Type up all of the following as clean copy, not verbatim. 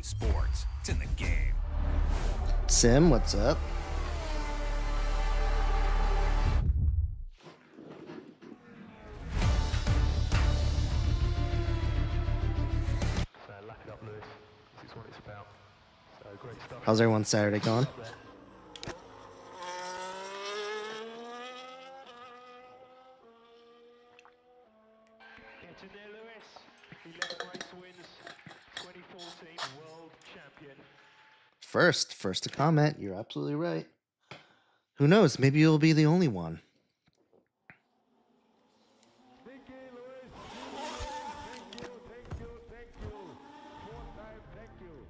sports. It's in the game. Sim, what's up? So lack it up, Lewis. This is what it's about. So great stuff. How's everyone's Saturday going? Getting there, Lewis. 11 race wins. 2014 world champion. First to comment. You're absolutely right. Who knows? Maybe you'll be the only one. Thank you, Lewis. Thank you. 4-time, thank you.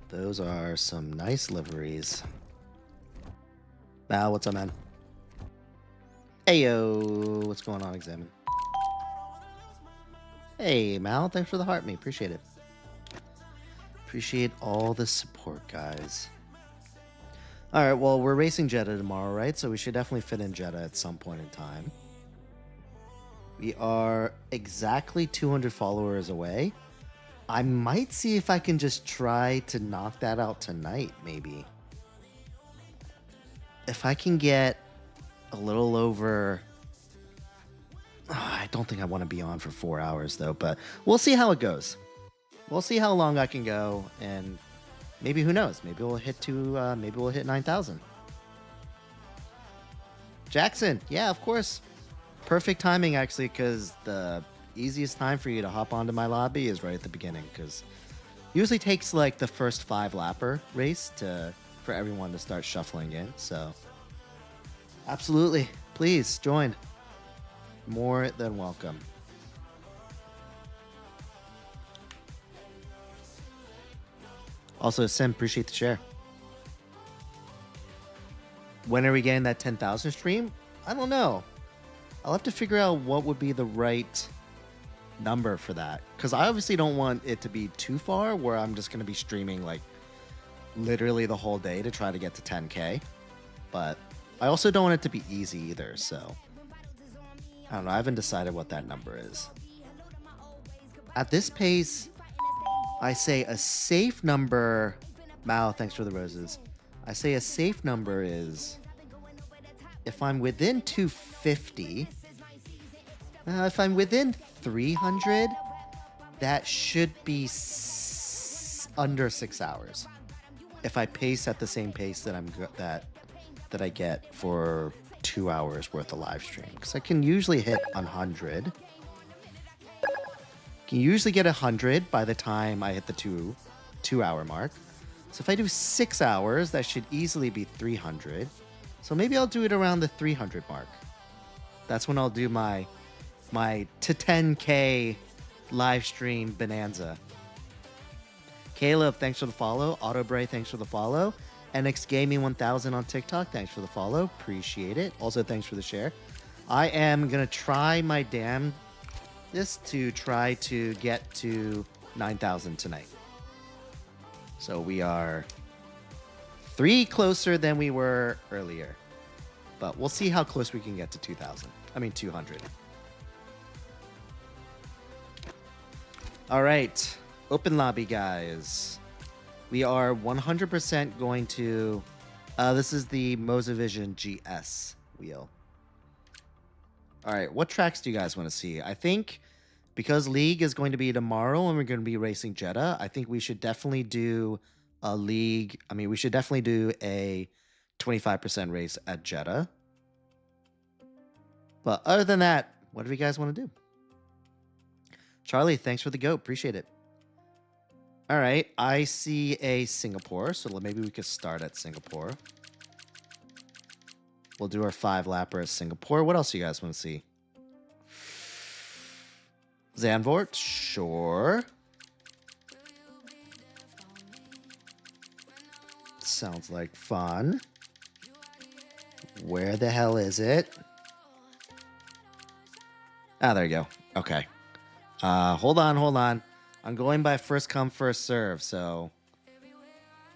Those are some nice liveries. Mal, what's up, man? Heyo, what's going on, Examine? Hey, Mal, thanks for the heart, me. Appreciate it. Appreciate all the support, guys. All right, well, we're racing Jeddah tomorrow, right? So we should definitely fit in Jeddah at some point in time. We are exactly 200 followers away. I might see if I can just try to knock that out tonight, maybe. If I can get a little over... I don't think I want to be on for 4 hours, though, but we'll see how it goes. We'll see how long I can go, and maybe, who knows? Maybe we'll hit maybe we'll hit 9,000. Jackson, yeah, of course. Perfect timing, actually, because the easiest time for you to hop onto my lobby is right at the beginning, because it usually takes like the first 5-lapper race for everyone to start shuffling in. So absolutely, please join. More than welcome. Also, Sim, appreciate the share. When are we getting that 10,000 stream? I don't know. I'll have to figure out what would be the right number for that, because I obviously don't want it to be too far where I'm just going to be streaming like literally the whole day to try to get to 10k, but I also don't want it to be easy either. So I don't know, I haven't decided what that number is. At this pace, I say a safe number. Mao, thanks for the roses. I say a safe number is if I'm within 250. If I'm within 300, that should be under 6 hours. If I pace at the same pace that that I get for 2 hours worth of live stream, because I can usually hit 100. Can usually get 100 by the time I hit the two hour mark. So if I do 6 hours, that should easily be 300. So maybe I'll do it around the 300 mark. That's when I'll do my to 10k live stream bonanza. Caleb, thanks for the follow. Autobray, thanks for the follow. NX Gaming 1000 on TikTok, thanks for the follow. Appreciate it. Also, thanks for the share. I am gonna try my damnedest to try to get to 9,000 tonight. So we are 3 closer than we were earlier, but we'll see how close we can get to 200. All right, open lobby, guys. We are 100% going to... this is the Mozavision GS wheel. All right, what tracks do you guys want to see? I think because League is going to be tomorrow and we're going to be racing Jeddah, I think we should definitely do a League... I mean, we should definitely do a 25% race at Jeddah. But other than that, what do you guys want to do? Charlie, thanks for the goat. Appreciate it. All right, I see a Singapore, so maybe we could start at Singapore. We'll do our 5-lapper at Singapore. What else do you guys want to see? Zandvoort, sure. Sounds like fun. Where the hell is it? Ah, there you go. Okay. Hold on. I'm going by first come, first serve, so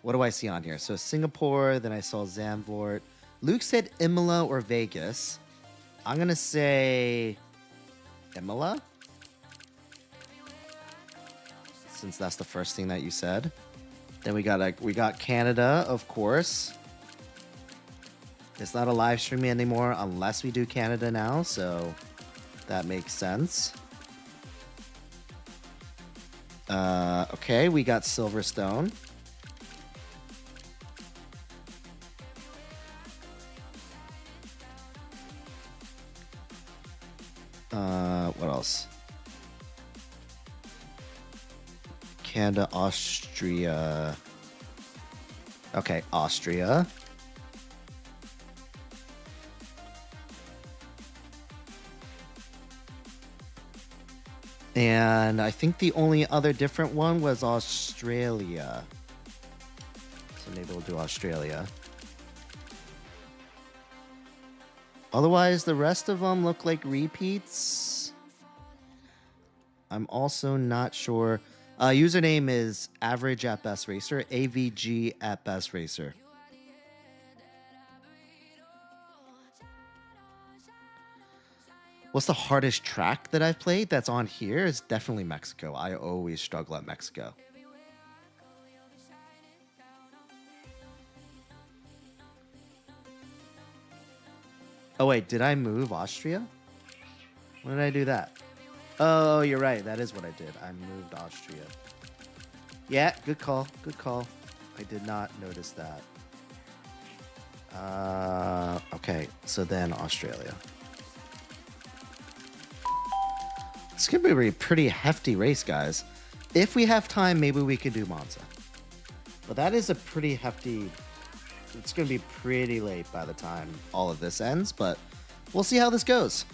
what do I see on here? So Singapore, then I saw Zandvoort. Luke said Imola or Vegas. I'm gonna say Imola, since that's the first thing that you said. Then we got Canada, of course. It's not a live stream anymore unless we do Canada now, so that makes sense. Okay, we got Silverstone. What else? Canada, Austria. Okay, Austria. And I think the only other different one was Australia. So maybe we'll do Australia. Otherwise, the rest of them look like repeats. I'm also not sure. Username is average at best racer, AVG at best racer. What's the hardest track that I've played that's on here? Is definitely Mexico. I always struggle at Mexico. Oh wait, did I move Austria? When did I do that? Oh, you're right. That is what I did. I moved Austria. Yeah, good call. Good call. I did not notice that. Okay, so then Australia. It's going to be a pretty hefty race, guys. If we have time, maybe we could do Monza. But that is a pretty hefty... It's going to be pretty late by the time all of this ends, but we'll see how this goes.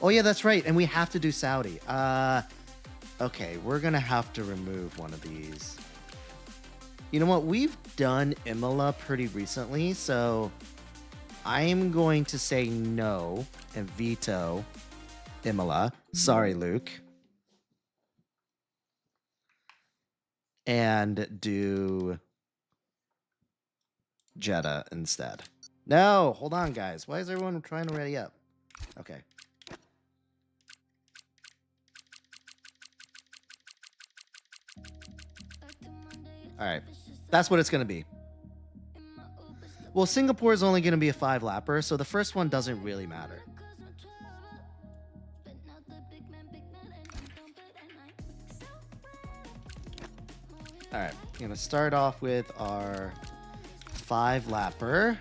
Oh, yeah, that's right. And we have to do Saudi. Okay, we're going to have to remove one of these. You know what? We've done Imola pretty recently, so I am going to say no and veto Imola. Sorry, Luke. And do Jeddah instead. No, hold on, guys. Why is everyone trying to ready up? Okay. All right. That's what it's going to be. Well, Singapore is only going to be a 5-lapper, so the first one doesn't really matter. All right. I'm going to start off with our 5-lapper.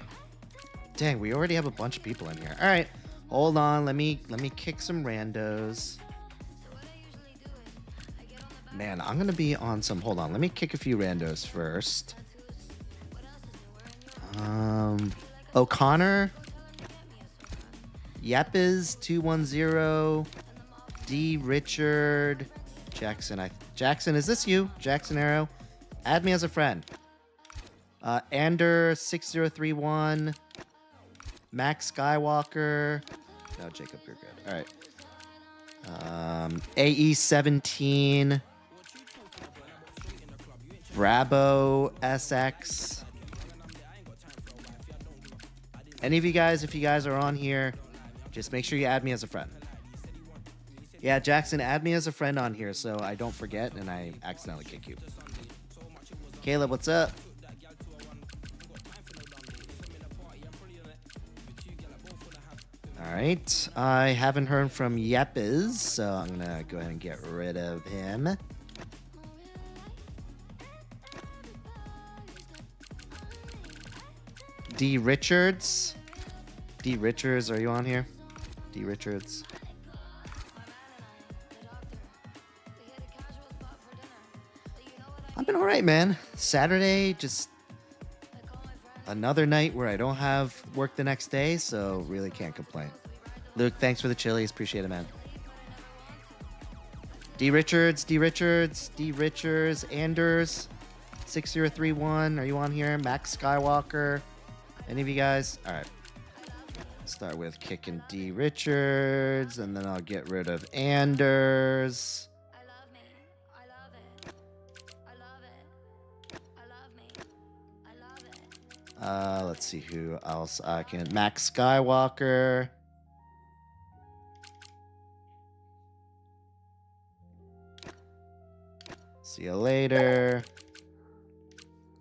Dang, we already have a bunch of people in here. All right. Hold on. Let me kick some randos. Man, I'm going to be on some... Hold on. Let me kick a few randos first. O'Connor. Yepes 210. D. Richard. Jackson. Jackson, is this you? Jackson Arrow. Add me as a friend. Ander 6031. Max Skywalker. No, Jacob, you're good. All right. AE 17. Bravo SX. Any of you guys, if you guys are on here, just make sure you add me as a friend. Yeah, Jackson, add me as a friend on here so I don't forget and I accidentally kick you. Caleb, what's up? All right. I haven't heard from Yepes, so I'm going to go ahead and get rid of him. D. Richards. D. Richards, are you on here? D. Richards. I've been all right, man. Saturday, just another night where I don't have work the next day, so really can't complain. Luke, thanks for the chilies. Appreciate it, man. D. Richards, D. Richards, D. Richards, Anders, 6031. Are you on here? Max Skywalker. Any of you guys? All right. Start with kicking D. Richards, and then I'll get rid of Anders. Let's see who else I can. Max Skywalker. See you later.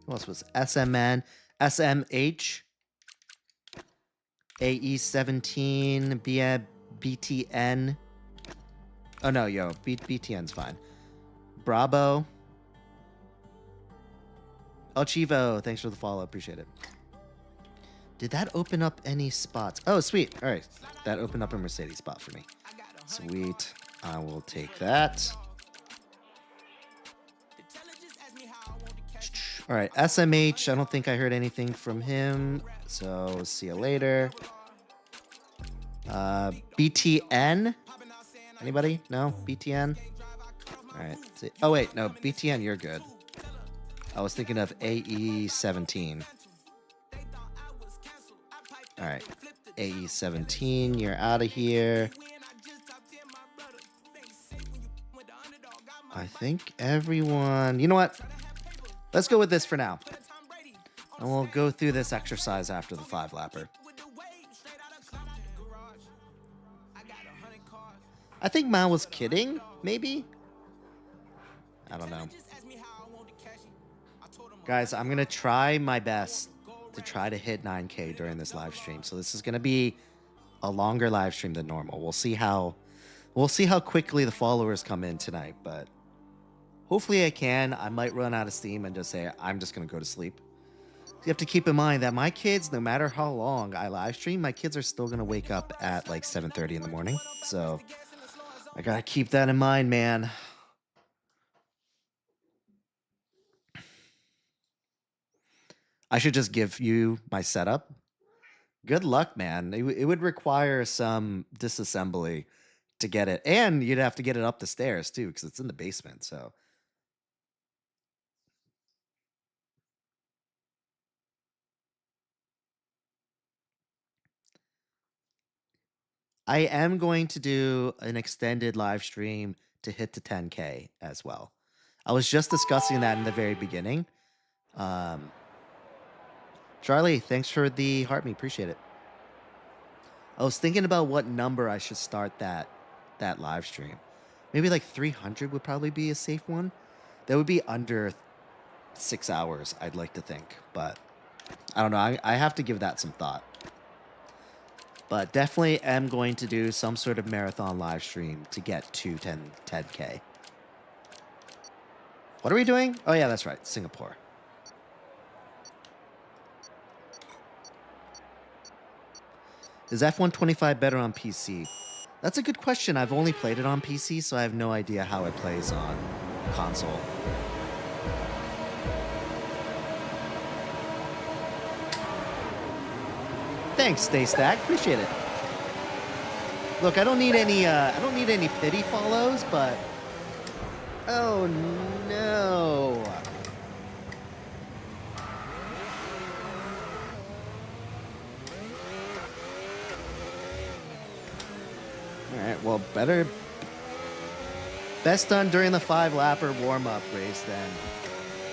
Who else was SMN? SMH. AE17. BTN. Oh no, yo, BTN's fine. Bravo. El Chivo, thanks for the follow. Appreciate it. Did that open up any spots? Oh, sweet. All right. That opened up a Mercedes spot for me. Sweet. I will take that. All right. SMH. I don't think I heard anything from him. So see you later. BTN. Anybody? No? BTN? All right. Oh, wait. No. BTN, you're good. I was thinking of AE17. All right. AE17, you're out of here. I think everyone... You know what? Let's go with this for now. And we'll go through this exercise after the 5-lapper. I think Mal was kidding, maybe? I don't know. Guys, I'm going to try my best to try to hit 9K during this live stream. So this is going to be a longer live stream than normal. We'll see how quickly the followers come in tonight, but hopefully I can. I might run out of steam and just say I'm just going to go to sleep. You have to keep in mind that my kids, no matter how long I live stream, my kids are still going to wake up at like 7:30 in the morning. So I got to keep that in mind, man. I should just give you my setup. Good luck, man. It would require some disassembly to get it. And you'd have to get it up the stairs, too, because it's in the basement, so... I am going to do an extended live stream to hit the 10K as well. I was just discussing that in the very beginning. Charlie, thanks for the heart me. Appreciate it. I was thinking about what number I should start that live stream. Maybe like 300 would probably be a safe one. That would be under 6 hours, I'd like to think. But I don't know. I have to give that some thought. But definitely am going to do some sort of marathon live stream to get to 10K. What are we doing? Oh, yeah, that's right. Singapore. Is F125 better on PC? That's a good question. I've only played it on PC, so I have no idea how it plays on console. Thanks, Staystack. Appreciate it. Look, I don't need any pity follows, but oh no. Alright, well, best done during the 5-lapper warm-up race than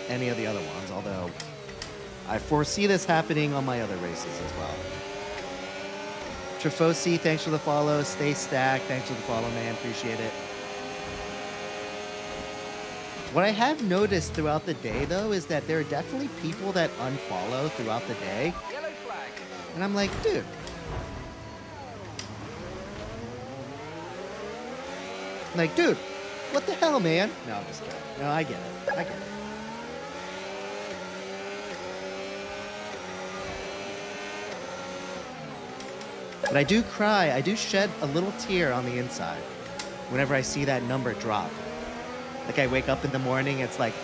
any of the other ones, although I foresee this happening on my other races as well. Trefosi, thanks for the follow. Stay stacked, thanks for the follow, man. Appreciate it. What I have noticed throughout the day, though, is that there are definitely people that unfollow throughout the day. Yellow flag. And I'm like, dude. Like, dude, what the hell, man? No, I'm just kidding. No, I get it. I get it. But I do cry. I do shed a little tear on the inside whenever I see that number drop. Like, I wake up in the morning, it's like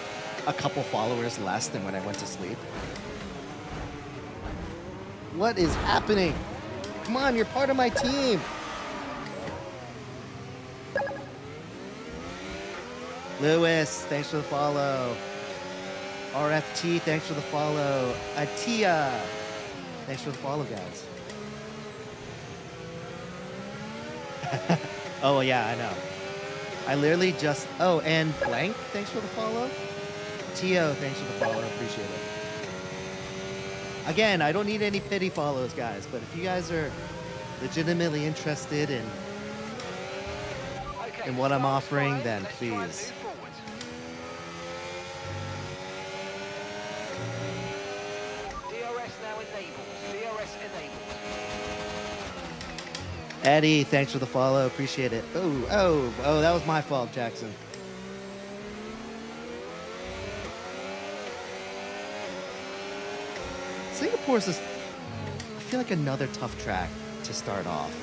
a couple followers less than when I went to sleep. What is happening? Come on, you're part of my team. Lewis, thanks for the follow. RFT, thanks for the follow. Atia, thanks for the follow, guys. Oh, yeah, I know. I literally just... Oh, and Blank, thanks for the follow. Tio, thanks for the follow. Appreciate it. Again, I don't need any pity follows, guys, but if you guys are legitimately interested in Okay, what I'm start's offering, fine. then Let's try and please. move forward. DRS now enabled. DRS enabled. Eddie, thanks for the follow. Appreciate it. Oh, that was my fault, Jackson. Singapore's just, I feel like another tough track to start off,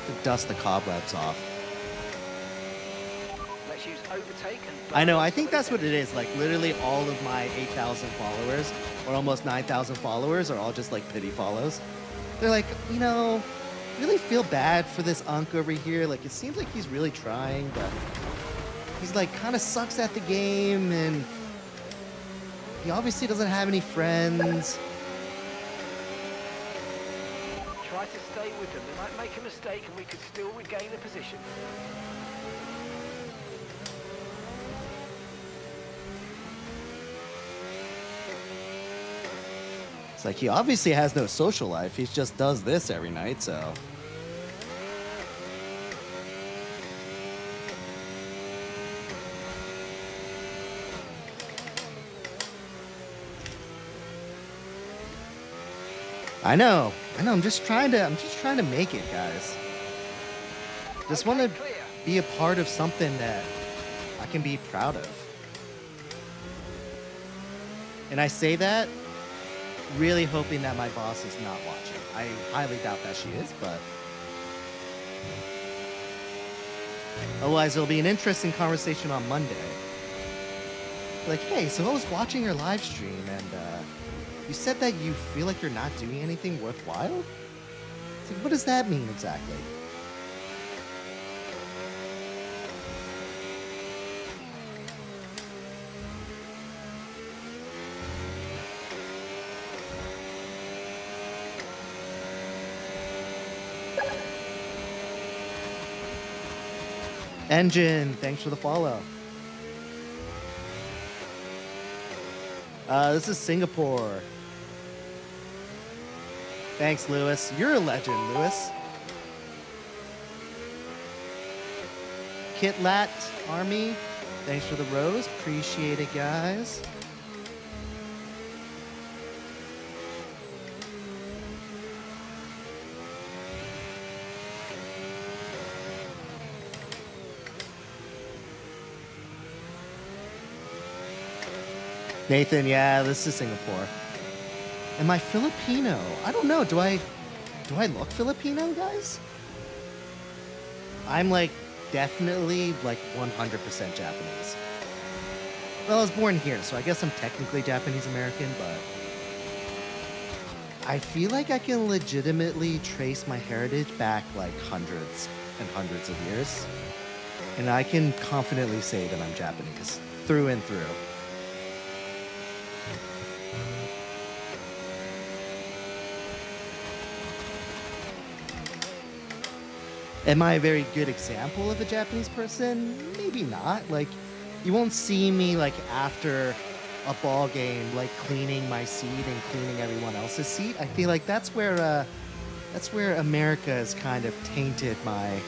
to dust the cobwebs off. Let's use overtake and I know, burn I think some of that's what the it is. Like, literally all of my 8,000 followers, or almost 9,000 followers, are all just like pity follows. They're like, you know, really feel bad for this Unk over here. Like, it seems like he's really trying, but he's like kind of sucks at the game, and he obviously doesn't have any friends. Try to stay with them. They might make a mistake and we could still regain a position. It's like he obviously has no social life. He just does this every night, so. I know. I'm just trying to make it, guys. Just want to Okay, clear. be a part of something that I can be proud of. And I say that really hoping that my boss is not watching. I highly doubt that she is, but otherwise it'll be an interesting conversation on Monday. Like, hey, so I was watching your live stream and you said that you feel like you're not doing anything worthwhile? It's like, what does that mean exactly? Engine, thanks for the follow. This is Singapore. Thanks, Lewis. You're a legend, Lewis. Kitlat Army, thanks for the rose. Appreciate it, guys. Nathan, yeah, this is Singapore. Am I Filipino? I don't know. Do I look Filipino, guys? I'm like definitely like 100% Japanese. Well, I was born here, so I guess I'm technically Japanese American, but I feel like I can legitimately trace my heritage back like hundreds and hundreds of years. And I can confidently say that I'm Japanese through and through. Am I a very good example of a Japanese person? Maybe not. Like, you won't see me like after a ball game, like cleaning my seat and cleaning everyone else's seat. I feel like that's where America has kind of tainted my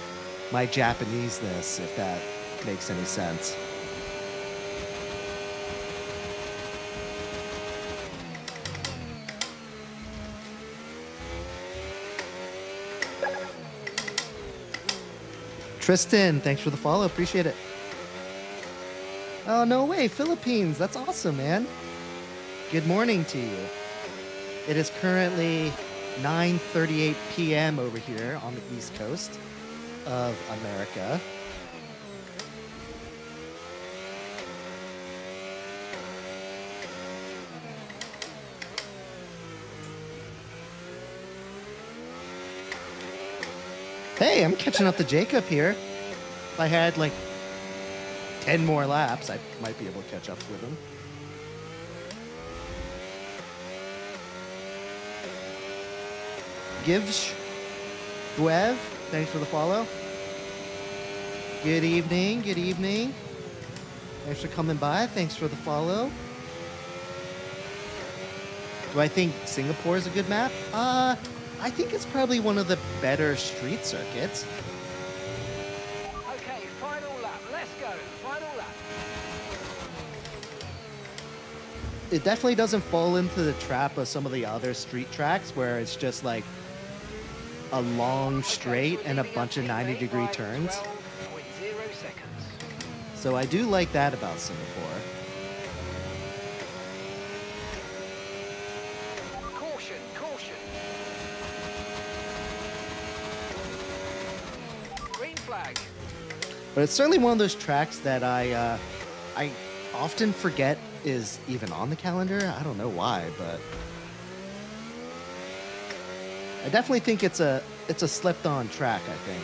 Japaneseness, if that makes any sense. Tristan, thanks for the follow. Appreciate it. Oh, no way. Philippines. That's awesome, man. Good morning to you. It is currently 9:38 p.m. over here on the East Coast of America. Hey, I'm catching up to Jacob here. If I had like 10 more laps, I might be able to catch up with him. Givsh Dwev, thanks for the follow. Good evening, good evening. Thanks for coming by, thanks for the follow. Do I think Singapore is a good map? I think it's probably one of the better street circuits. Okay, final lap. Let's go. Final lap. It definitely doesn't fall into the trap of some of the other street tracks where it's just like a long straight and a bunch of 90-degree turns. 12.0 seconds. So I do like that about Singapore. Caution, caution. Green flag. But it's certainly one of those tracks that I often forget is even on the calendar. I don't know why, but I definitely think it's a slept-on track, I think.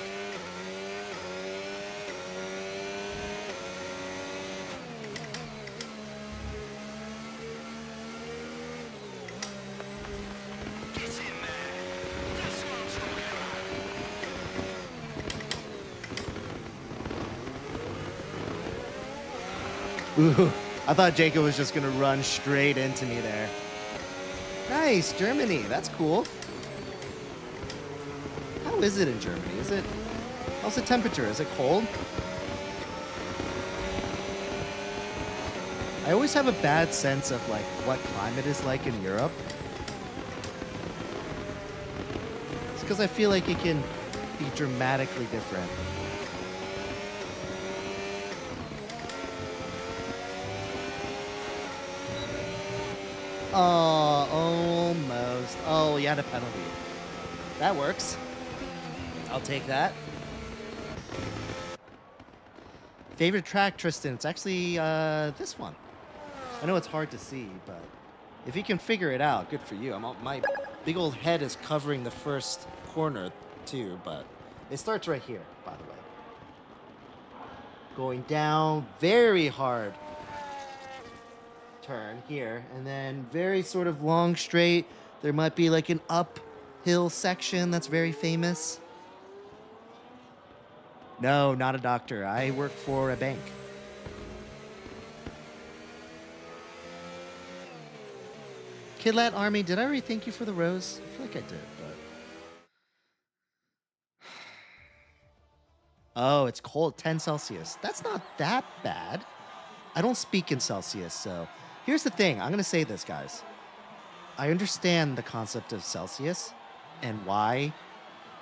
Ooh, I thought Jacob was just gonna run straight into me there. Nice, Germany. That's cool. How is it in Germany? How's the temperature? Is it cold? I always have a bad sense of like what climate is like in Europe. It's because I feel like it can be dramatically different. Oh, almost. Oh, you had a penalty. That works. I'll take that. Favorite track, Tristan? It's actually this one. I know it's hard to see, but if you can figure it out, good for you. My big old head is covering the first corner too, but it starts right here, by the way. Going down very hard turn here, and then very sort of long straight. There might be like an uphill section that's very famous. No, not a doctor. I work for a bank. Kidlat Army, did I already thank you for the rose? I feel like I did, but... Oh, it's cold, 10 Celsius. That's not that bad. I don't speak in Celsius, so... Here's the thing. I'm going to say this, guys. I understand the concept of Celsius and why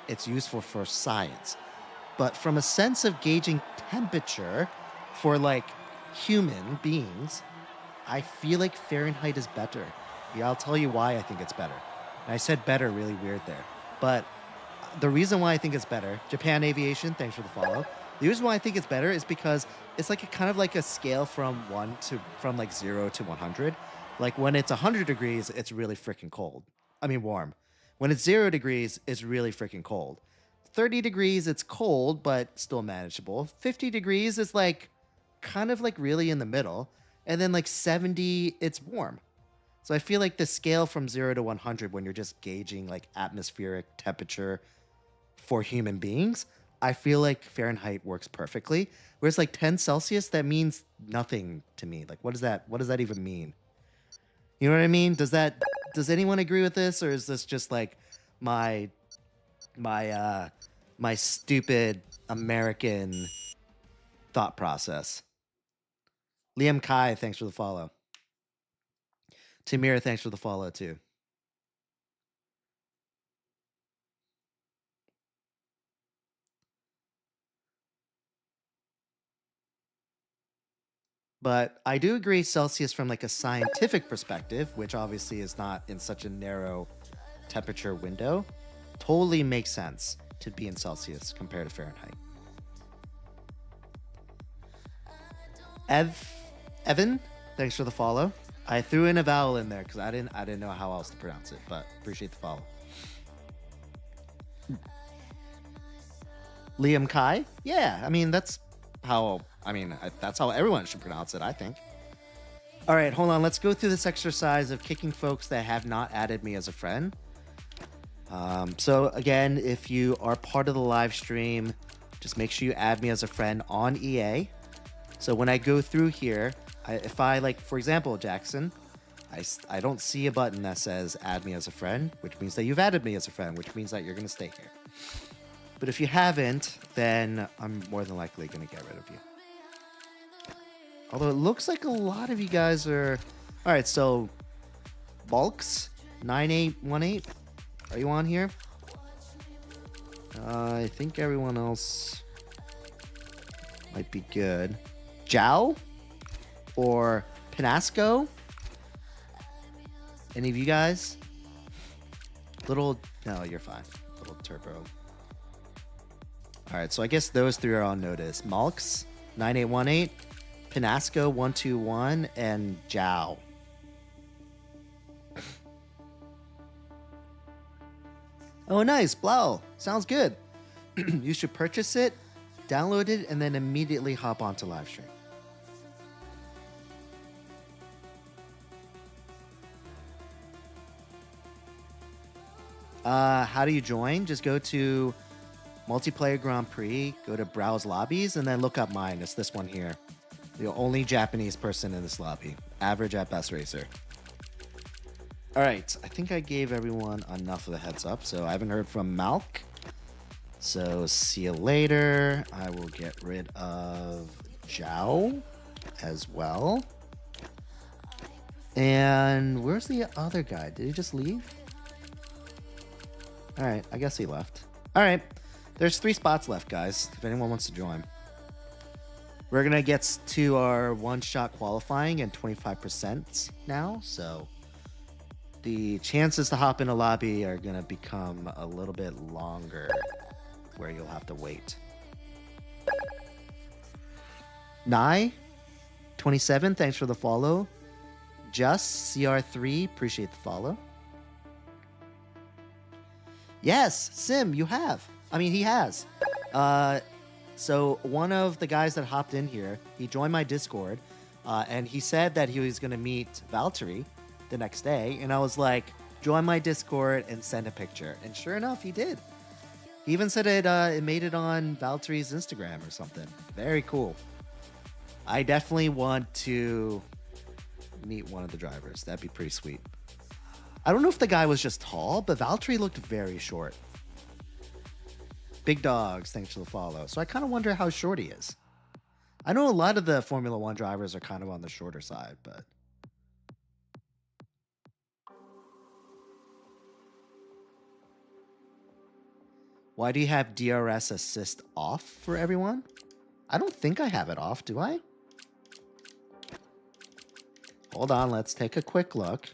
it's useful for science. But from a sense of gauging temperature for, like, human beings, I feel like Fahrenheit is better. Yeah, I'll tell you why I think it's better. And I said better really weird there. But the reason why I think it's better, Japan Aviation, thanks for the follow. The reason why I think it's better is because it's like a kind of like a scale from 0 to 100. Like when it's 100 degrees, it's really freaking cold. I mean warm. When it's 0 degrees, it's really freaking cold. 30 degrees, it's cold, but still manageable. 50 degrees is like kind of like really in the middle. And then like 70, it's warm. So I feel like the scale from 0 to 100 when you're just gauging like atmospheric temperature for human beings, I feel like Fahrenheit works perfectly. Whereas like 10 Celsius, that means nothing to me. Like what does that even mean? You know what I mean? Does anyone agree with this, or is this just like my stupid American thought process? Liam Kai, thanks for the follow. Tamir, thanks for the follow too. But I do agree Celsius from like a scientific perspective, which obviously is not in such a narrow temperature window, totally makes sense to be in Celsius compared to Fahrenheit. Evan, thanks for the follow. I threw in a vowel in there because I didn't know how else to pronounce it, but appreciate the follow. Liam Kai? Yeah, I mean that's how everyone should pronounce it, I think. All right, hold on. Let's go through this exercise of kicking folks that have not added me as a friend. So again, if you are part of the live stream, just make sure you add me as a friend on EA. So when I go through here, if I like, for example, Jackson, I don't see a button that says add me as a friend, which means that you've added me as a friend, which means that you're going to stay here. But if you haven't, then I'm more than likely going to get rid of you. Although it looks like a lot of you guys are... All right, so Bulks 9818, are you on here? I think everyone else might be good. Jao or Pinasco? Any of you guys? No, you're fine. Little Turbo. All right, so I guess those three are on notice. Malks 9818, Pinasco 121, and Jao. Oh, nice. Blau. Sounds good. You should purchase it, download it, and then immediately hop onto live stream. How do you join? Just go to Multiplayer Grand Prix, go to Browse Lobbies, and then look up mine. It's this one here. The only Japanese person in this lobby. Average at best racer. All right, I think I gave everyone enough of a heads up, so I haven't heard from Malk. So see you later. I will get rid of Jao as well. And where's the other guy? Did he just leave? All right, I guess he left. All right, there's 3 spots left, guys, if anyone wants to join. We're going to get to our one-shot qualifying and 25% now, so the chances to hop in a lobby are going to become a little bit longer, where you'll have to wait. Nye, 27, thanks for the follow. Just, CR3, appreciate the follow. Yes, Sim, you have. I mean, he has. So one of the guys that hopped in here, he joined my Discord, and he said that he was going to meet Valtteri the next day. And I was like, join my Discord and send a picture. And sure enough, he did. He even said it made it on Valtteri's Instagram or something. Very cool. I definitely want to meet one of the drivers. That'd be pretty sweet. I don't know if the guy was just tall, but Valtteri looked very short. Big Dogs, thanks for the follow. So I kind of wonder how short he is. I know a lot of the Formula One drivers are kind of on the shorter side, but... Why do you have DRS assist off for everyone? I don't think I have it off, do I? Hold on, let's take a quick look.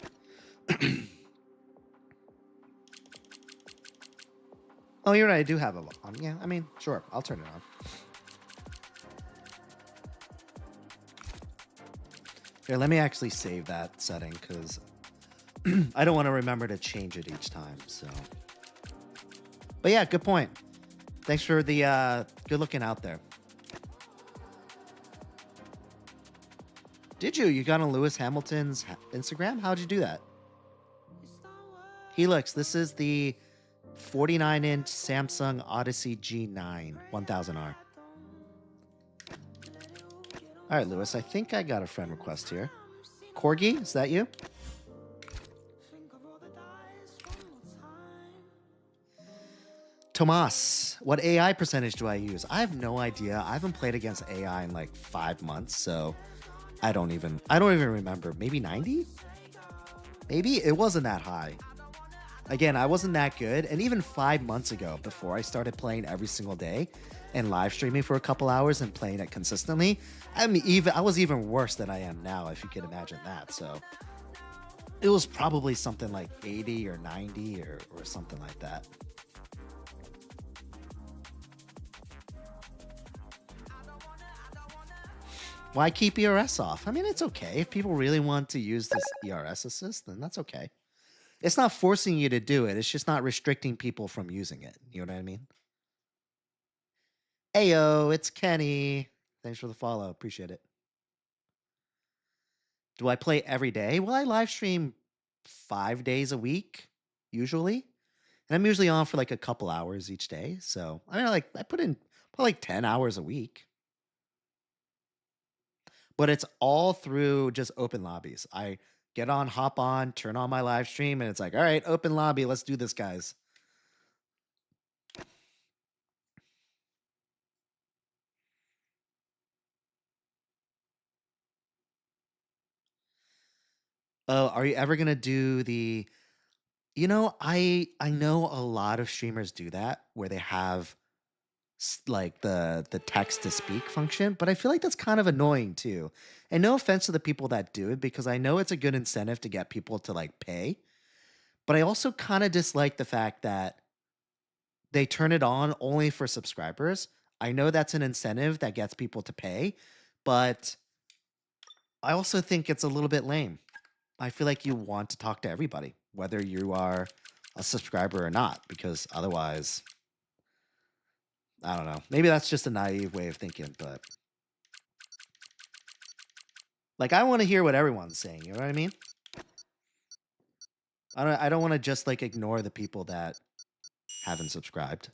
Oh, you're right, I do have it on. Yeah, I mean, sure, I'll turn it on. Here, let me actually save that setting, because I don't want to remember to change it each time, so... But yeah, good point. Thanks for the good looking out there. Did you? You got on Lewis Hamilton's Instagram? How'd you do that? Helix, this is the 49-inch Samsung Odyssey G9 1000R. All right, Lewis, I think I got a friend request here. Corgi, is that you? Tomas, what AI percentage do I use? I have no idea. I haven't played against AI in like 5 months, so I don't even remember. Maybe 90? Maybe it wasn't that high. Again, I wasn't that good, and even 5 months ago, before I started playing every single day and live streaming for a couple hours and playing it consistently, I was even worse than I am now, if you can imagine that. So it was probably something like 80 or 90 or something like that. Why keep ERS off? I mean, it's okay. If people really want to use this ERS assist, then that's okay. It's not forcing you to do it. It's just not restricting people from using it. You know what I mean? Ayo, it's Kenny. Thanks for the follow. Appreciate it. Do I play every day? Well, I live stream 5 days a week, usually. And I'm usually on for like a couple hours each day. So, I mean, I put in probably like 10 hours a week. But it's all through just open lobbies. I get on, hop on, turn on my live stream, and it's like, all right, open lobby, let's do this, guys. Oh, are you ever gonna do the? I know a lot of streamers do that where they have like the text to speak function, but I feel like that's kind of annoying too. And no offense to the people that do it, because I know it's a good incentive to get people to like pay, but I also kind of dislike the fact that they turn it on only for subscribers. I know that's an incentive that gets people to pay, but I also think it's a little bit lame. I feel like you want to talk to everybody, whether you are a subscriber or not, because otherwise, I don't know. Maybe that's just a naive way of thinking, but like I want to hear what everyone's saying. You know what I mean? I don't want to just like ignore the people that haven't subscribed.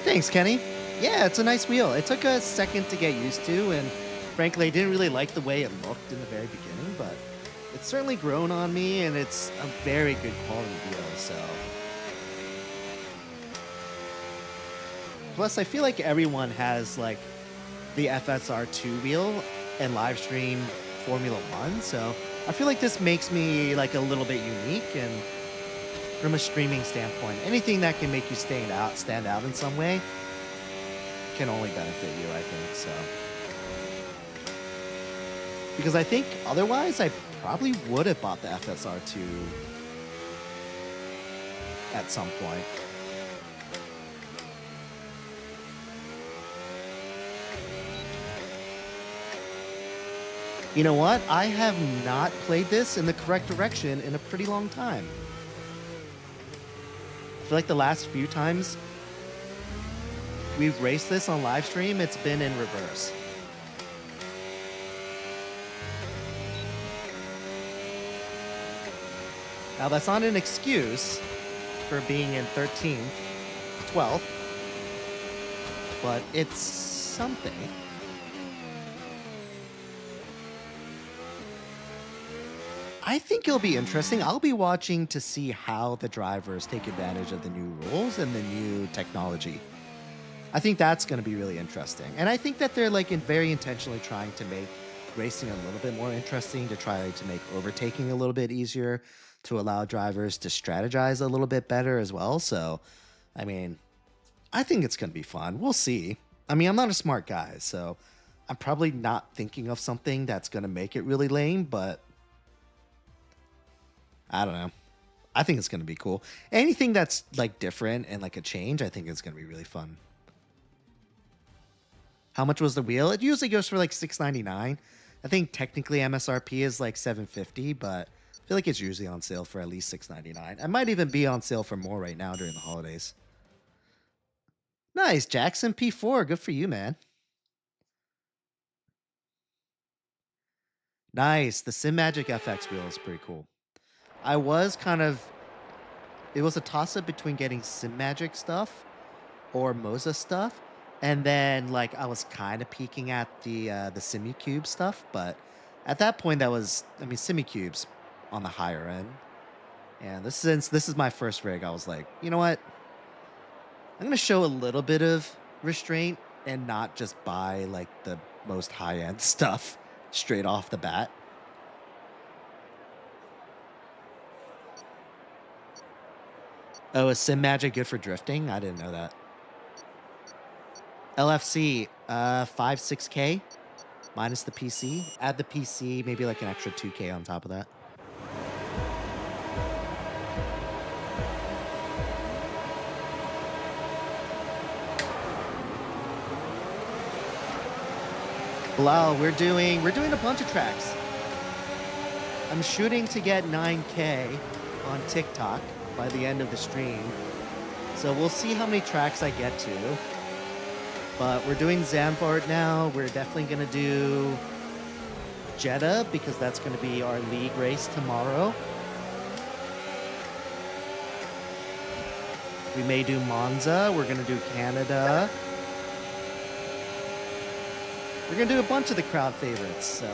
Thanks, Kenny. Yeah, it's a nice wheel. It took a second to get used to, and frankly, I didn't really like the way it looked in the very beginning, but it's certainly grown on me, and it's a very good quality wheel, so. Plus, I feel like everyone has, like, the FSR2 wheel and live stream Formula 1, so I feel like this makes me, like, a little bit unique, and from a streaming standpoint, anything that can make you stand out in some way can only benefit you, I think, so. Because I think otherwise I probably would have bought the FSR2 at some point. You know what? I have not played this in the correct direction in a pretty long time. I feel like the last few times we've raced this on live stream, it's been in reverse. Now, that's not an excuse for being in 13th, 12th, but it's something. I think it'll be interesting. I'll be watching to see how the drivers take advantage of the new rules and the new technology. I think that's going to be really interesting. And I think that they're like very intentionally trying to make racing a little bit more interesting, to try to make overtaking a little bit easier, to allow drivers to strategize a little bit better as well. So, I mean, I think it's going to be fun. We'll see. I mean, I'm not a smart guy, so I'm probably not thinking of something that's going to make it really lame, but I don't know. I think it's going to be cool. Anything that's like different and like a change, I think it's going to be really fun. How much was the wheel? It usually goes for like $6.99. I think technically MSRP is like $7.50, but I feel like it's usually on sale for at least $6.99. It might even be on sale for more right now during the holidays. Nice, Jackson P4. Good for you, man. Nice. The SimMagic FX wheel is pretty cool. I was kind of... It was a toss-up between getting SimMagic stuff or Moza stuff. And then, like, I was kind of peeking at the Simucube stuff. But at that point, that was... I mean, Simucube's on the higher end. And since this is my first rig, I was like, you know what? I'm going to show a little bit of restraint and not just buy, like, the most high-end stuff straight off the bat. Oh, is SimMagic good for drifting? I didn't know that. LFC, 5-6K minus the PC. Add the PC, maybe like an extra 2K on top of that. Bilal, we're doing a bunch of tracks. I'm shooting to get 9K on TikTok by the end of the stream. So we'll see how many tracks I get to. But we're doing Zandvoort now. We're definitely going to do Jeddah because that's going to be our league race tomorrow. We may do Monza. We're going to do Canada. We're gonna do a bunch of the crowd favorites, so.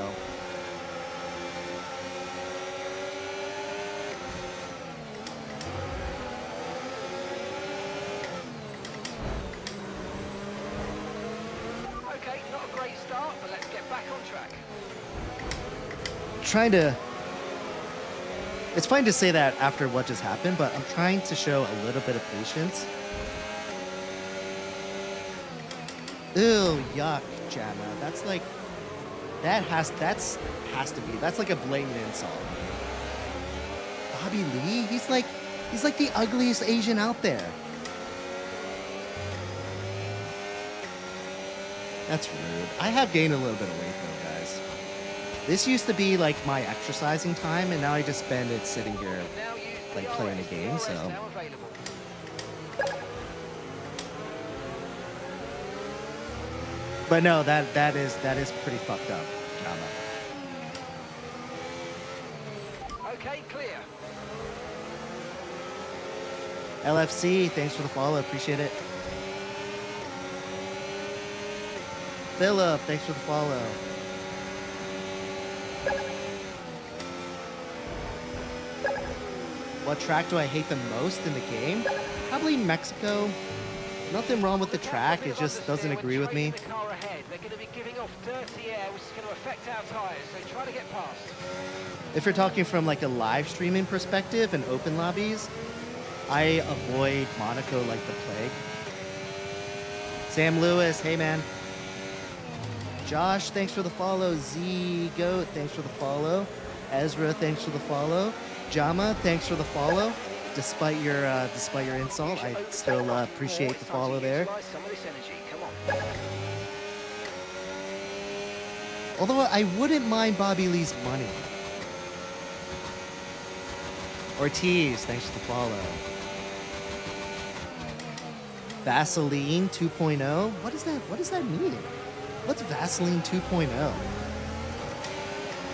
Okay, not a great start, but let's get back on track. Trying to. It's fine to say that after what just happened, but I'm trying to show a little bit of patience. Ew, yuck, Jana. That's like, that's has to be. That's like a blatant insult. Bobby Lee, he's like the ugliest Asian out there. That's rude. I have gained a little bit of weight though, guys. This used to be like my exercising time, and now I just spend it sitting here Now use the like playing a DRS. game, DRS so. now available. But no, that is pretty fucked up, Jama. Okay, clear. LFC, thanks for the follow, appreciate it. Philip, thanks for the follow. What track do I hate the most in the game? Probably Mexico. Nothing wrong with the track, it just doesn't agree with me. The car ahead. They're going to be giving off dirty air, which is going to affect our tires, so try to get past. If you're talking from like a live streaming perspective and open lobbies, I avoid Monaco like the plague. Sam Lewis, hey man. Josh, thanks for the follow. Z Goat, thanks for the follow. Ezra, thanks for the follow. Jama, thanks for the follow. Despite your insult, I still appreciate the follow there. Some of this energy. Come on. Although I wouldn't mind Bobby Lee's money. Ortiz, thanks for the follow. Vaseline 2.0. What is that? What does that mean? What's Vaseline 2.0?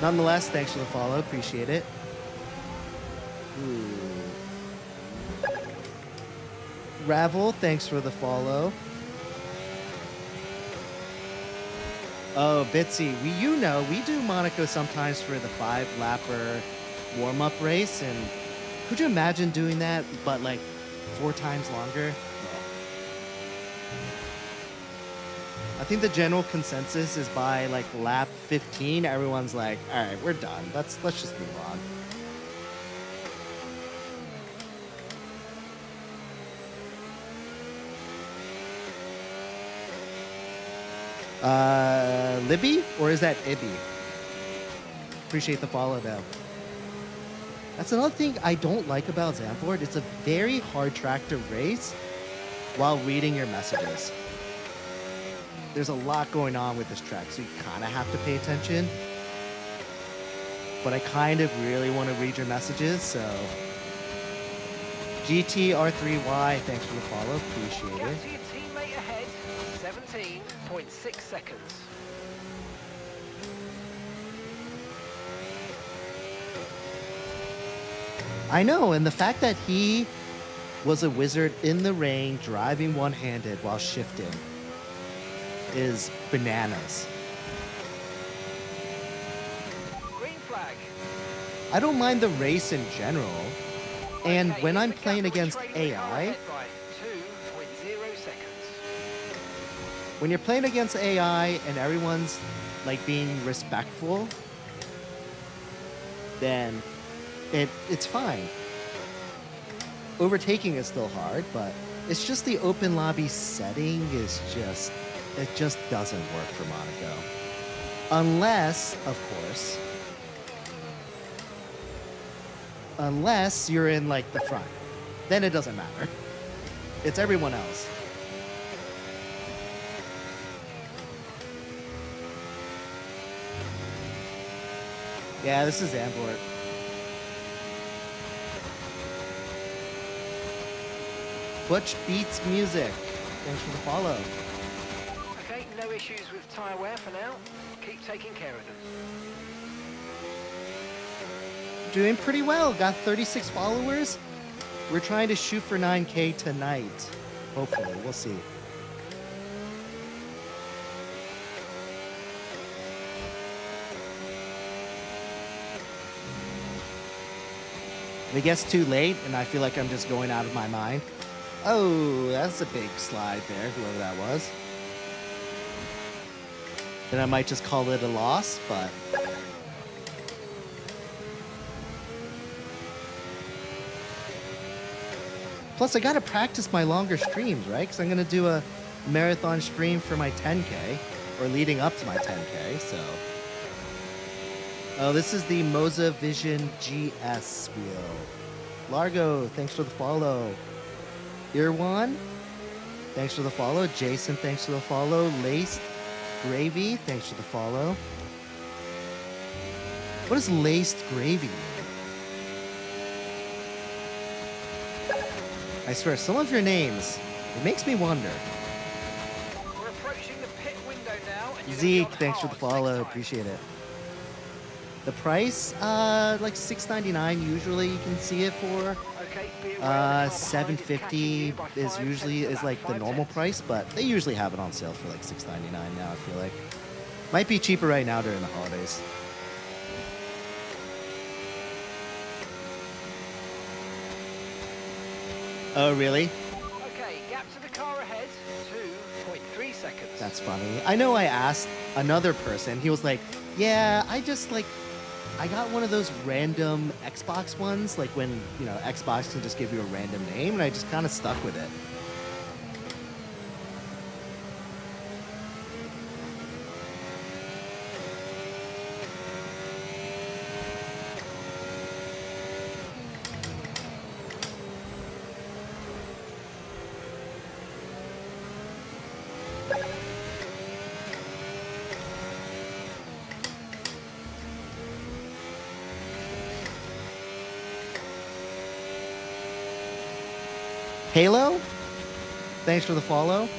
Nonetheless, thanks for the follow. Appreciate it. Ooh. Ravel, thanks for the follow. Oh, Bitsy, we do Monaco sometimes for the 5-lapper warm-up race, and could you imagine doing that, but like 4 times longer? I think the general consensus is by like lap 15, everyone's like, all right, we're done. Let's just move on. Libby? Or is that Ibby? Appreciate the follow though. That's another thing I don't like about Zandvoort. It's a very hard track to race while reading your messages. There's a lot going on with this track, so you kind of have to pay attention. But I kind of really want to read your messages, so. GTR3Y, thanks for the follow, appreciate Gap it. to your teammate ahead. 17.6 seconds. I know, and the fact that he was a wizard in the rain, driving one-handed while shifting, is bananas. Green flag. I don't mind the race in general, and Okay, when here's I'm the gap playing that we're against trailing the car AI, ahead by 2.0 seconds. when you're playing against AI and everyone's like being respectful, then it's fine. Overtaking is still hard, but it's just the open lobby setting it just doesn't work for Monaco. Unless, of course, you're in like the front. Then it doesn't matter. It's everyone else. Yeah, this is Zandvoort. Butch Beats Music. Thanks for the follow. Okay, no issues with tyre wear for now. Keep taking care of them. Doing pretty well. Got 36 followers. We're trying to shoot for 9K tonight. Hopefully, we'll see. If it gets too late and I feel like I'm just going out of my mind. Oh, that's a big slide there, whoever that was. Then I might just call it a loss, but... Plus, I gotta practice my longer streams, right? Because I'm gonna do a marathon stream for my 10K, or leading up to my 10K, so... Oh, this is the Moza Vision GS wheel. Largo, thanks for the follow. Irwan, thanks for the follow. Jason, thanks for the follow. Laced Gravy, thanks for the follow. What does laced gravy mean? I swear, some of your names, it makes me wonder. We're approaching the pit window now. And you're gonna be Zeke, on thanks for the hards follow. next time. Appreciate it. The price, like $6.99 usually you can see it for. Okay, be aware the car behind is catching $7.50 you by is 5 usually tenths is of like that, the 5 normal tenths. price, but they usually have it on sale for like $6.99 now. I feel like might be cheaper right now during the holidays. Oh really? Okay, gap to the car ahead, 2.3 seconds. That's funny. I know I asked another person. He was like, "Yeah, I just like I got one of those random Xbox ones, like when, you know, Xbox can just give you a random name, and I just kind of stuck with it." Halo, thanks for the follow.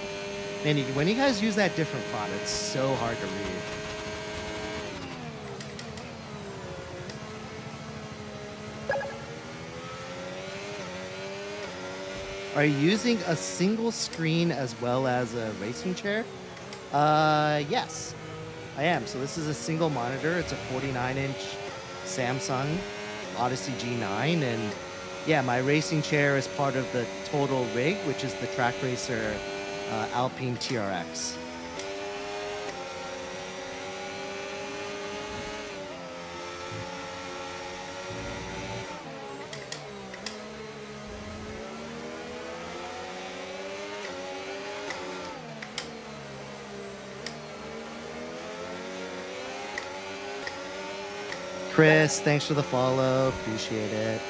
Man, when you guys use that different font, it's so hard to read. Are you using a single screen as well as a racing chair? Yes, I am. So this is a single monitor. It's a 49-inch Samsung Odyssey G9, and yeah, my racing chair is part of the total rig, which is the Track Racer Alpine TRX. Chris, thanks for the follow. Appreciate it.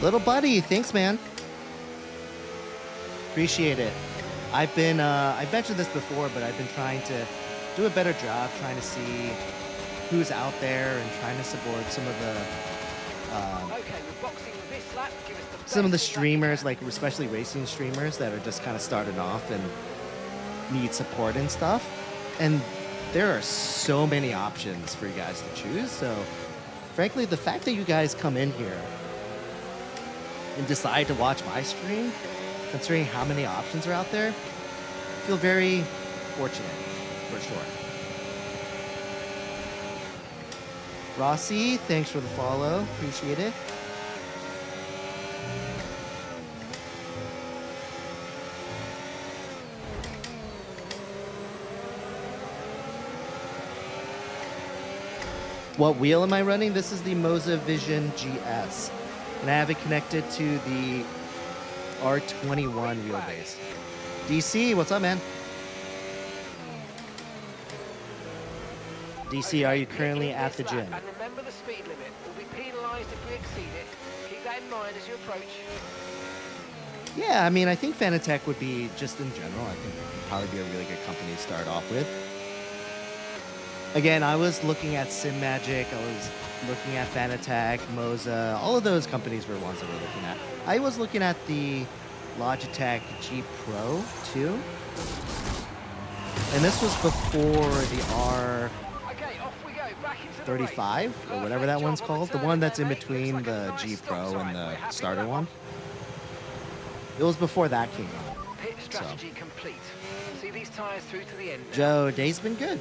Little buddy, thanks, man. Appreciate it. I've mentioned this before, but I've been trying to do a better job trying to see who's out there and trying to support some of the Okay, we're boxing this lap. Give us the some of the best lap you streamers, can. like especially racing streamers that are just kind of starting off and need support and stuff. And there are so many options for you guys to choose. So, frankly, the fact that you guys come in here and decide to watch my stream, considering how many options are out there, I feel very fortunate, for sure. Rossi, thanks for the follow. Appreciate it. What wheel am I running? This is the Moza Vision GS. And I have it connected to the R21 wheelbase. DC, what's up, man? DC, are you currently at the gym? And remember the speed limit. We'll be penalised if we exceed it. Keep that in mind as you approach. Yeah, I mean, I think Fanatec would be, just in general, I think it would probably be a really good company to start off with. Again, I was looking at SimMagic, I was looking at Fanatec, Moza, all of those companies were ones that we're looking at. I was looking at the Logitech G Pro too. And this was before the R35 Okay, off we go. Back into the race. or whatever that Perfect one's job on called. The turn one that's there, in mate. between Looks like a the nice G stop Pro time. and We're the happy starter with that one. It was before that came out. Pit strategy complete. See these tyres through to the end now. Joe, day's been good.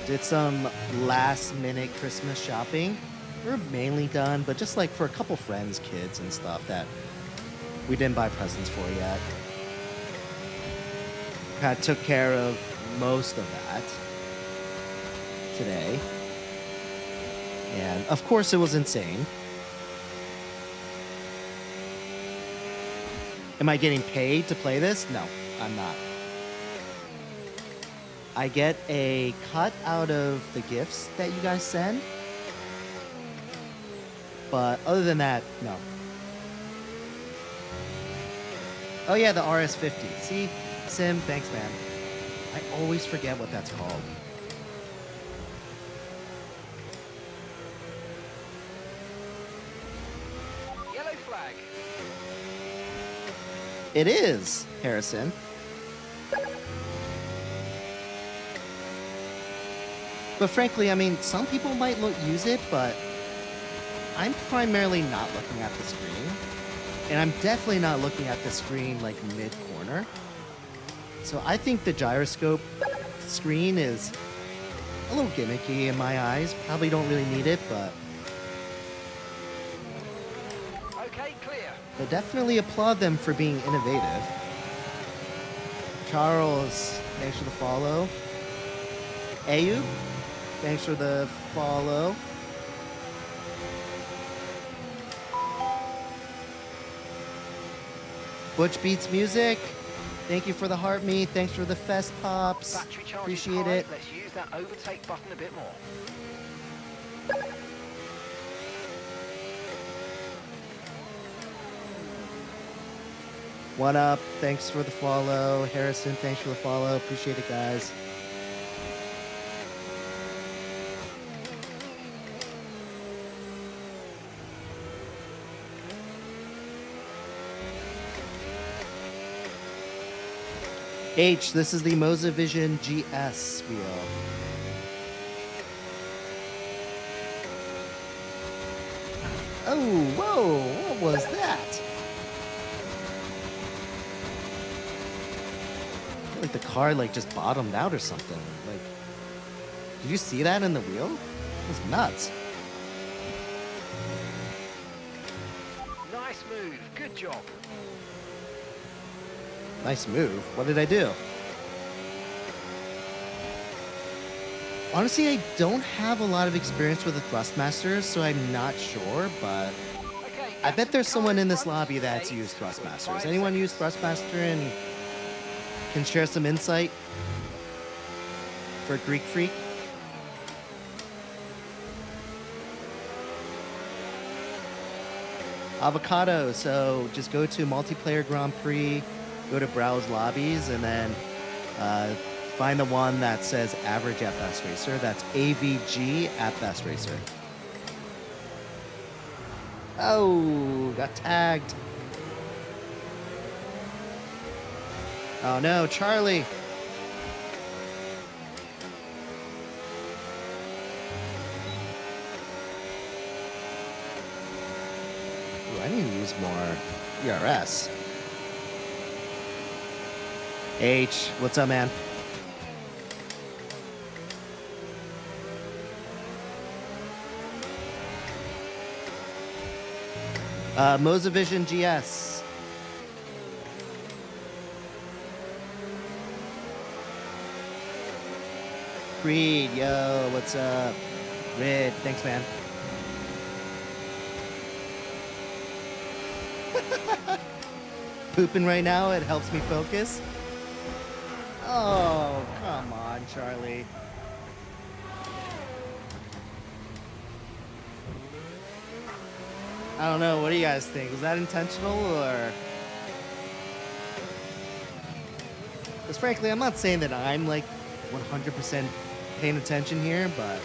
Did some last minute Christmas shopping. We're mainly done, but just like for a couple friends, kids and stuff that we didn't buy presents for yet. Kind of took care of most of that today. And of course it was insane. Am I getting paid to play this? No, I'm not. I get a cut out of the gifts that you guys send. But other than that, no. Oh yeah, the RS50. See? Sim, thanks man. I always forget what that's called. Yellow flag. It is, Harrison. But frankly, I mean, some people might use it, but I'm primarily not looking at the screen. And I'm definitely not looking at the screen like mid-corner. So I think the gyroscope screen is a little gimmicky in my eyes. Probably don't really need it, but Okay, clear. I definitely applaud them for being innovative. Charles, thanks for the follow. Ayub, thanks for the follow. Butch Beats Music, thank you for the heart me. Thanks for the fest pops. Battery charge Appreciate is high. it. Let's use that overtake button a bit more. What up? Thanks for the follow. Harrison, thanks for the follow. Appreciate it, guys. H, this is the Mozavision GS wheel. Oh, whoa, what was that? I feel like the car just bottomed out or something. Like, did you see that in the wheel? It was nuts. Nice move. Good job. Nice move. What did I do? Honestly, I don't have a lot of experience with the Thrustmasters, so I'm not sure, but Okay. I bet there's someone in this front. lobby that's Stay used for Thrustmasters. 5 Anyone seconds. use Thrustmaster and can share some insight for Greek Freak? Avocado. So just go to Multiplayer Grand Prix, go to Browse Lobbies, and then find the one that says Average at Best Racer. That's AVG at Best Racer. Oh, got tagged. Oh no, Charlie. Ooh, I need to use more ERS. H, what's up, man? Mozavision GS. Creed, yo, what's up? Red, thanks, man. Pooping right now, it helps me focus. Oh, come on, Charlie. I don't know, what do you guys think? Was that intentional or? Because frankly, I'm not saying that I'm 100% paying attention here, but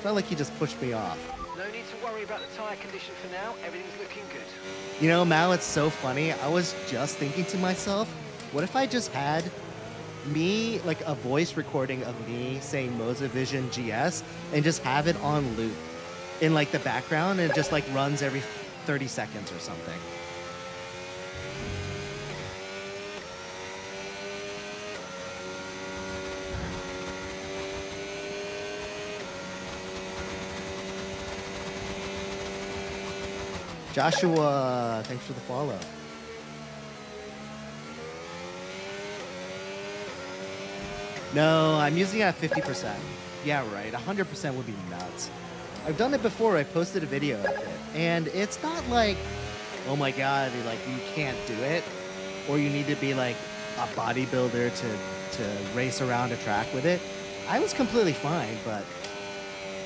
felt like he just pushed me off. No need to worry about the tyre condition for now. Everything's looking good. You know, Mal, it's so funny. I was just thinking to myself, what if I just had me, a voice recording of me saying Mozavision GS and just have it on loop? in like the background, and it just like runs every 30 seconds or something. Joshua, thanks for the follow. No, I'm using it at 50%. Yeah, right. 100% would be nuts. I've done it before. I posted a video of it, and it's not like, oh my god, like you can't do it, or you need to be like a bodybuilder to race around a track with it. I was completely fine, but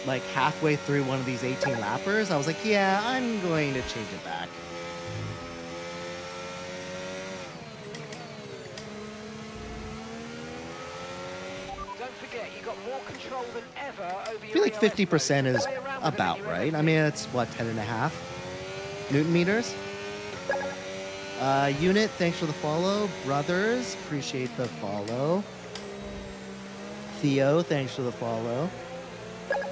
like halfway through one of these 18 lappers, I was like, yeah, I'm going to change it back. Don't forget, you got more control than ever over I feel like your 50% is Play around with it about when you're right. ready. I mean, it's what, 10.5 Newton meters? Unit, thanks for the follow. Brothers, appreciate the follow. Theo, thanks for the follow.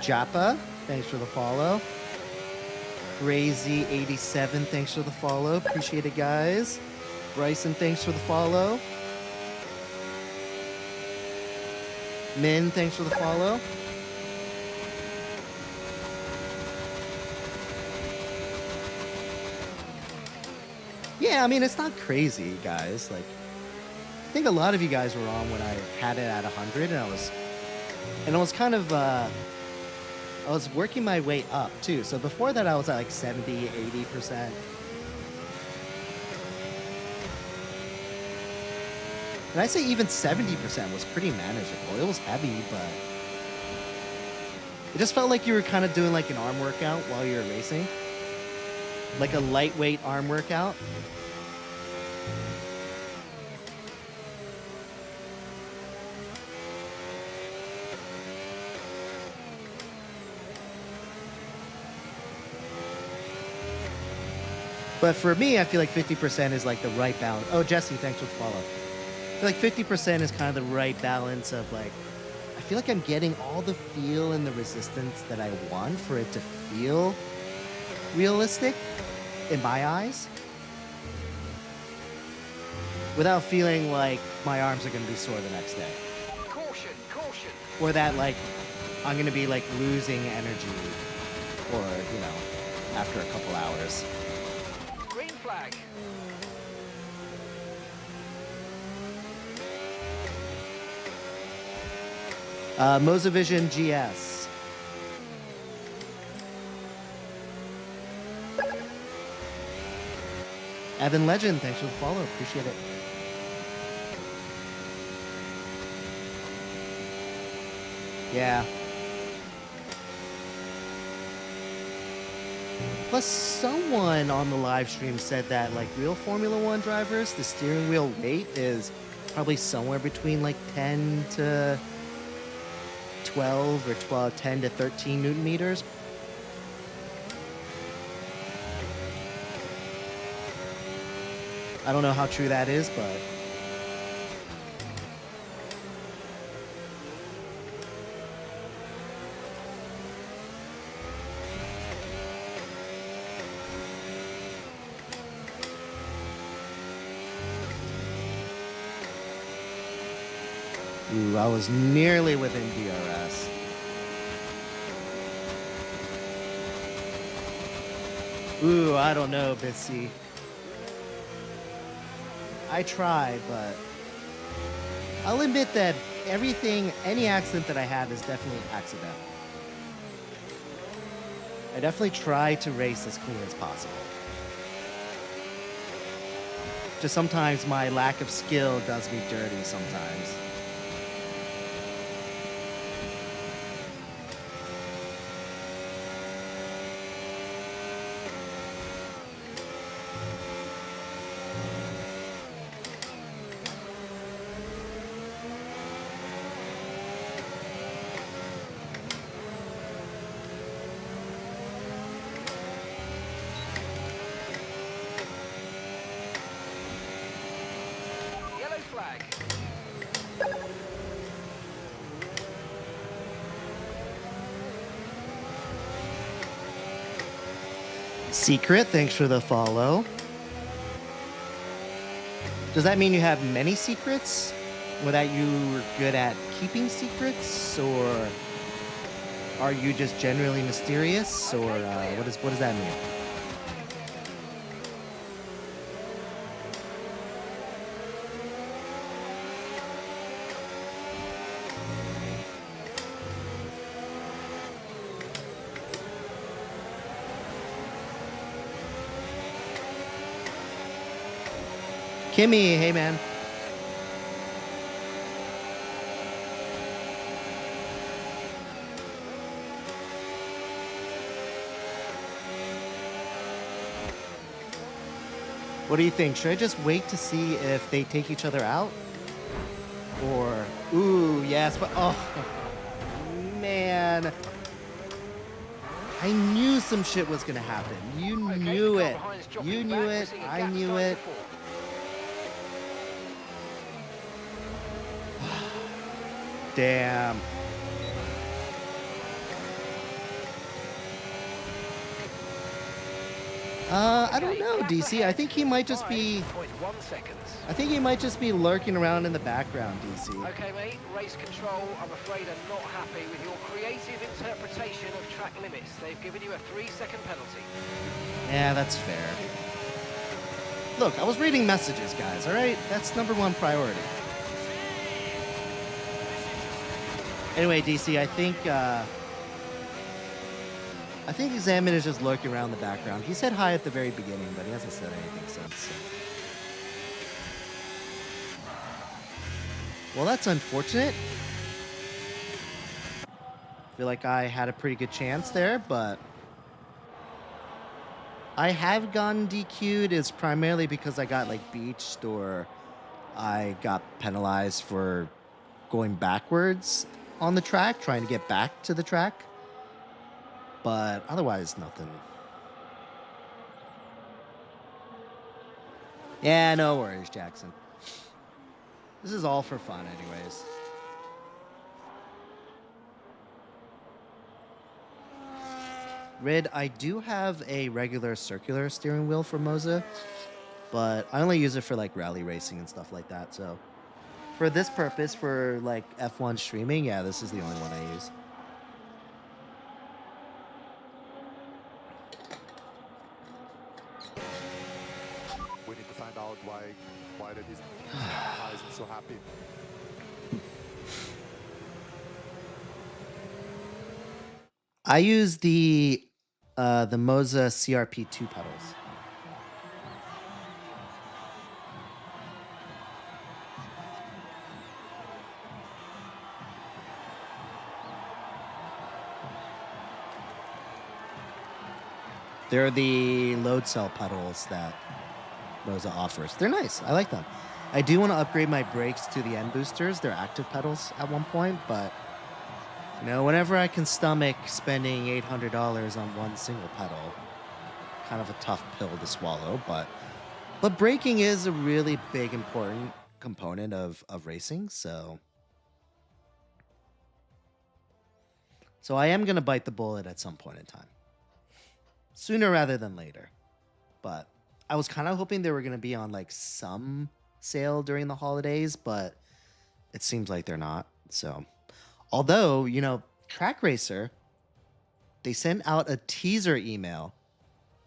Japa, thanks for the follow. Crazy87, thanks for the follow. Appreciate it, guys. Bryson, thanks for the follow. Min, thanks for the follow. Yeah, I mean, it's not crazy, guys. Like, I think a lot of you guys were on when I had it at 100, and I was kind of, I was working my way up too. So before that, I was at like 70, 80%. And I'd say even 70% was pretty manageable. It was heavy, but it just felt like you were kind of doing like an arm workout while you were racing. Like a lightweight arm workout. But for me, I feel like 50% is like the right balance. Oh, Jesse, thanks for the follow. I feel like 50% is kind of the right balance of like, I feel like I'm getting all the feel and the resistance that I want for it to feel realistic in my eyes, without feeling like my arms are going to be sore the next day. Caution, caution. Or that like I'm going to be like losing energy, or, you know, after a couple hours. Green flag. Mozavision GS. Evan Legend, thanks for the follow. Appreciate it. Yeah. Plus, someone on the live stream said that, like, real Formula One drivers, the steering wheel weight is probably somewhere between, like, 10 to 12 or 12, 10 to 13 Newton meters. I don't know how true that is, but ooh, I was nearly within DRS. Ooh, I don't know, Bitsy. I tried, but I'll admit that any accident that I had is definitely accidental. I definitely try to race as clean as possible. Just sometimes my lack of skill does me dirty sometimes. Yellow flag. Secret, thanks for the follow. Does that mean you have many secrets? Or that you're good at keeping secrets? Or are you just generally mysterious? Or what does that mean? Kimmy, hey man. What do you think? Should I just wait to see if they take each other out? Or, ooh, yes, but, oh, man. I knew some shit was gonna happen. You knew it. You knew it. I knew it. Damn. I don't know, DC. I think he might just be. I think he might just be lurking around in the background, DC. Okay, mate. Race control, I'm afraid, are not happy with your creative interpretation of track limits. They've given you a 3-second penalty. Yeah, that's fair. Look, I was reading messages, guys. All right, that's number one priority. Anyway, DC, I think Examine is just lurking around the background. He said hi at the very beginning, but he hasn't said anything since. So. Well, that's unfortunate. I feel like I had a pretty good chance there, but I have gotten DQ'd is primarily because I got like beached or I got penalized for going backwards on the track, trying to get back to the track. But otherwise, nothing. Yeah, no worries, Jackson. This is all for fun anyways. Rid, I do have a regular circular steering wheel for Moza, but I only use it for like rally racing and stuff like that. So for this purpose, for like F1 streaming, yeah, this is the only one I use. We need to find out why that isn't so happy. I use the Moza CRP2 pedals. They're the load cell pedals that Moza offers. They're nice. I like them. I do want to upgrade my brakes to the N boosters. They're active pedals at one point, but you know, whenever I can stomach spending $800 on one single pedal, kind of a tough pill to swallow. But braking is a really big, important component of racing. So I am gonna bite the bullet at some point in time. Sooner rather than later. But I was kind of hoping they were going to be on like some sale during the holidays, but it seems like they're not. So, although, you know, Track Racer, they sent out a teaser email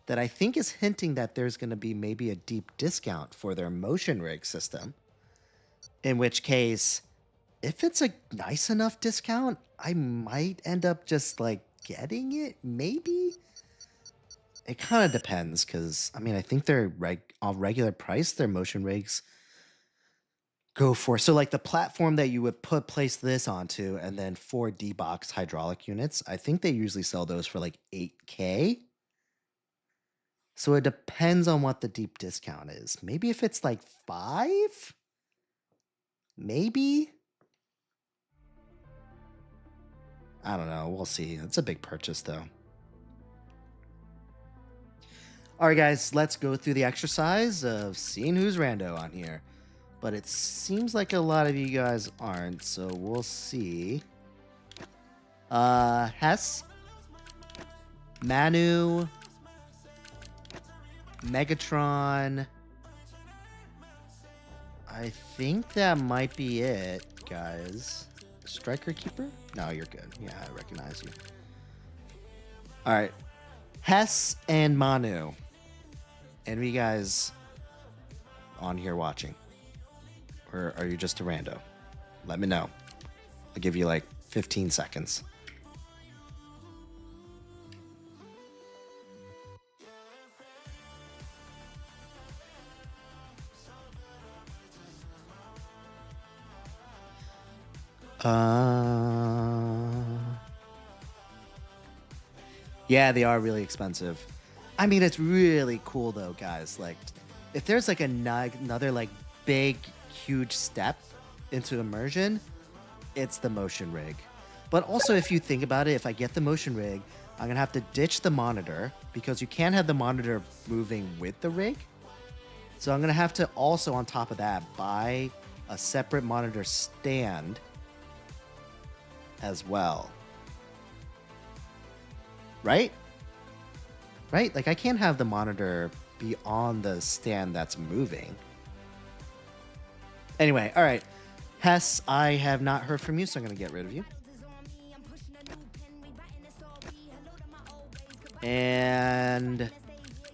that I think is hinting that there's going to be maybe a deep discount for their motion rig system. In which case, if it's a nice enough discount, I might end up just like getting it, maybe. It kind of depends, because, I mean, I think they're on regular price, their motion rigs go for. So, like, the platform that you would place this onto, and then 4 D-Box hydraulic units, I think they usually sell those for, like, $8K. So, it depends on what the deep discount is. Maybe if it's, like, 5? Maybe? I don't know. We'll see. It's a big purchase, though. All right, guys, let's go through the exercise of seeing who's rando on here. But it seems like a lot of you guys aren't, so we'll see. Hess, Manu, Megatron. I think that might be it, guys. Striker Keeper? No, you're good. Yeah, I recognize you. All right. Hess and Manu. Any of you guys on here watching? Or are you just a rando? Let me know. I'll give you like 15 seconds. Yeah, they are really expensive. I mean, it's really cool though, guys. Like, if there's like another like big, huge step into immersion, it's the motion rig. But also, if you think about it, if I get the motion rig, I'm gonna have to ditch the monitor because you can't have the monitor moving with the rig. So I'm gonna have to also, on top of that, buy a separate monitor stand as well. Right? Right? Like, I can't have the monitor be on the stand that's moving. Anyway, all right. Hess, I have not heard from you, so I'm going to get rid of you. And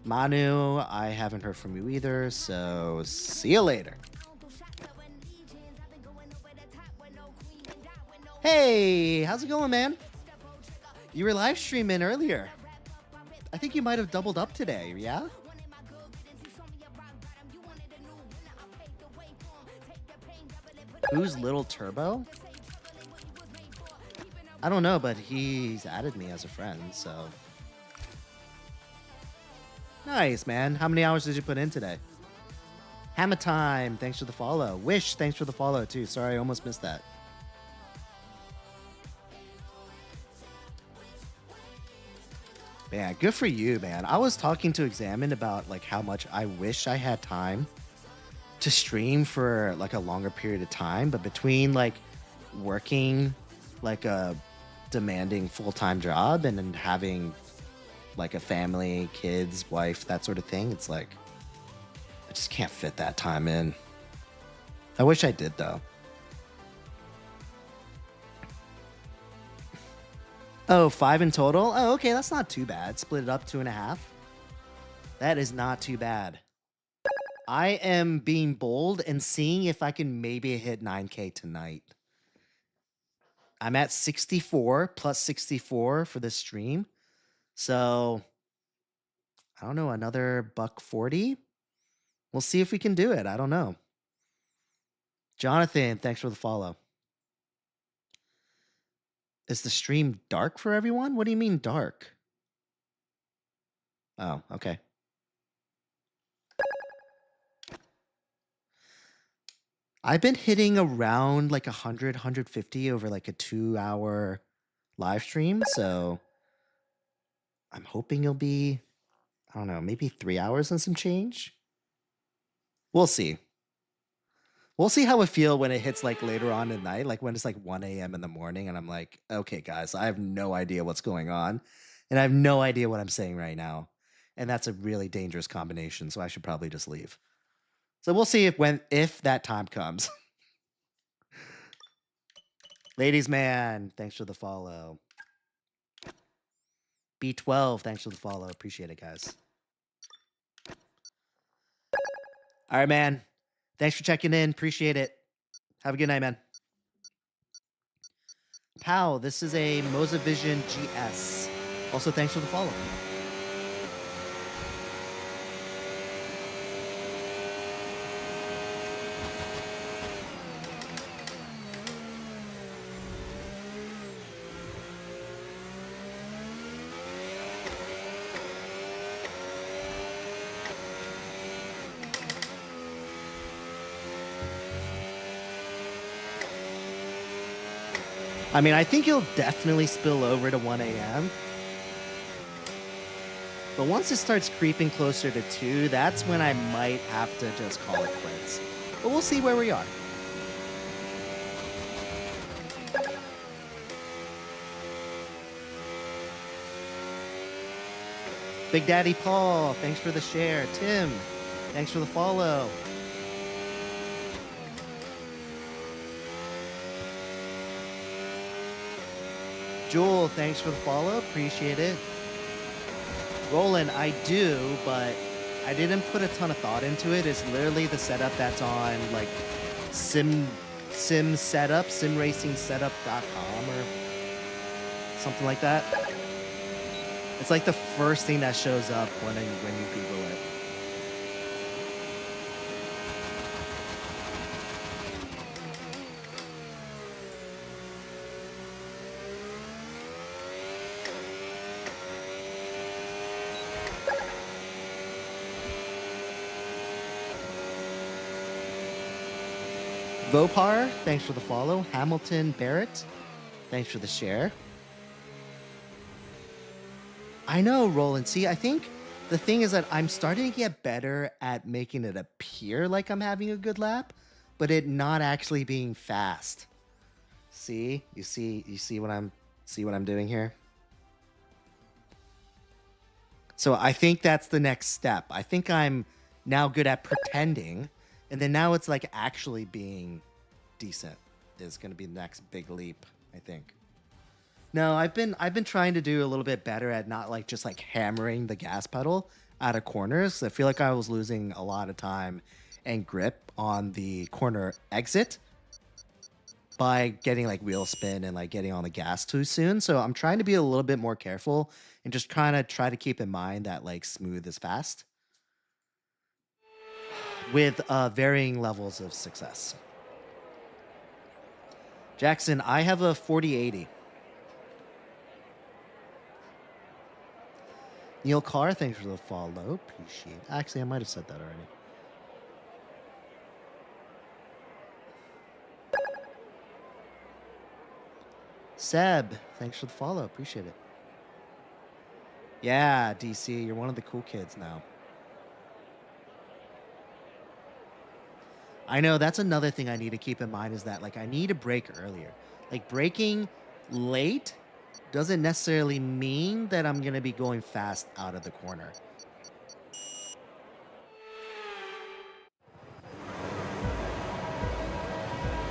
Manu, I haven't heard from you either, so see you later. Hey, how's it going, man? You were live streaming earlier. I think you might have doubled up today, yeah? Who's Little Turbo? I don't know, but he's added me as a friend, so. Nice, man. How many hours did you put in today? Hammer Time, thanks for the follow. Wish, thanks for the follow, too. Sorry, I almost missed that. Man, good for you, man. I was talking to Examine about like how much I wish I had time to stream for like a longer period of time, but between like working like a demanding full-time job and then having like a family, kids, wife, that sort of thing, it's like I just can't fit that time in. I wish I did though. Oh, 5 in total? Oh, okay, that's not too bad. Split it up 2.5. That is not too bad. I am being bold and seeing if I can maybe hit 9K tonight. I'm at 64 plus 64 for this stream. So, I don't know, another $140? We'll see if we can do it. I don't know. Jonathan, thanks for the follow. Is the stream dark for everyone? What do you mean dark? Oh, okay. I've been hitting around like 100, 150 over like a 2-hour live stream. So I'm hoping it'll be, I don't know, maybe 3 hours and some change. We'll see. We'll see how it feels when it hits like later on at night, like when it's like 1 a.m. in the morning and I'm like, okay, guys, I have no idea what's going on and I have no idea what I'm saying right now. And that's a really dangerous combination, so I should probably just leave. So we'll see if that time comes. Ladies man, thanks for the follow. B12, thanks for the follow. Appreciate it, guys. All right, man. Thanks for checking in. Appreciate it. Have a good night, man. Pow, this is a Mozavision GS. Also, thanks for the follow. I mean, I think he'll definitely spill over to 1 a.m. But once it starts creeping closer to 2, that's when I might have to just call it quits. But we'll see where we are. Big Daddy Paul, thanks for the share. Tim, thanks for the follow. Jewel, thanks for the follow. Appreciate it. Roland, I do, but I didn't put a ton of thought into it. It's literally the setup that's on like sim setup, simracingsetup.com or something like that. It's like the first thing that shows up when you Google it. Vopar, thanks for the follow. Hamilton Barrett, thanks for the share. I know, Roland. See, I think the thing is that I'm starting to get better at making it appear like I'm having a good lap, but it not actually being fast. See? You see what I'm doing here? So I think that's the next step. I think I'm now good at pretending, and then now it's like actually being decent is going to be the next big leap, I think. No, I've been trying to do a little bit better at not like just like hammering the gas pedal out of corners. I feel like I was losing a lot of time and grip on the corner exit by getting like wheel spin and like getting on the gas too soon. So I'm trying to be a little bit more careful and just kind of try to keep in mind that like smooth is fast with varying levels of success. Jackson, I have a 4080. Neil Carr, thanks for the follow. Appreciate it. Actually, I might have said that already. Seb, thanks for the follow. Appreciate it. Yeah, DC, you're one of the cool kids now. I know that's another thing I need to keep in mind is that like I need to brake earlier. Like braking late doesn't necessarily mean that I'm going to be going fast out of the corner.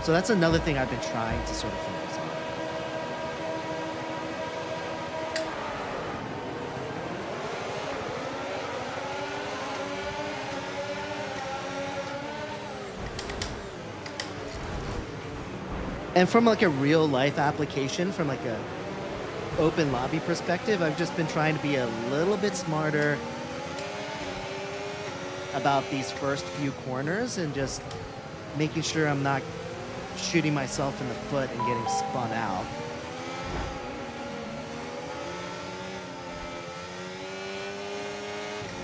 So that's another thing I've been trying to sort of focus on. And from like a real life application, from like a open lobby perspective, I've just been trying to be a little bit smarter about these first few corners and just making sure I'm not shooting myself in the foot and getting spun out.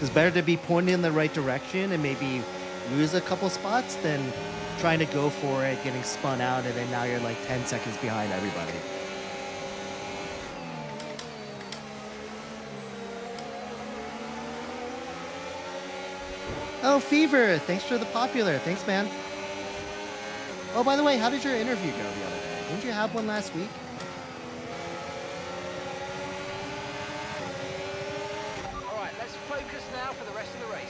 It's better to be pointing in the right direction and maybe lose a couple spots than trying to go for it, getting spun out, and then now you're like 10 seconds behind everybody. Oh, Fever, thanks for the popular. Thanks, man. Oh, by the way, how did your interview go the other day? Didn't you have one last week? All right, let's focus now for the rest of the race.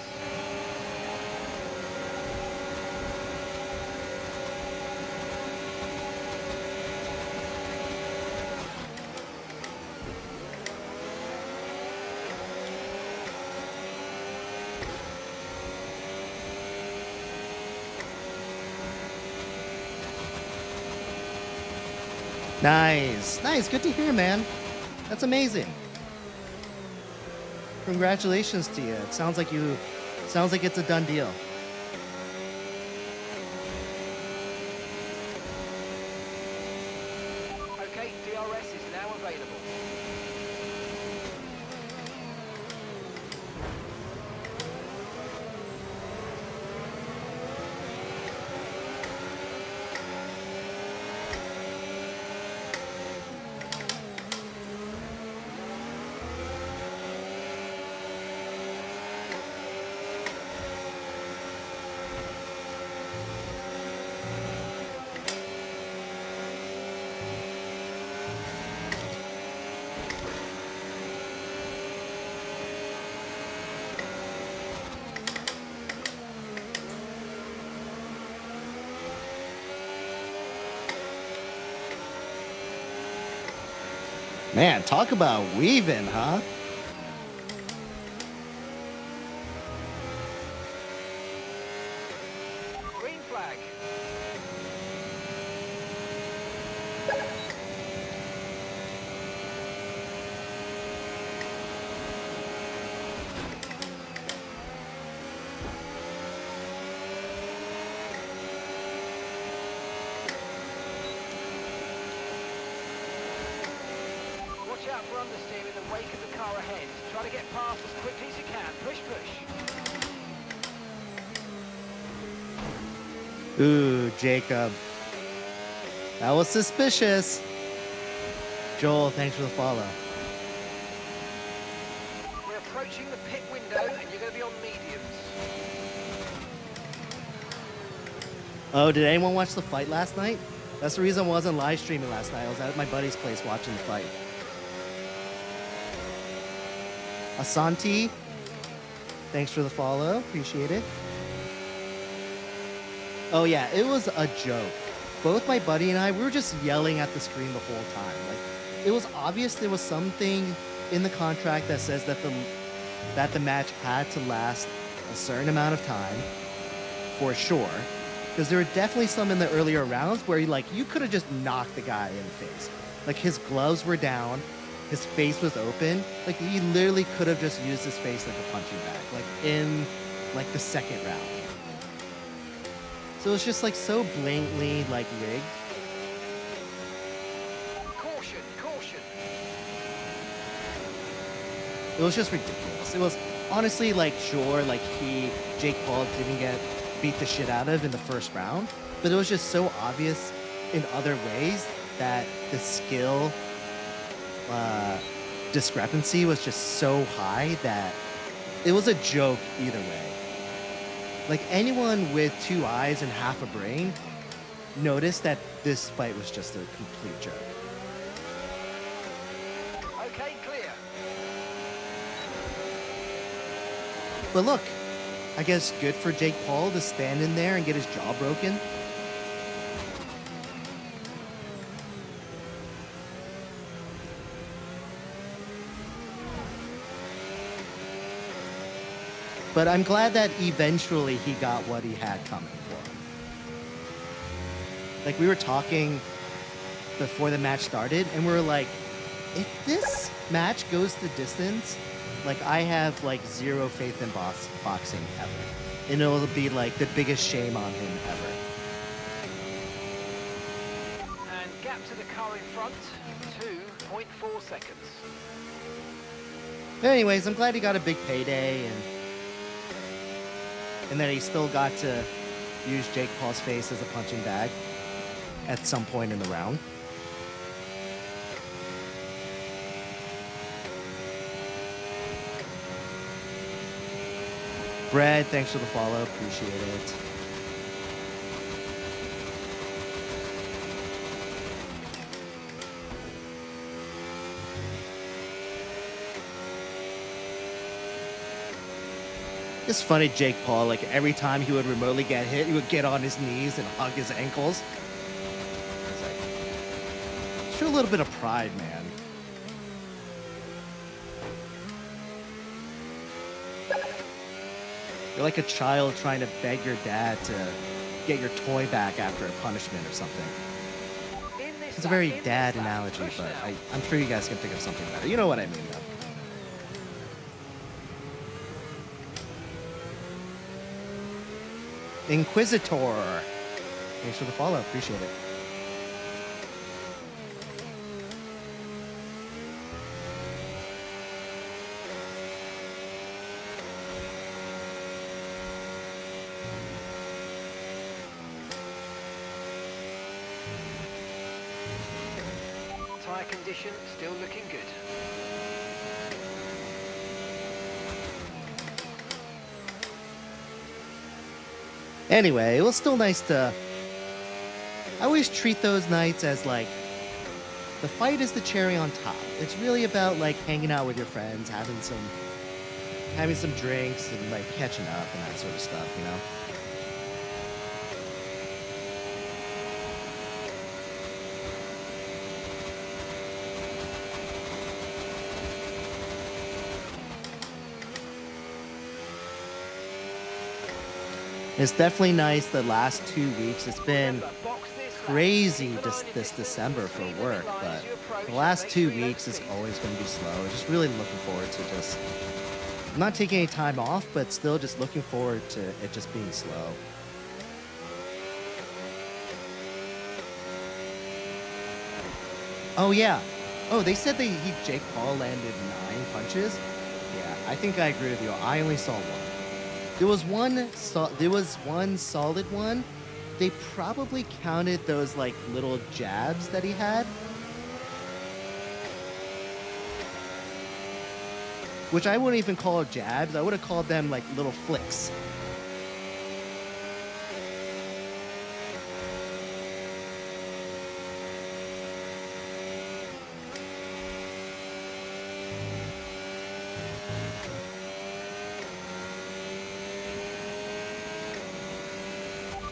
Nice. Nice. Good to hear, man. That's amazing. Congratulations to you. It sounds like it's a done deal. Okay, DRS is now available. Man, talk about weaving, huh? Green flag. Watch out for understeer in the wake of the car ahead. Try to get past as quickly as you can. Push, push. Ooh, Jacob. That was suspicious. Joel, thanks for the follow. We're approaching the pit window and you're going to be on mediums. Oh, did anyone watch the fight last night? That's the reason I wasn't live streaming last night. I was at my buddy's place watching the fight. Asanti, thanks for the follow. Appreciate it. Oh yeah, it was a joke. Both my buddy and I, we were just yelling at the screen the whole time. Like, it was obvious there was something in the contract that says that the match had to last a certain amount of time, for sure. Because there were definitely some in the earlier rounds where you could have just knocked the guy in the face. Like, his gloves were down, his face was open. Like, he literally could have just used his face like a punching bag, like in like the second round. So it's just like so blatantly like rigged. Caution, caution. It was just ridiculous. It was honestly like, sure, like Jake Paul didn't get beat the shit out of in the first round, but it was just so obvious in other ways that the skill discrepancy was just so high that it was a joke either way. Like, anyone with 2 eyes and half a brain noticed that this fight was just a complete joke. Okay, clear. But look, I guess good for Jake Paul to stand in there and get his jaw broken. But I'm glad that eventually he got what he had coming for him. Like, we were talking before the match started, and we were like, if this match goes the distance, like, I have like zero faith in boxing ever. And it'll be like the biggest shame on him ever. And gap to the car in front, 2.4 seconds. But anyways, I'm glad he got a big payday and that he still got to use Jake Paul's face as a punching bag at some point in the round. Brad, thanks for the follow. Appreciate it. It's funny, Jake Paul, like, every time he would remotely get hit, he would get on his knees and hug his ankles. It's like, show a little bit of pride, man. You're like a child trying to beg your dad to get your toy back after a punishment or something. It's a very dad analogy, but I'm sure you guys can think of something better. You know what I mean, though. Inquisitor. Thanks for the follow. Appreciate it. Tyre condition still looking good. Anyway, it was still nice to... I always treat those nights as, like, the fight is the cherry on top. It's really about, like, hanging out with your friends, having some drinks and, like, catching up and that sort of stuff, you know? It's definitely nice the last 2 weeks. It's been crazy this December for work, but the last 2 weeks is always going to be slow. Just really looking forward to just not taking any time off, but still just looking forward to it just being slow. Oh yeah. Oh, they said Jake Paul landed 9 punches. Yeah, I think I agree with you. I only saw one. There was one solid one. They probably counted those like little jabs that he had, which I wouldn't even call jabs. I would have called them like little flicks.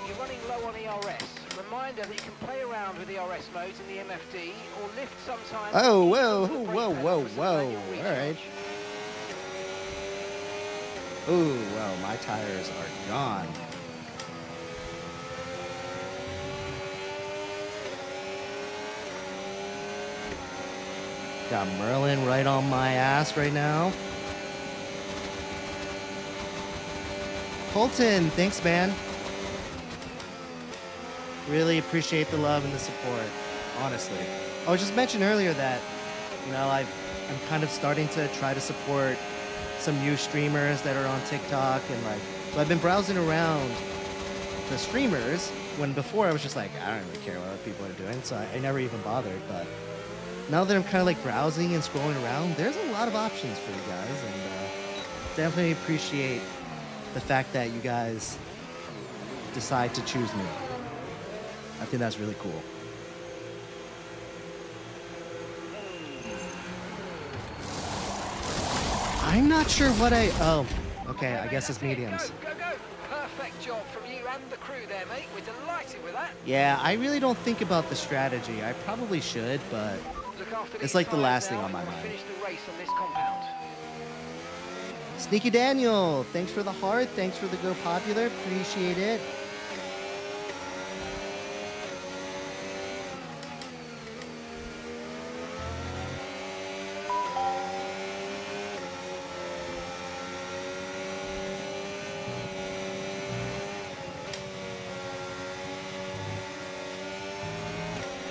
You're running low on ERS. Reminder that you can play around with ERS modes in the MFD or lift sometimes. Oh, whoa, Use the brake whoa, pedal whoa, for some whoa. manual All right. recharge. Ooh, well, my tires are gone. Got Merlin right on my ass right now. Colton, thanks, man. Really appreciate the love and the support, honestly. I was just mentioning earlier that, I'm kind of starting to try to support some new streamers that are on TikTok, and so I've been browsing around the streamers when before I was just like, I don't really care what other people are doing, so I never even bothered. But now that I'm kind of like browsing and scrolling around, there's a lot of options for you guys, and definitely appreciate the fact that you guys decide to choose me. I think that's really cool. I'm not sure what oh, okay, I guess it's mediums. Go, go, go. Perfect job from you and the crew there, mate. We're delighted with that. Yeah, I really don't think about the strategy. I probably should, but Look after it's these like the tyres last thing now on my and we'll mind. finish the race on this compound. Sneaky Daniel, thanks for the heart. Thanks for the Go Popular. Appreciate it.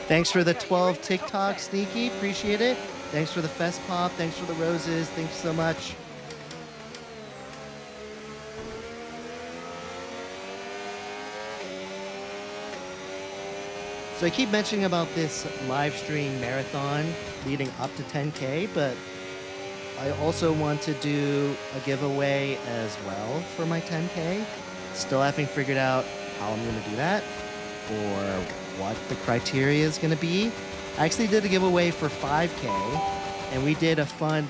Thanks for the 12 TikTok, Sneaky. Appreciate it. Thanks for the Fest Pop. Thanks for the roses. Thanks so much. So I keep mentioning about this live stream marathon leading up to 10K, but I also want to do a giveaway as well for my 10K. Still haven't figured out how I'm going to do that or what the criteria is going to be. I actually did a giveaway for 5K, and we did a fun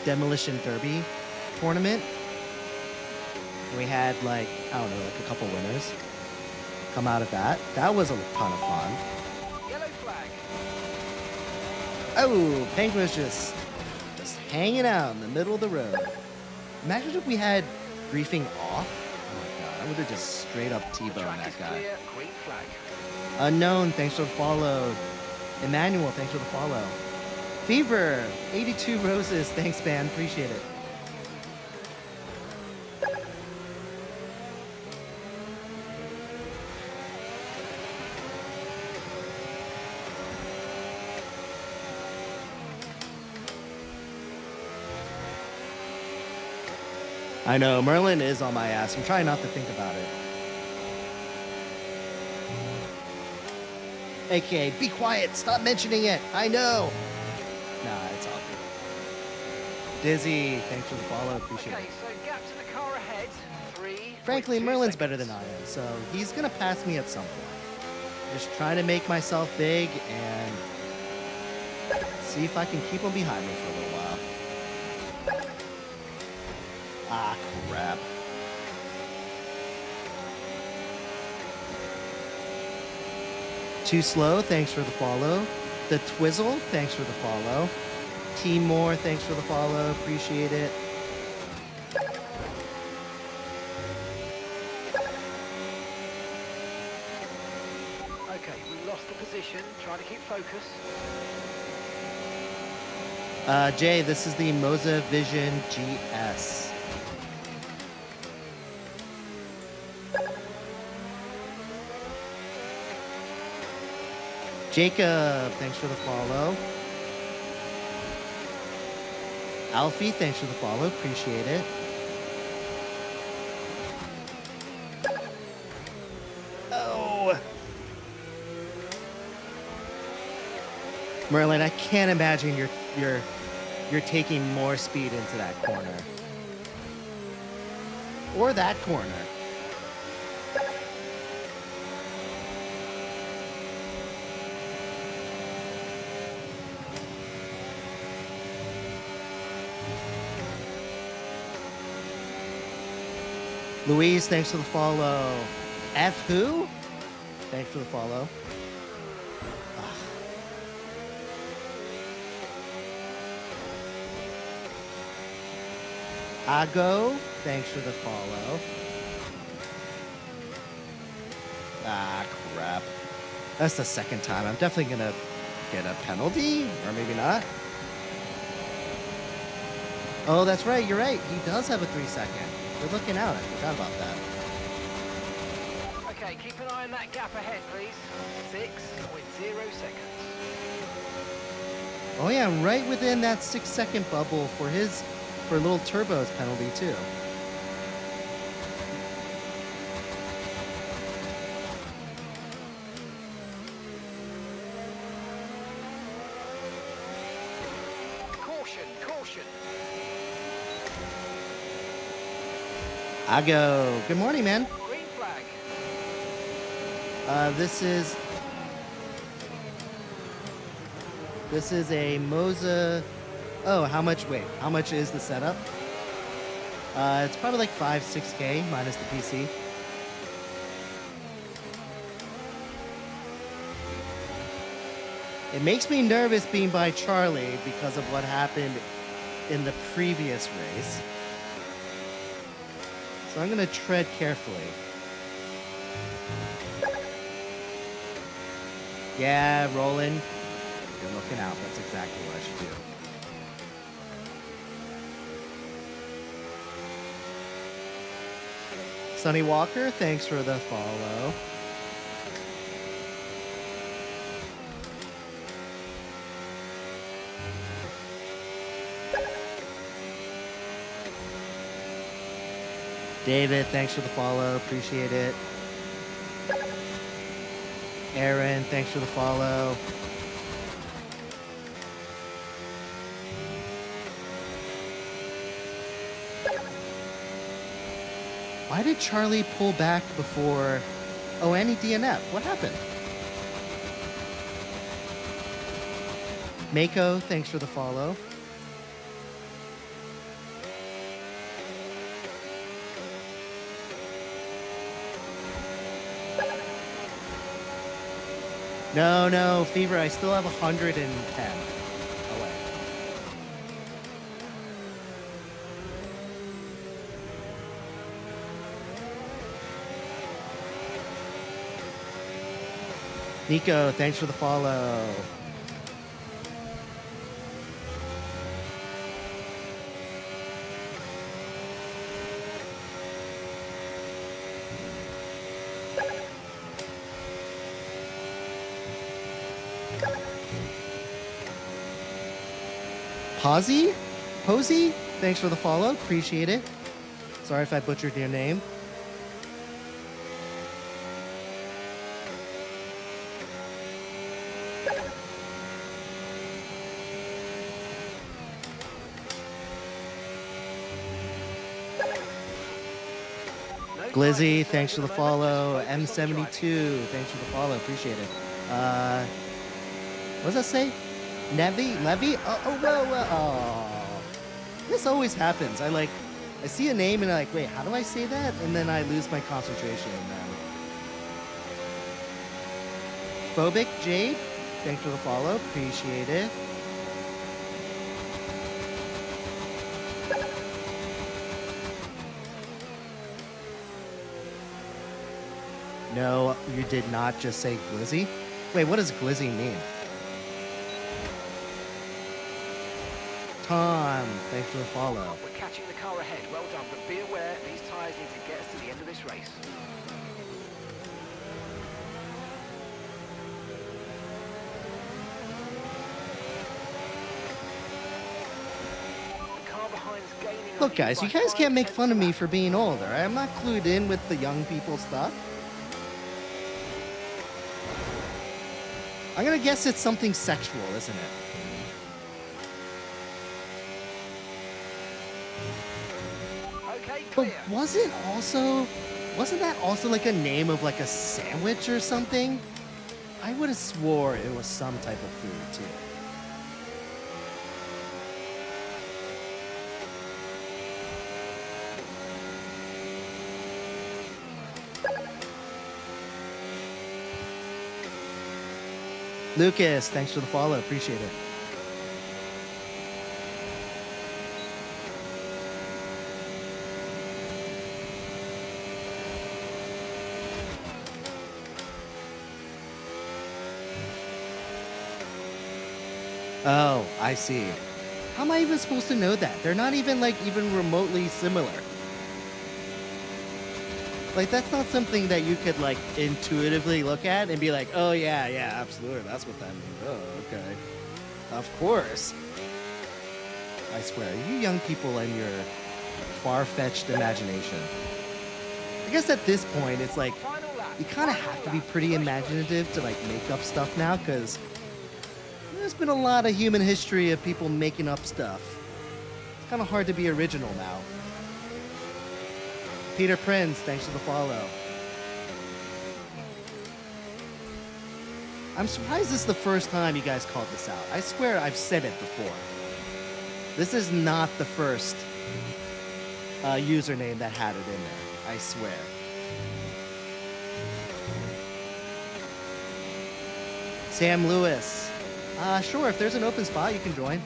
demolition derby tournament. And we had a couple winners come out of that. That was a ton of fun. Yellow flag. Oh, Penguin's just hanging out in the middle of the road. Imagine if we had briefing off. Oh my god, I would have just straight up T-boned Track that is guy. clear. Green flag. Unknown, thanks for the follow. Emmanuel, thanks for the follow. Fever, 82 roses, thanks, man. Appreciate it. I know, Merlin is on my ass. I'm trying not to think about it. AKA, be quiet, stop mentioning it. I know. Nah, it's all good. Dizzy, thanks for the follow. Appreciate Okay, it. so gap to the car ahead. 3. Frankly, Merlin's better than I am, so he's gonna pass me at some point. Just trying to make myself big and see if I can keep him behind me for a little while. Ah, crap. Too Slow, thanks for the follow. The Twizzle, thanks for the follow. Team Moore, thanks for the follow. Appreciate it. focus. Jay, this is the Moza Vision GS. Jacob, thanks for the follow. Alfie, thanks for the follow. Appreciate it. Oh. Merlin, I can't imagine you're taking more speed into that corner. Or that corner. Louise, thanks for the follow. F who? Thanks for the follow. Ago, thanks for the follow. Ah, crap. That's the second time. I'm definitely gonna get a penalty, or maybe not. Oh, that's right. You're right. He does have a 3-second. We're looking out. I forgot about that. Okay, keep an eye on that gap ahead, please. 6.0 seconds. Oh yeah, right within that 6-second bubble for little Turbo's penalty too. Caution, caution. I go. Good morning, man. Green flag. This is a Moza. Oh, how much? Wait, how much is the setup? It's probably like 5-6K minus the PC. It makes me nervous being by Charlie because of what happened in the previous race. So I'm gonna tread carefully. Yeah, Roland, you're looking out. That's exactly what I should do. Sonny Walker, thanks for the follow. David, thanks for the follow. Appreciate it. Aaron, thanks for the follow. Why did Charlie pull back before? Oh, and he DNF. What happened? Mako, thanks for the follow. No, Fever, I still have 110 away. Nico, thanks for the follow. Posey, thanks for the follow. Appreciate it. Sorry if I butchered your name. Glizzy, thanks for the follow. M72, thanks for the follow. Appreciate it. What does that say? Levy? Oh. This always happens. I see a name and I'm like, wait, how do I say that? And then I lose my concentration. Phobic Jade, thanks for the follow. Appreciate it. No, you did not just say Glizzy. Wait, what does Glizzy mean? Tom, thanks for the follow. We're catching the car ahead. Well done, but be aware these tyres need to get us to the end of this race. The car behind's gaining on Look, guys, by you guys can't make 5 fun of me tenths for being old, all right? I'm not clued in with the young people stuff. I'm gonna guess it's something sexual, isn't it? Okay, But clear. wasn't that also like a name of like a sandwich or something? I would have swore it was some type of food too. Lucas, thanks for the follow. Appreciate it. Oh, I see. How am I even supposed to know that? They're not even like even remotely similar. Like that's not something that you could like intuitively look at and be like, oh yeah, absolutely, that's what that means. Oh, okay. Of course. I swear, you young people and your far-fetched imagination. I guess at this point, it's like Final lap. you kind of have to be pretty imaginative to like make up stuff now, because there's been a lot of human history of people making up stuff. It's kind of hard to be original now. Peter Prince, thanks for the follow. I'm surprised this is the first time you guys called this out. I swear I've said it before. This is not the first username that had it in there. I swear. Sam Lewis. Sure, if there's an open spot, you can join.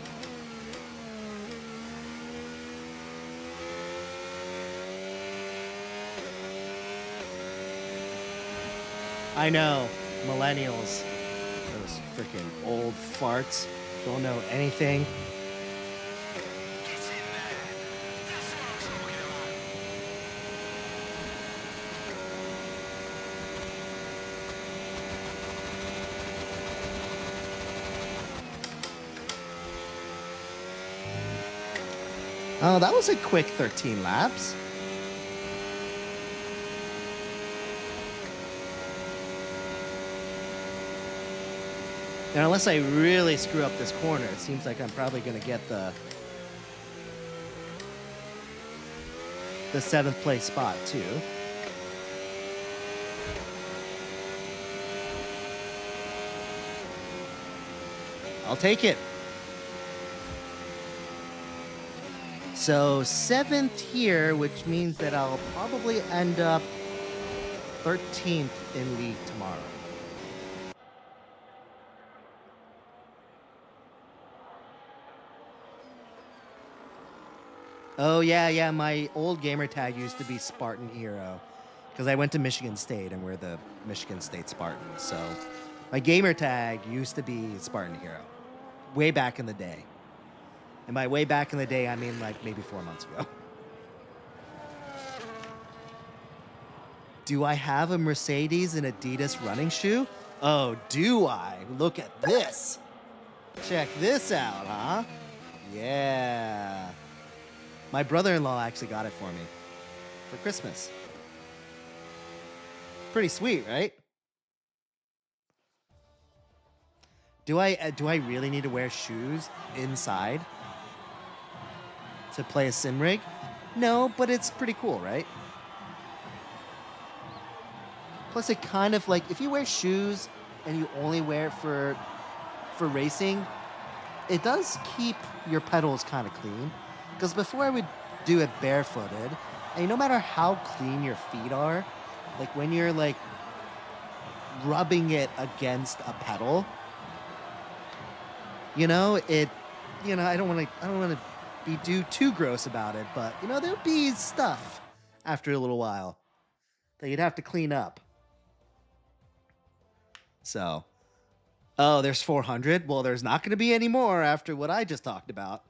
I know, millennials. Those freaking old farts. Don't know anything. Oh, that was a quick 13 laps. Now, unless I really screw up this corner, it seems like I'm probably going to get the 7th place spot, too. I'll take it. So 7th here, which means that I'll probably end up 13th in league tomorrow. Oh yeah, my old gamer tag used to be Spartan Hero, because I went to Michigan State and we're the Michigan State Spartans. So my gamer tag used to be Spartan Hero, way back in the day. And by way back in the day, I mean like maybe 4 months ago. Do I have a Mercedes and Adidas running shoe? Oh, do I? Look at this. Check this out, huh? Yeah. My brother-in-law actually got it for me for Christmas. Pretty sweet, right? Do I really need to wear shoes inside to play a sim rig? No, but it's pretty cool, right? Plus, it kind of like, if you wear shoes and you only wear it for racing, it does keep your pedals kind of clean. Because before I would do it barefooted, and no matter how clean your feet are, like when you're like rubbing it against a pedal, I don't want to be too gross about it, but there'll be stuff after a little while that you'd have to clean up. So, oh, there's 400. Well, there's not going to be any more after what I just talked about.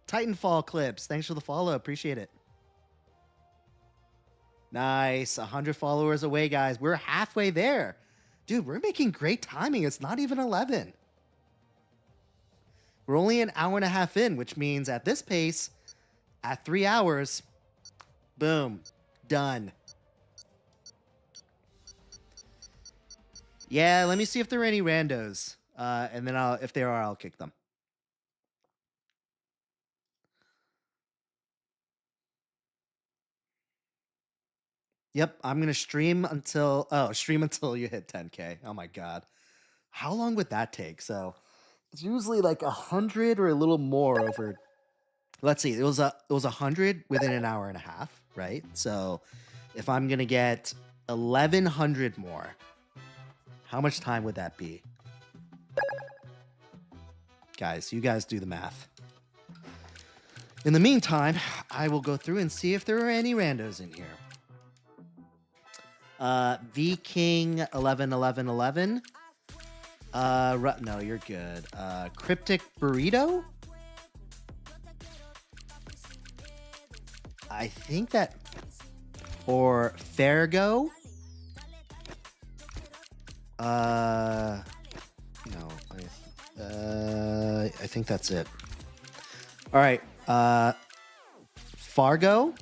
Titanfall Clips, thanks for the follow. Appreciate it. Nice. 100 followers away, guys. We're halfway there. Dude, we're making great timing. It's not even 11. We're only an hour and a half in, which means at this pace, at 3 hours, boom, done. Yeah, let me see if there are any randos. And then if there are, I'll kick them. Yep, I'm gonna stream until you hit 10K. Oh my god, how long would that take? So it's usually like 100 or a little more over. Let's see, it was 100 within an hour and a half, right? So if I'm gonna get 1,100 more, how much time would that be? Guys, you guys do the math. In the meantime, I will go through and see if there are any randos in here. V King 111111. No, you're good. Cryptic Burrito. I think that, or Fargo. No, I think that's it. All right. Fargo,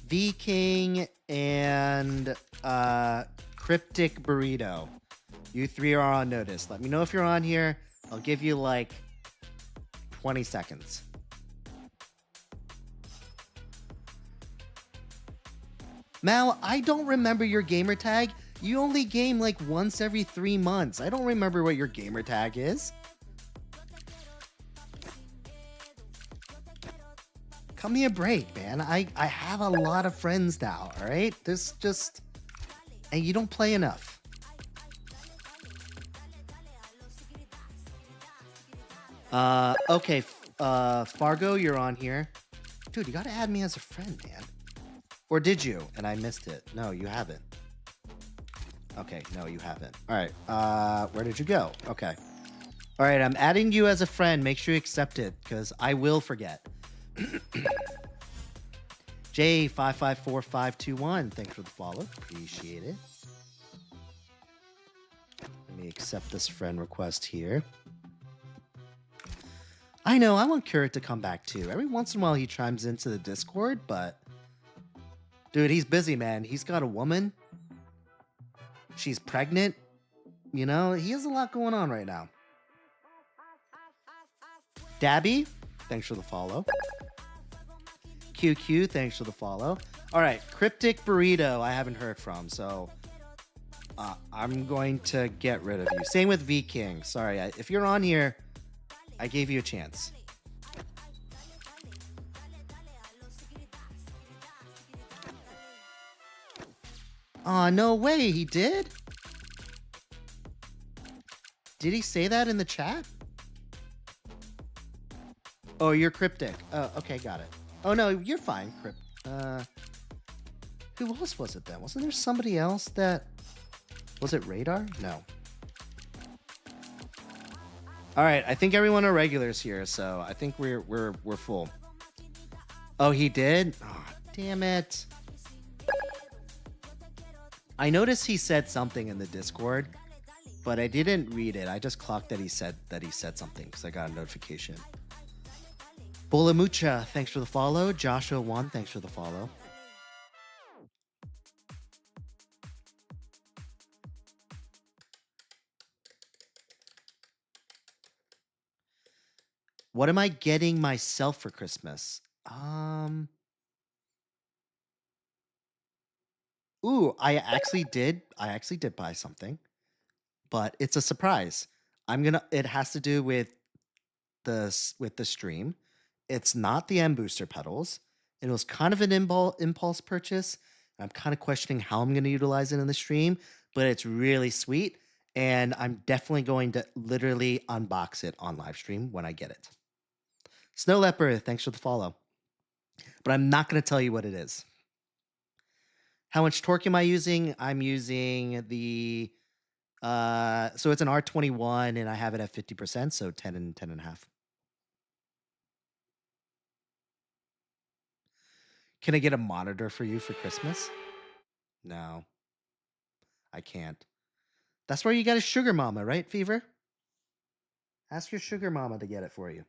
V King, and Cryptic Burrito. You three are on notice. Let me know if you're on here. I'll give you like 20 seconds. Mal, I don't remember your gamer tag. You only game like once every 3 months. I don't remember what your gamer tag is. Cut me a break, man. I have a lot of friends now, all right? There's just... And you don't play enough. Okay, Fargo, you're on here. Dude, you gotta add me as a friend, man. Or did you? And I missed it. No, you haven't. Okay, no, you haven't. All right, where did you go? Okay. All right, I'm adding you as a friend. Make sure you accept it, because I will forget. J554521, thanks for the follow. Appreciate it. Let me accept this friend request here. I know, I want Currit to come back too. Every once in a while he chimes into the Discord, but... Dude, he's busy, man. He's got a woman. She's pregnant. You know, he has a lot going on right now. Dabby, thanks for the follow. QQ, thanks for the follow. All right, Cryptic Burrito, I haven't heard from, so I'm going to get rid of you. Same with V King. Sorry, if you're on here, I gave you a chance. Aw, no way, he did? Did he say that in the chat? Oh, you're Cryptic. Oh, okay, got it. Oh, no, you're fine, who else was it then? Wasn't there somebody else that... Was it Radar? No. All right, I think everyone are regulars here, so I think we're full. Oh, he did? Oh, damn it. I noticed he said something in the Discord, but I didn't read it. I just clocked that he said something because I got a notification. Bolamucha, thanks for the follow. Joshua 1, thanks for the follow. What am I getting myself for Christmas? Ooh, I actually did buy something, but it's a surprise. It has to do with the stream. It's not the M Booster pedals. It was kind of an impulse purchase. I'm kind of questioning how I'm going to utilize it in the stream, but it's really sweet. And I'm definitely going to literally unbox it on live stream when I get it. Snow Leopard, thanks for the follow. But I'm not going to tell you what it is. How much torque am I using? I'm using the, so it's an R21 and I have it at 50%, so 10 and 10 and a half. Can I get a monitor for you for Christmas? No, I can't. That's where you got a sugar mama, right, Fever? Ask your sugar mama to get it for you.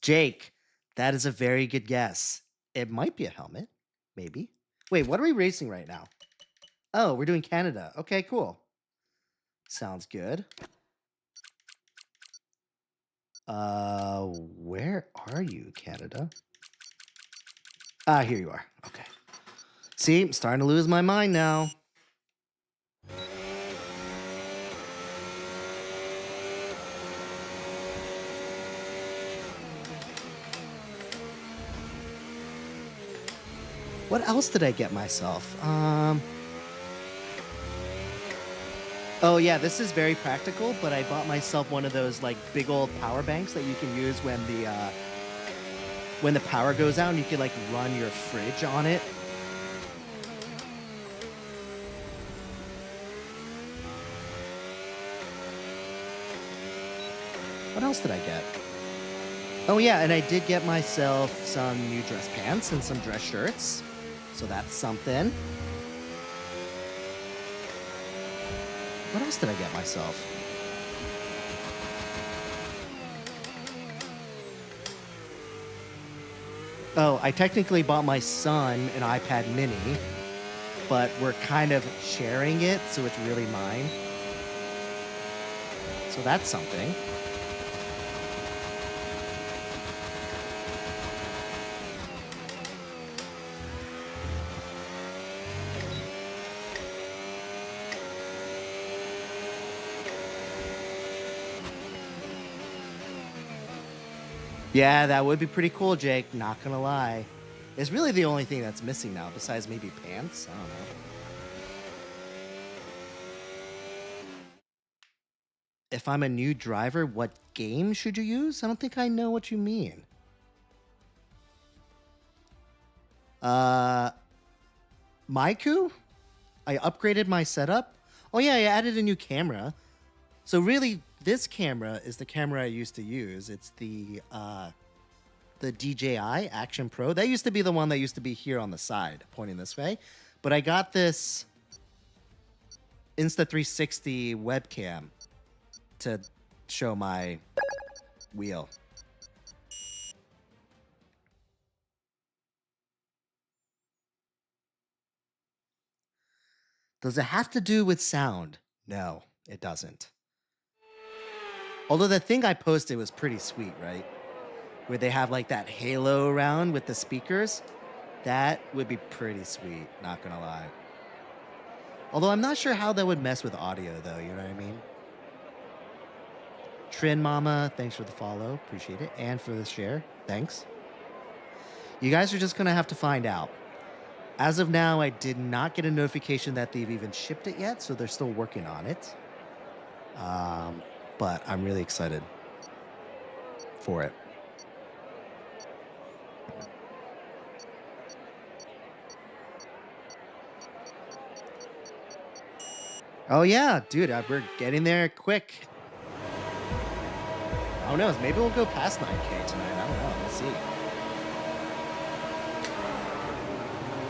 Jake, that is a very good guess. It might be a helmet, maybe. Wait, what are we racing right now? Oh, we're doing Canada. Okay, cool. Sounds good. Where are you, Canada? Ah, here you are. Okay. See, I'm starting to lose my mind now. What else did I get myself? Oh yeah, this is very practical, but I bought myself one of those like big old power banks that you can use when the power goes out and you can like run your fridge on it. What else did I get? Oh yeah, and I did get myself some new dress pants and some dress shirts. So that's something. What else did I get myself? Oh, I technically bought my son an iPad mini, but we're kind of sharing it, so it's really mine. So that's something. Yeah, that would be pretty cool, Jake. Not gonna lie. It's really the only thing that's missing now, besides maybe pants. I don't know. If I'm a new driver, what game should you use? I don't think I know what you mean. Maiku? I upgraded my setup. Oh yeah, I added a new camera. So really, this camera is the camera I used to use. It's the DJI Action Pro. That used to be the one that used to be here on the side, pointing this way. But I got this Insta360 webcam to show my wheel. Does it have to do with sound? No, it doesn't. Although the thing I posted was pretty sweet, right? Where they have like that halo around with the speakers. That would be pretty sweet, not gonna lie. Although I'm not sure how that would mess with audio though, you know what I mean? Trin Mama, thanks for the follow, appreciate it. And for the share, thanks. You guys are just gonna have to find out. As of now, I did not get a notification that they've even shipped it yet, so they're still working on it. But I'm really excited for it. Oh yeah, dude, we're getting there quick. Who knows? Maybe we'll go past 9K tonight. I don't know. We'll see.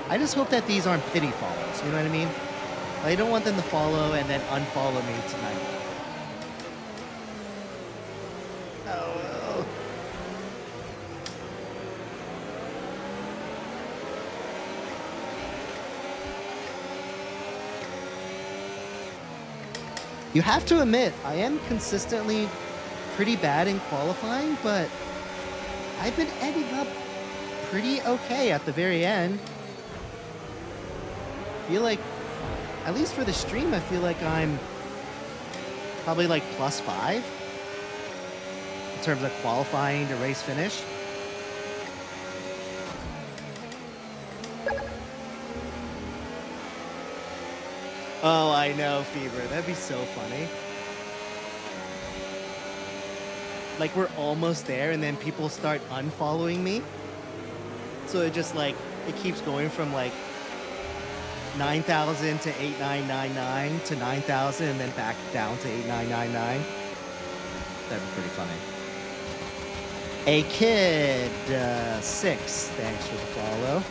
I just hope that these aren't pity follows. You know what I mean? I don't want them to follow and then unfollow me tonight. Oh. You have to admit, I am consistently pretty bad in qualifying, but I've been ending up pretty okay at the very end. I feel like, at least for the stream, I feel like I'm probably like +5 in terms of qualifying to race finish. Oh, I know, Fever. That'd be so funny. Like, we're almost there, and then people start unfollowing me. So it just, like, it keeps going from, like, 9,000 to 8999 to 9,000 and then back down to 8999. That'd be pretty funny. A Kid 6, thanks for the follow.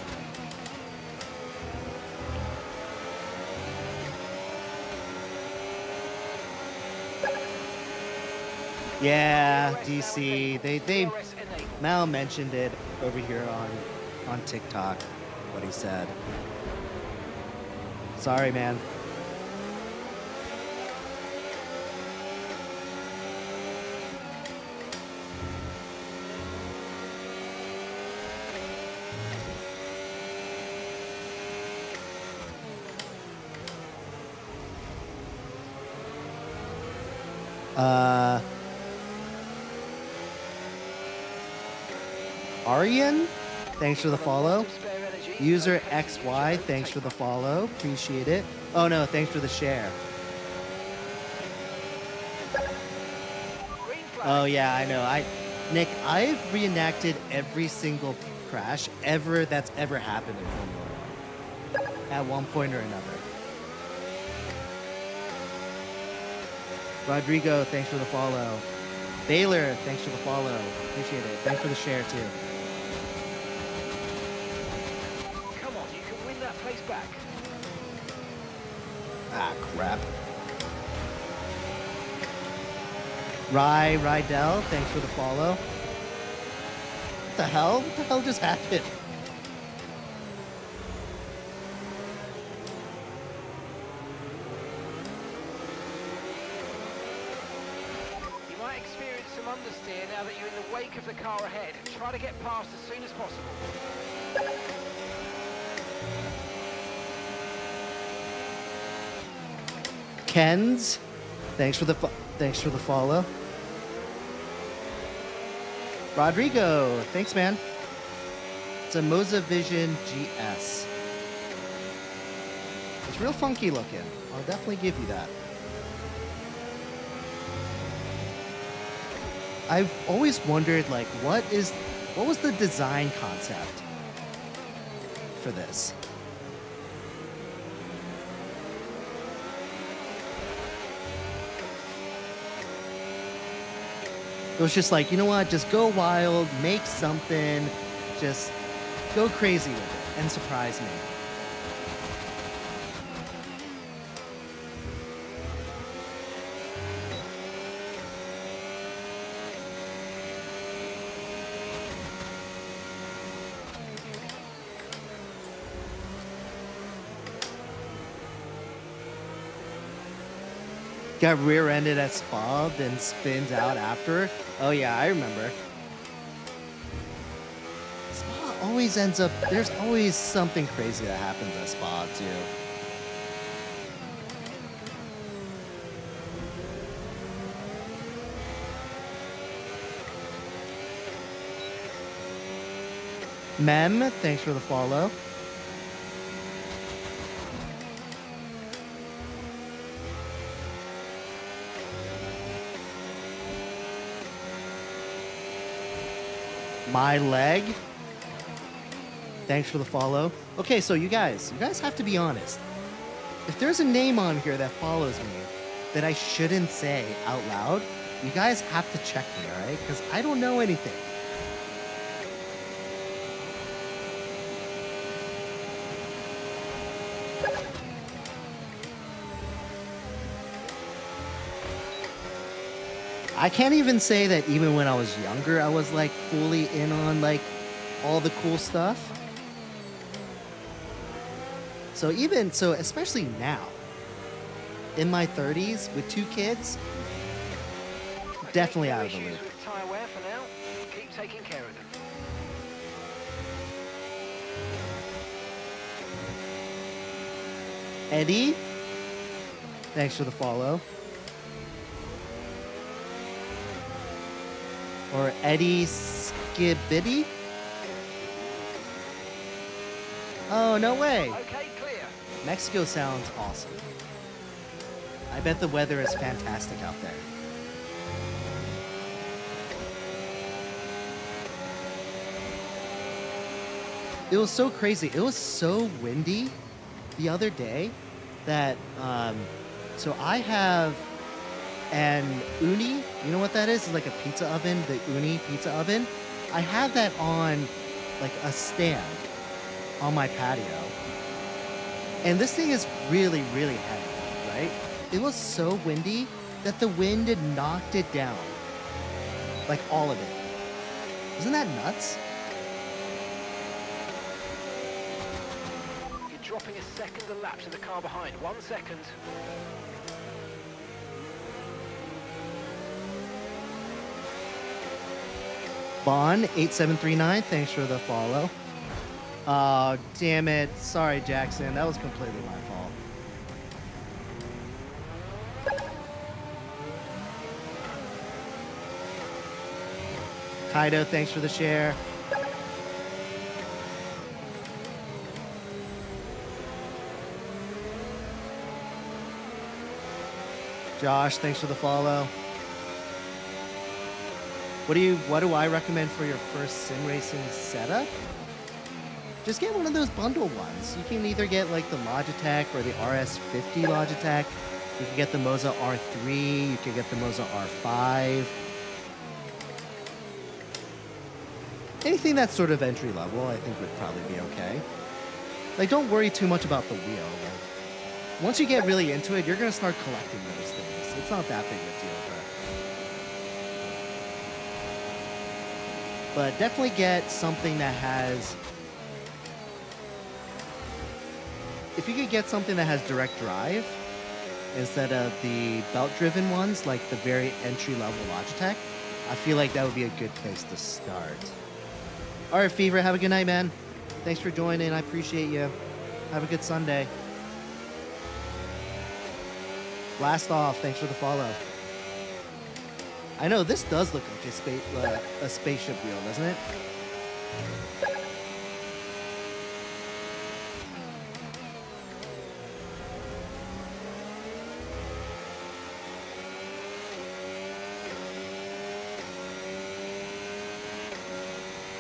Yeah, DC. They Mal mentioned it over here on TikTok. What he said. Sorry, man. Arian, thanks for the follow. User XY, thanks for the follow. Appreciate it. Oh no, thanks for the share. Oh yeah, I know. Nick, I've reenacted every single crash that's ever happened in Formula 1 at one point or another. Rodrigo, thanks for the follow. Baylor, thanks for the follow. Appreciate it. Thanks for the share too. Come on, you can win that place back. Ah, crap. Rydell, thanks for the follow. What the hell? What the hell just happened? You might experience some understeer now that you're in the wake of the car ahead. Try to get past as soon as possible. Ken's, thanks for the follow. Rodrigo, thanks, man. It's a Moza Vision GS. It's real funky looking. I'll definitely give you that. I've always wondered, like, what was the design concept for this? It was just like, you know what? Just go wild, make something, just go crazy with it, and surprise me. Got rear-ended at Spa, then spins out after. Oh yeah, I remember. Spa always ends up, there's always something crazy that happens at Spa too. Mem, thanks for the follow. My leg. Thanks for the follow. Okay, so you guys have to be honest. If there's a name on here that follows me that I shouldn't say out loud, you guys have to check me, all right? Because I don't know anything. I can't even say that even when I was younger, I was like fully in on like all the cool stuff. So especially now, in my 30s with 2 kids, definitely out of the loop. With tyre wear for now. Keep taking care of them. Eddie, thanks for the follow. Or Eddie Skibidi. Oh, no way. Okay, clear. Mexico sounds awesome. I bet the weather is fantastic out there. It was so crazy. It was so windy the other day that so I have an Uni. You know what that is? It's like a pizza oven, the Uni pizza oven. I have that on like a stand on my patio. And this thing is really, really heavy, right? It was so windy that the wind had knocked it down. Like all of it. Isn't that nuts? You're dropping a second a lap to the car behind. 1 second. Bon8739, thanks for the follow. Oh, damn it. Sorry, Jackson. That was completely my fault. Kaido, thanks for the share. Josh, thanks for the follow. What do I recommend for your first sim racing setup? Just get one of those bundle ones. You can either get like the Logitech or the RS50 Logitech. You can get the Moza R3. You can get the Moza R5. Anything that's sort of entry level, I think would probably be okay. Like, don't worry too much about the wheel. Like, once you get really into it, you're gonna start collecting those things. It's not that big of a deal, but definitely get something that has. If you could get something that has direct drive instead of the belt-driven ones, like the very entry-level Logitech, I feel like that would be a good place to start. All right, Fever, have a good night, man. Thanks for joining. I appreciate you. Have a good Sunday. Blast off. Thanks for the follow. I know this does look like a spaceship wheel, doesn't it?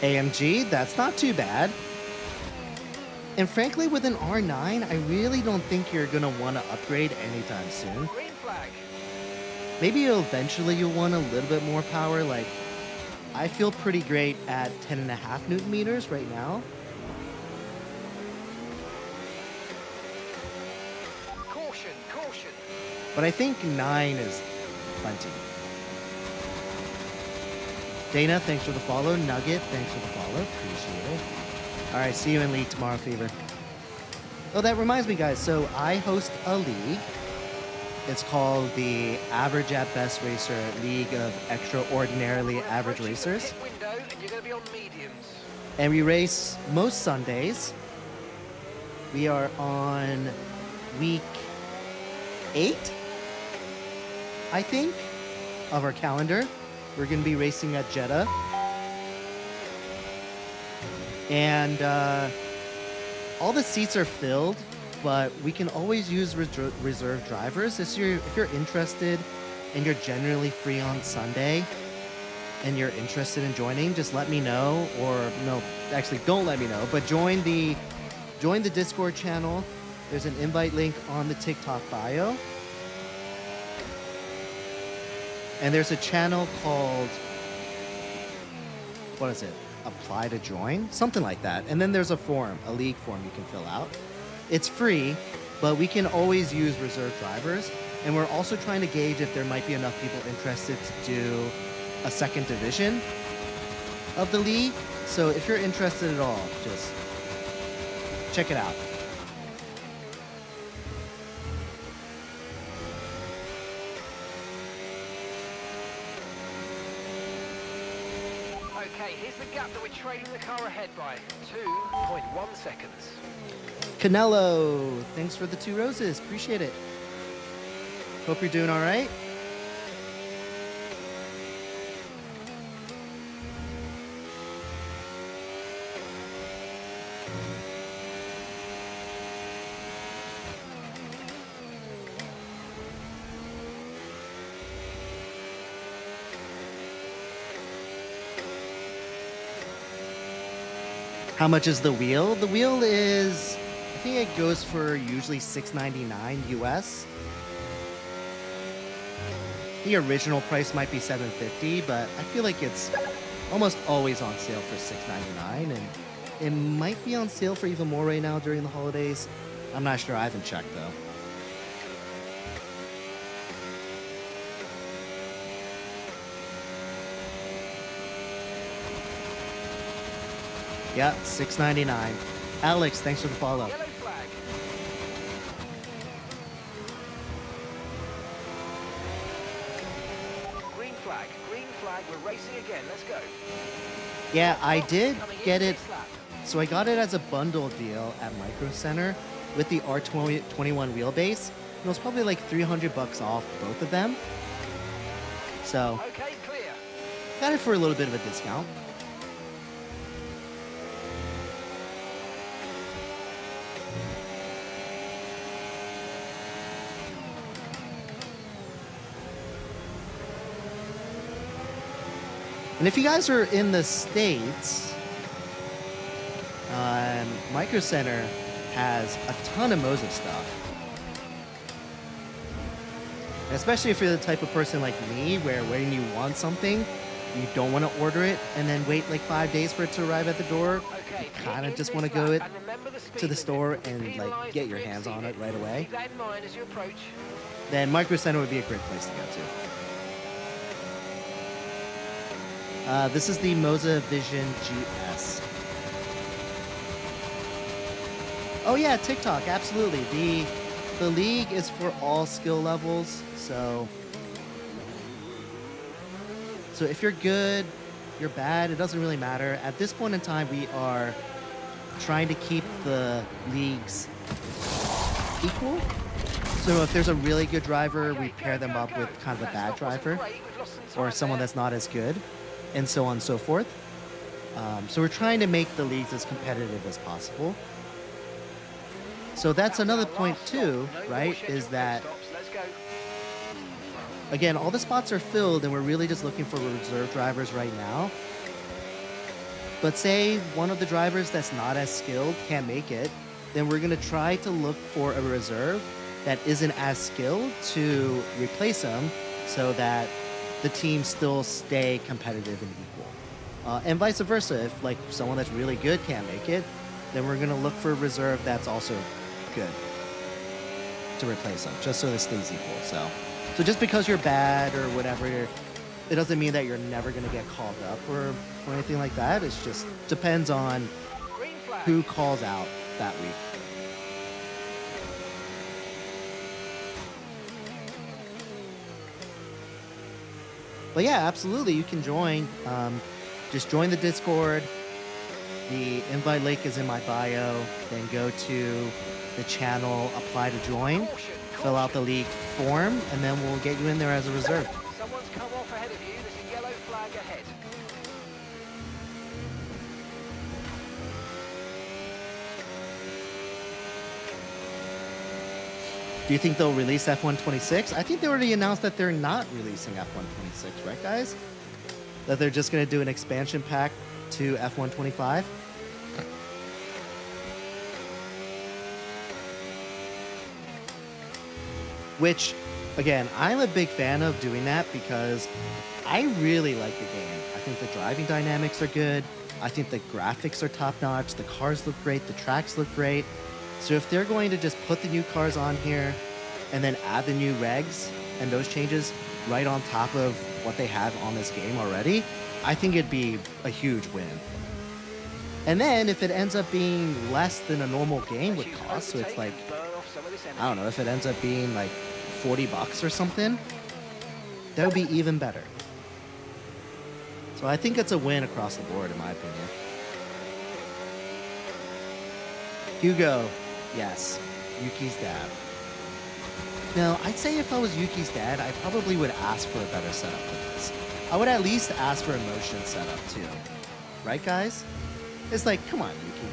AMG, that's not too bad. And frankly, with an R9, I really don't think you're gonna want to upgrade anytime soon. Green flag. Maybe eventually you'll want a little bit more power. Like, I feel pretty great at 10.5 Newton meters right now. Caution, caution. But I think 9 is plenty. Dana, thanks for the follow. Nugget, thanks for the follow. Appreciate it. All right, see you in League tomorrow, Fever. Oh, that reminds me, guys. So I host a league. It's called the Average at Best Racer League of Extraordinarily Average Racers. Window, and you're going to be on mediums. And we race most Sundays. We are on week 8, I think, of our calendar. We're going to be racing at Jeddah. And all the seats are filled, but we can always use reserve drivers. If you're interested and you're generally free on Sunday and you're interested in joining, just let me know. Or no, actually don't let me know, but join the Discord channel. There's an invite link on the TikTok bio. And there's a channel called, what is it? Apply to join? Something like that. And then there's a form, a league form you can fill out. It's free, but we can always use reserve drivers. And we're also trying to gauge if there might be enough people interested to do a second division of the league. So if you're interested at all, just check it out. Okay, here's the gap that we're trailing the car ahead by. 2.1 seconds. Canelo, thanks for the 2 roses. Appreciate it. Hope you're doing all right. How much is the wheel? The wheel is I think it goes for usually $699 US. The original price might be $750, but I feel like it's almost always on sale for $699, and it might be on sale for even more right now during the holidays. I'm not sure. I haven't checked though. Yeah, $699. Alex, thanks for the follow. Yellow flag. Green flag. Green flag. We're racing again. Let's go. Yeah, I did Coming in get it. this lap. So I got it as a bundle deal at Micro Center with the R21 wheelbase. It was probably like $300 off both of them. So Okay, clear. got it for a little bit of a discount. And if you guys are in the States, Micro Center has a ton of Moza stuff. And especially if you're the type of person like me, where when you want something, you don't want to order it and then wait like 5 days for it to arrive at the door. Okay, You kind in of just this want to go lap. it And remember the speed to the limit. store We and like penalise get if your we hands on exceed it right away. Keep that in mind as you approach. Then Micro Center would be a great place to go to. This is the Moza Vision GS. Oh yeah, TikTok, absolutely. The league is for all skill levels, so if you're good, you're bad, it doesn't really matter. At this point in time, we are trying to keep the leagues equal. So if there's a really good driver, we pair them up with kind of a bad driver or someone that's not as good, and so on and so forth. So we're trying to make the leagues as competitive as possible. So that's another point too, right? Is that, again, all the spots are filled and we're really just looking for reserve drivers right now. But say one of the drivers that's not as skilled can't make it, then we're going to try to look for a reserve that isn't as skilled to replace them so that the teams still stay competitive and equal. And vice versa, if like someone that's really good can't make it, then we're going to look for a reserve that's also good to replace them, just so it stays equal. So just because you're bad or whatever, it doesn't mean that you're never going to get called up or anything like that. It just depends on Green flag. who calls out that week. But yeah, absolutely, you can join. Just join the Discord. The invite link is in my bio. Then go to the channel, apply to join, Caution, fill out the caution. league form, and then we'll get you in there as a reserve. Someone's come off ahead of you. There's a yellow flag ahead. Do you think they'll release F126? I think they already announced that they're not releasing F126, right, guys? That they're just going to do an expansion pack to F125. Which, again, I'm a big fan of doing that because I really like the game. I think the driving dynamics are good. I think the graphics are top notch. The cars look great. The tracks look great. So if they're going to just put the new cars on here and then add the new regs and those changes right on top of what they have on this game already, I think it'd be a huge win. And then if it ends up being less than a normal game would cost, so it's like, I don't know, if it ends up being like $40 or something, that would be even better. So I think it's a win across the board, in my opinion. Hugo, yes, Yuki's dad. Now, I'd say if I was Yuki's dad, I probably would ask for a better setup than this. I would at least ask for a motion setup too. Right, guys? It's like, come on, Yuki.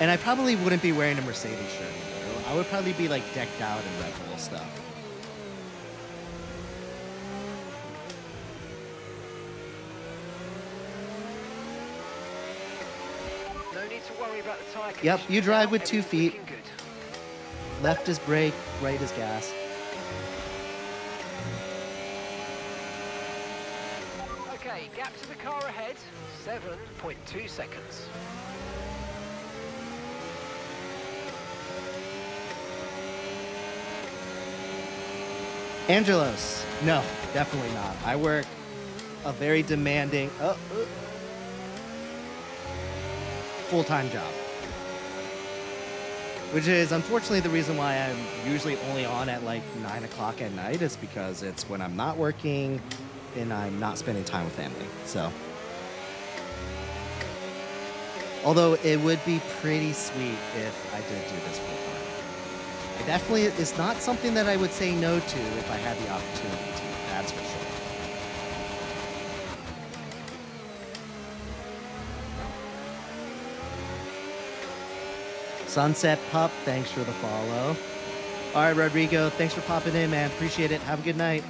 And I probably wouldn't be wearing a Mercedes shirt either. I would probably be like decked out in Red Bull stuff. No need need to worry about the tyre Yep, condition. you drive Now with 2 everything's feet. looking good. Left is brake, right is gas. Okay, gap to the car ahead, 7.2 seconds. Angelos. No, definitely not. I work a very demanding, full-time job. Which is unfortunately the reason why I'm usually only on at like 9 o'clock at night, is because it's when I'm not working and I'm not spending time with family. So, although it would be pretty sweet if I did do this full time. I definitely, it's not something that I would say no to if I had the opportunity to, that's for sure. Sunset Pup, thanks for the follow. All right, Rodrigo, thanks for popping in, man. Appreciate it. Have a good night.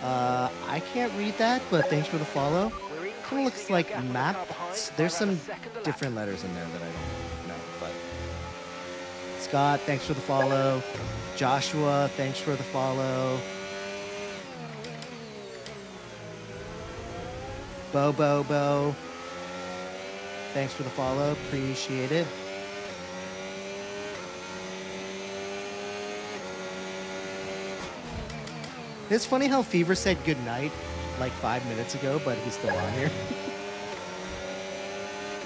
I can't read that, but thanks for the follow. We're Kind of looks increasing our like gap on the map. car behind by There's around a some second a lap. different letters in there that I don't know, but Scott, thanks for the follow. Joshua, thanks for the follow. Bo, thanks for the follow. Appreciate it. It's funny how Fever said goodnight like 5 minutes ago, but he's still on here.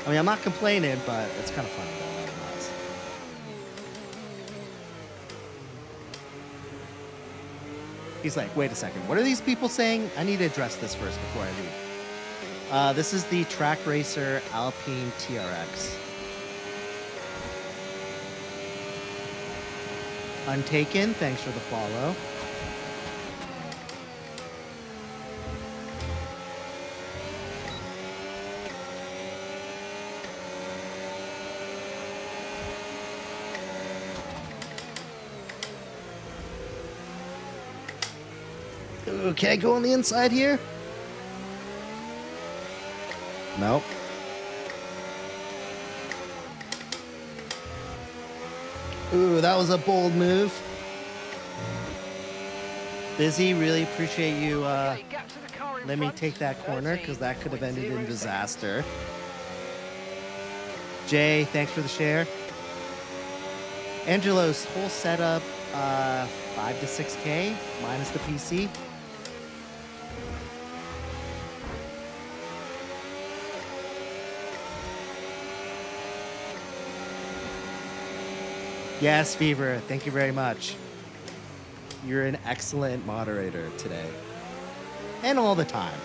I mean, I'm not complaining, but it's kind of funny though, nonetheless. He's like, wait a second, what are these people saying? I need to address this first before I leave. This is the Track Racer Alpine TRX. Untaken, thanks for the follow. Ooh, can I go on the inside here? Nope. Ooh, that was a bold move. Busy, really appreciate you Okay, gap to the car in let me front, take that corner, because that could have ended in 13.0 disaster. Jay, thanks for the share. Angelo's whole setup, 5 to 6K minus the PC. Yes, Fever, thank you very much. You're an excellent moderator today. And all the time.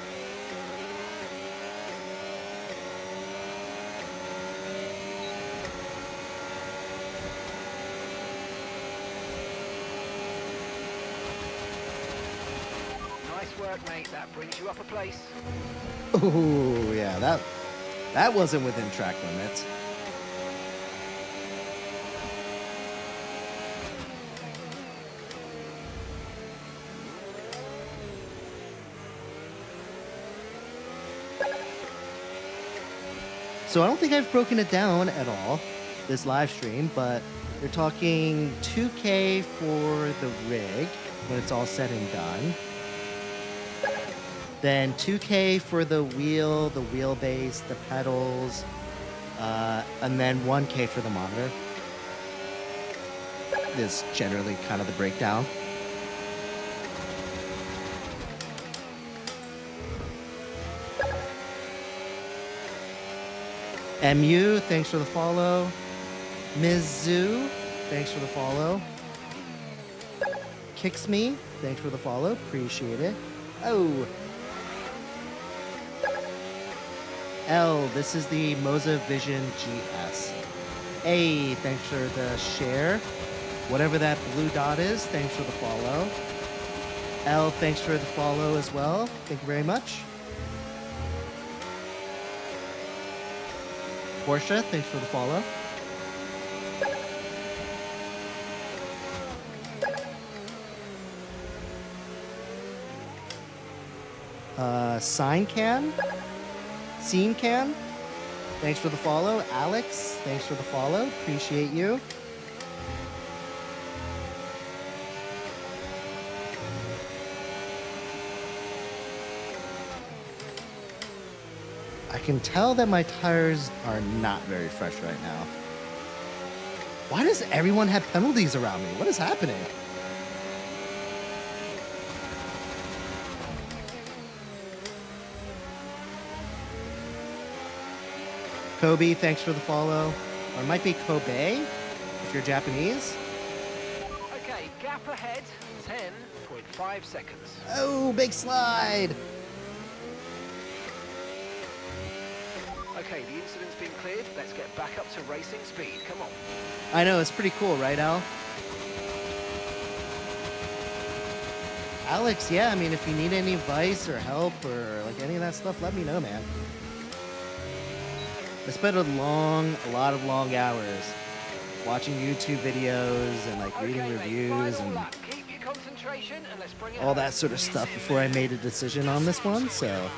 Nice work, mate. That brings you up a place. Ooh, yeah, that wasn't within track limits. So I don't think I've broken it down at all, this live stream, but you're talking 2K for the rig when it's all said and done. Then 2K for the wheel, the wheelbase, the pedals, and then 1K for the monitor. Is generally kind of the breakdown. MU, thanks for the follow. Mizu, thanks for the follow. Kicks Me, thanks for the follow. Appreciate it. Oh. L, this is the Moza Vision GS. A, thanks for the share. Whatever that blue dot is, thanks for the follow. L, thanks for the follow as well. Thank you very much. Porsche, thanks for the follow. Sign Can? Scene Can? Thanks for the follow. Alex, thanks for the follow. Appreciate you. I can tell that my tires are not very fresh right now. Why does everyone have penalties around me? What is happening? Kobe, thanks for the follow. Or it might be Kobe, if you're Japanese. Okay, gap ahead, 10.5 seconds. Oh, big slide. Okay, the incident's been cleared. Let's get back up to racing speed. Come on. I know, it's pretty cool, right, Al? Alex, yeah, I mean, if you need any advice or help or like any of that stuff, let me know, man. I spent a lot of long hours watching YouTube videos and like reading Okay, mate, reviews final and lap. Keep your concentration and let's bring it all home. that sort of stuff before I made a decision on this one, so.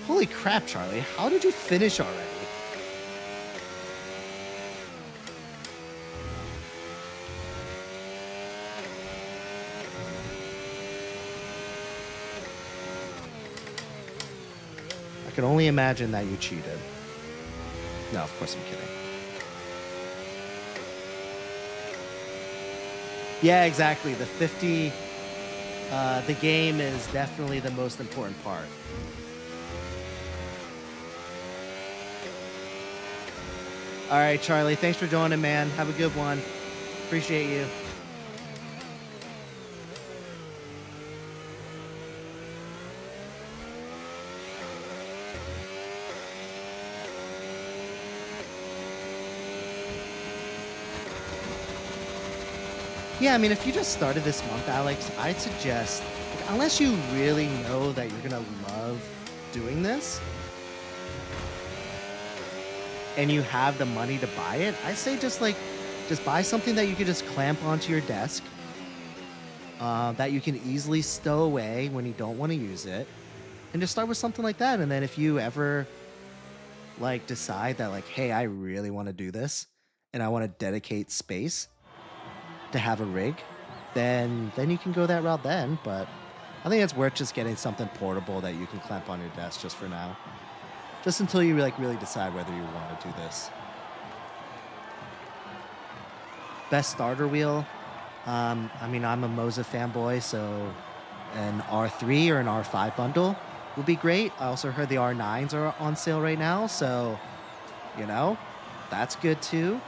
Holy crap, Charlie, how did you finish already? I can only imagine that you cheated. No, of course I'm kidding. Yeah, exactly. The 50, the game is definitely the most important part. All right, Charlie, thanks for joining, man. Have a good one. Appreciate you. Yeah, I mean, if you just started this month, Alex, I'd suggest, like, unless you really know that you're gonna love doing this, and you have the money to buy it, I say just buy something that you can just clamp onto your desk, that you can easily stow away when you don't want to use it, and just start with something like that. And then if you ever like decide that like, hey, I really want to do this and I want to dedicate space to have a rig, then you can go that route then. But I think it's worth just getting something portable that you can clamp on your desk just for now. Just until you like really decide whether you want to do this. Best starter wheel. I mean, I'm a Moza fanboy, so an R3 or an R5 bundle would be great. I also heard the R9s are on sale right now, so you know, that's good too.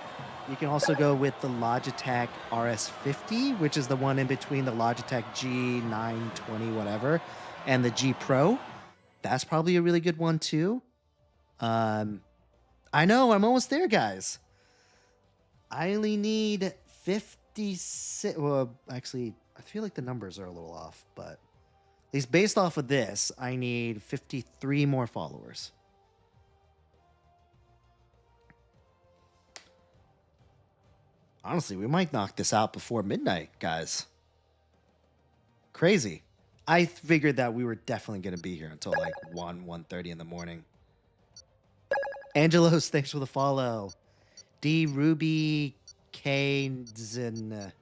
You can also go with the Logitech RS50, which is the one in between the Logitech G920 whatever and the G Pro. That's probably a really good one too. I know, I'm almost there, guys. I only need 56. Well, actually, I feel like the numbers are a little off, but at least based off of this, I need 53 more followers. Honestly, we might knock this out before midnight, guys. Crazy. I figured that we were definitely going to be here until like 1:30 in the morning. Angelos, thanks for the follow. D Ruby Kanezen,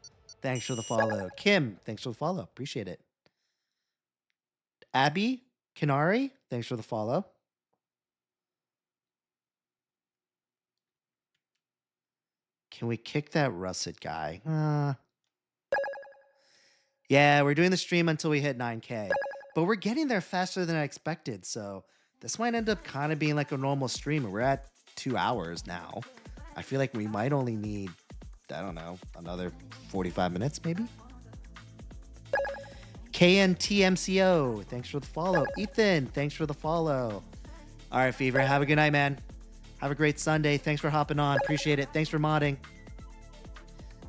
thanks for the follow. Kim, thanks for the follow. Appreciate it. Abby Kanari, thanks for the follow. Can we kick that russet guy? Yeah, we're doing the stream until we hit 9K. But we're getting there faster than I expected, so this might end up kind of being like a normal stream. We're at 2 hours now. I feel like we might only need, I don't know, another 45 minutes maybe? KNTMCO, thanks for the follow. Ethan, thanks for the follow. All right, Fever, have a good night, man. Have a great Sunday. Thanks for hopping on. Appreciate it. Thanks for modding.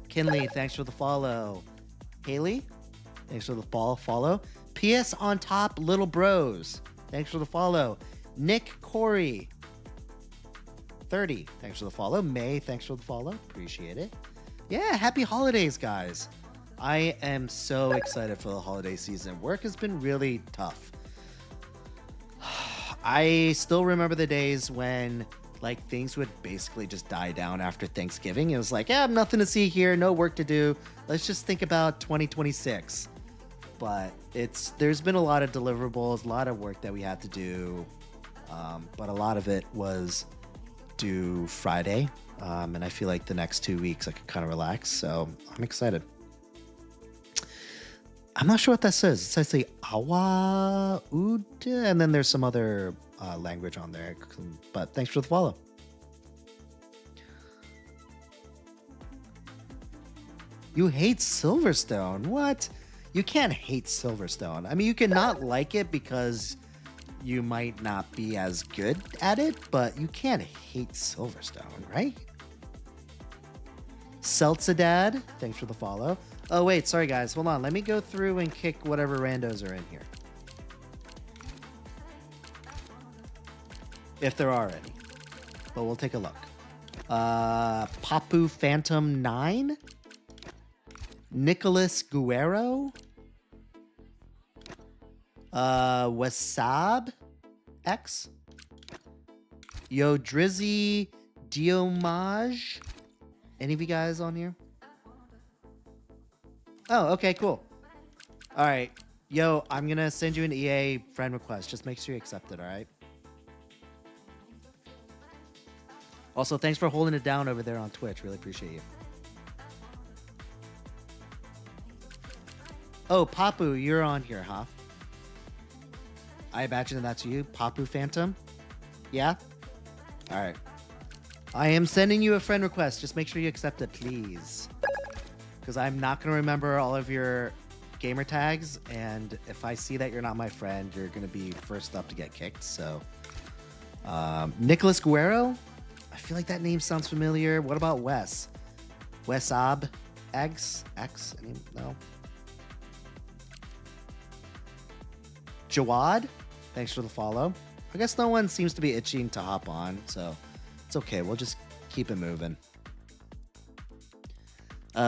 Kinley, thanks for the follow. Haley, thanks for the follow. PS on top, little bros. Thanks for the follow. Nick Corey, 30, thanks for the follow. May, thanks for the follow. Appreciate it. Yeah, happy holidays, guys. I am so excited for the holiday season. Work has been really tough. I still remember the days when like things would basically just die down after Thanksgiving. It was like, yeah, I have nothing to see here, no work to do. Let's just think about 2026. But there's been a lot of deliverables, a lot of work that we had to do. But a lot of it was due Friday. And I feel like the next 2 weeks I could kind of relax. So I'm excited. I'm not sure what that says. It says like awa ud, and then there's some other language on there. But thanks for the follow. You hate Silverstone? What? You can't hate Silverstone. I mean, you can not like it because you might not be as good at it, but you can't hate Silverstone, right? Seltzadad, thanks for the follow. Oh, wait, sorry, guys. Hold on. Let me go through and kick whatever randos are in here. If there are any. But we'll take a look. Papu Phantom 9? Nicholas Guerrero? Wasab X? Yo Drizzy Diomage? Any of you guys on here? Oh, okay, cool. All right. Yo, I'm going to send you an EA friend request. Just make sure you accept it, all right? Also, thanks for holding it down over there on Twitch. Really appreciate you. Oh, Papu, you're on here, huh? I imagine that's you, Papu Phantom? Yeah? All right. I am sending you a friend request. Just make sure you accept it, please. Because I'm not going to remember all of your gamer tags, and if I see that you're not my friend, you're going to be first up to get kicked. So, Nicholas Guerrero? I feel like that name sounds familiar. What about Wes? Wesab? X? No. Jawad? Thanks for the follow. I guess no one seems to be itching to hop on, so it's okay. We'll just keep it moving.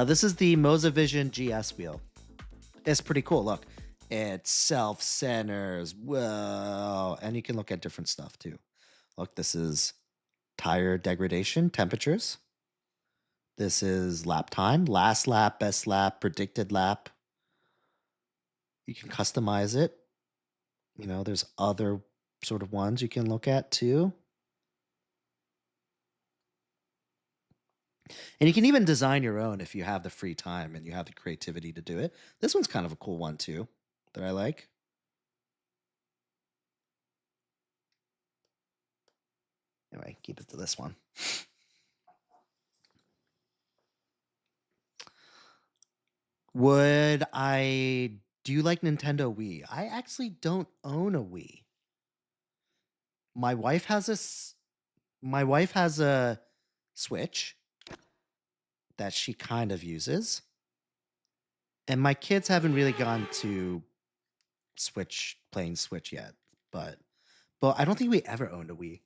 This is the Mozavision GS wheel. It's pretty cool. Look, it self-centers. Whoa. And you can look at different stuff too. Look, this is tire degradation, temperatures. This is lap time, last lap, best lap, predicted lap. You can customize it. You know, there's other sort of ones you can look at too. And you can even design your own if you have the free time and you have the creativity to do it. This one's kind of a cool one too that I like. Anyway, keep it to this one. Do you like Nintendo Wii? I actually don't own a Wii. My wife has a Switch that she kind of uses. And my kids haven't really gone to playing Switch yet, but I don't think we ever owned a Wii.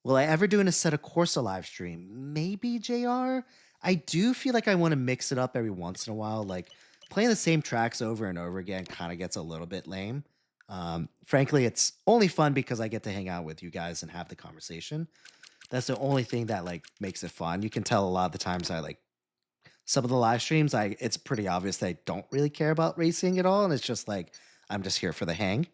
Will I ever do an Assetto Corsa live stream? Maybe, JR. I do feel like I want to mix it up every once in a while. Like playing the same tracks over and over again kind of gets a little bit lame. Frankly, it's only fun because I get to hang out with you guys and have the conversation. That's the only thing that like makes it fun. You can tell a lot of the times I like some of the live streams, it's pretty obvious that I don't really care about racing at all. And it's just like, I'm just here for the hang.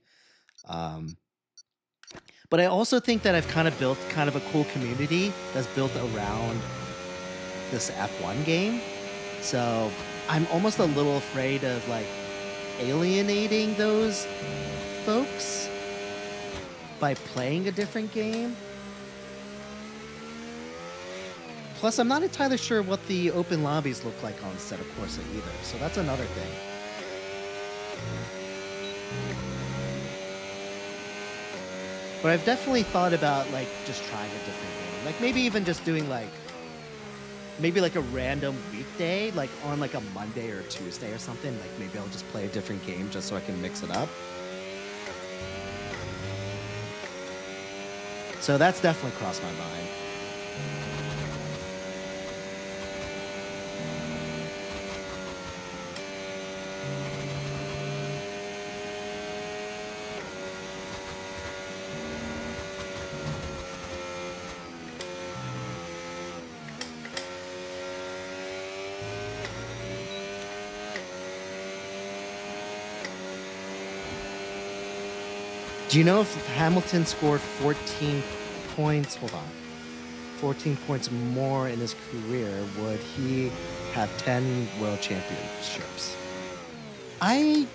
But I also think that I've kind of built kind of a cool community that's built around this F1 game. So I'm almost a little afraid of like alienating those folks by playing a different game. Plus, I'm not entirely sure what the open lobbies look like on Assetto Corsa either, so that's another thing. But I've definitely thought about like just trying a different game, like maybe even just doing like maybe like a random weekday, like on like a Monday or a Tuesday or something. Like maybe I'll just play a different game just so I can mix it up. So that's definitely crossed my mind. Do you know if Hamilton scored 14 points? Hold on. 14 points more in his career, would he have 10 world championships? I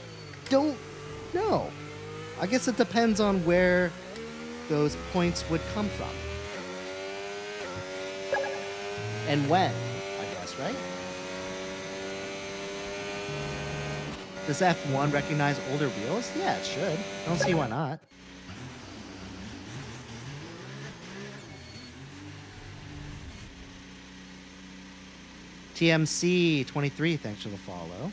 don't know. I guess it depends on where those points would come from. And when, I guess, right? Does F1 recognize older wheels? Yeah, it should. I don't see why not. TMC23, thanks for the follow.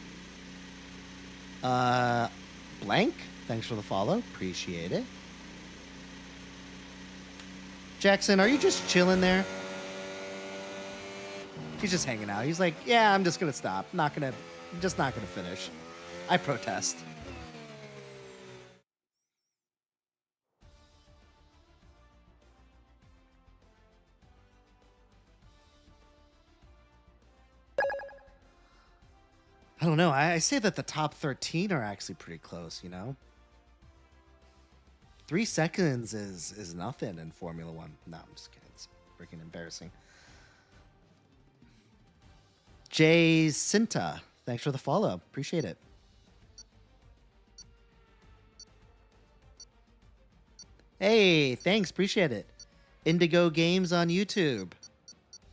Blank, thanks for the follow. Appreciate it. Jackson, are you just chilling there? He's just hanging out. He's like, yeah, I'm just gonna stop. I'm just not gonna finish. I protest. I don't know. I say that the top 13 are actually pretty close, you know? 3 seconds is nothing in Formula One. No, I'm just kidding. It's freaking embarrassing. Jay Cinta, thanks for the follow. Appreciate it. Hey, thanks. Appreciate it. Indigo Games on YouTube.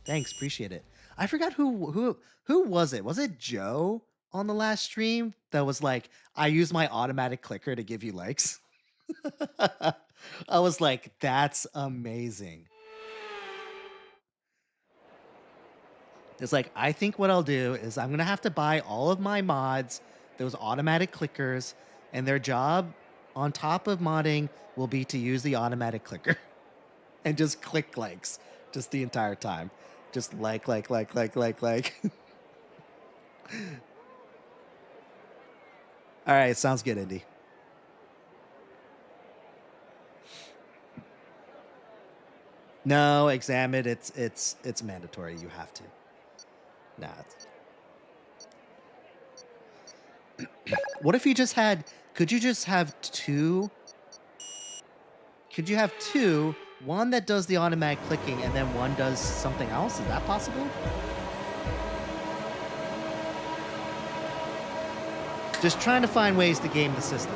Thanks. Appreciate it. I forgot who was it? Was it Joe on the last stream that was like, I use my automatic clicker to give you likes? I was like, that's amazing. It's like, I think what I'll do is I'm going to have to buy all of my mods, those automatic clickers, and their job on top of modding will be to use the automatic clicker and just click likes just the entire time. Just like. All right, sounds good, Indy. No, exam it. It's mandatory. You have to. Nah. What if you just had? Could you just have two? Could you have two? One that does the automatic clicking, and then one does something else. Is that possible? Just trying to find ways to game the system.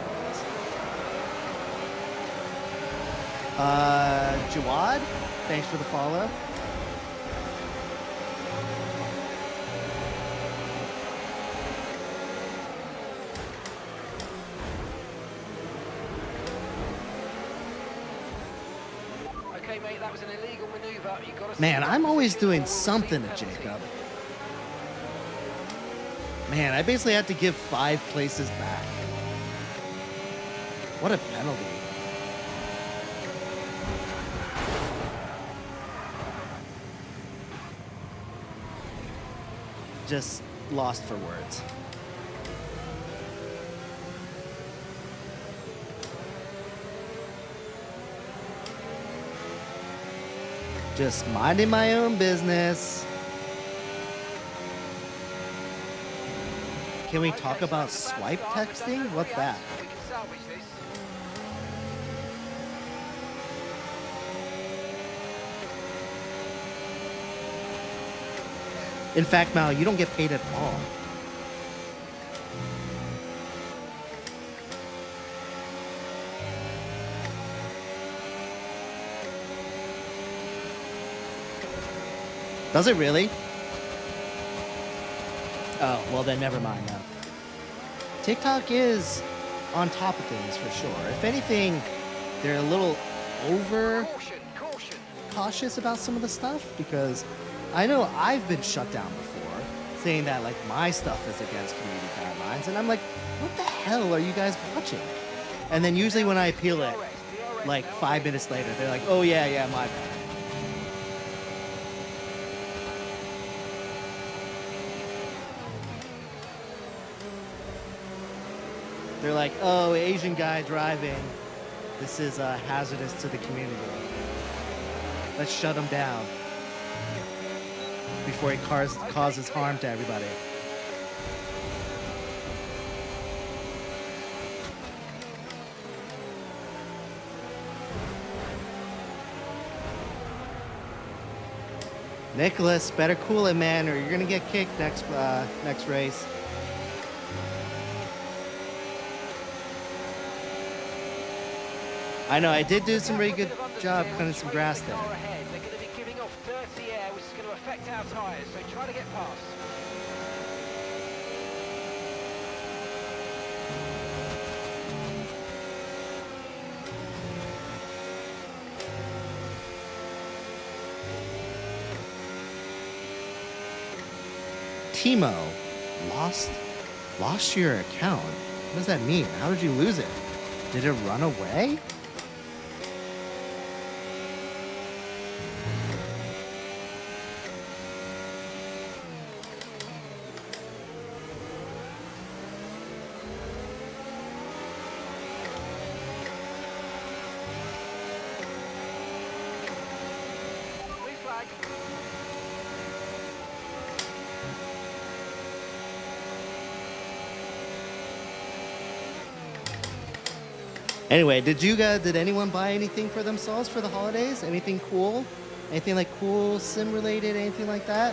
Jawad, thanks for the follow. Okay, mate, that was an illegal maneuver. You got to Man, I'm always doing something to Jacob. Man, I basically had to give 5 places back. What a penalty. Just lost for words. Just minding my own business. Can we talk about swipe texting? What's that? We can salvage this. In fact, Mal, you don't get paid at all. Does it really? Oh, well then never mind now. TikTok is on top of things for sure. If anything, they're a little over Caution. cautious about some of the stuff because I know I've been shut down before saying that like my stuff is against community guidelines and I'm like, what the hell are you guys watching? And then usually when I appeal it, like 5 minutes later, they're like, oh yeah, my bad. They're like, oh, Asian guy driving. This is hazardous to the community. Let's shut him down before he causes harm to everybody. Nicholas, better cool it, man, or you're gonna get kicked next race. I know, I did do some really good job cutting some grass there. They're going to be giving off dirty air, which is going to affect our tyres, so try to get past. Timo, lost your account. What does that mean? How did you lose it? Did it run away? Blue flag. Anyway, did anyone buy anything for themselves for the holidays? Anything cool? Anything like cool sim related? Anything like that?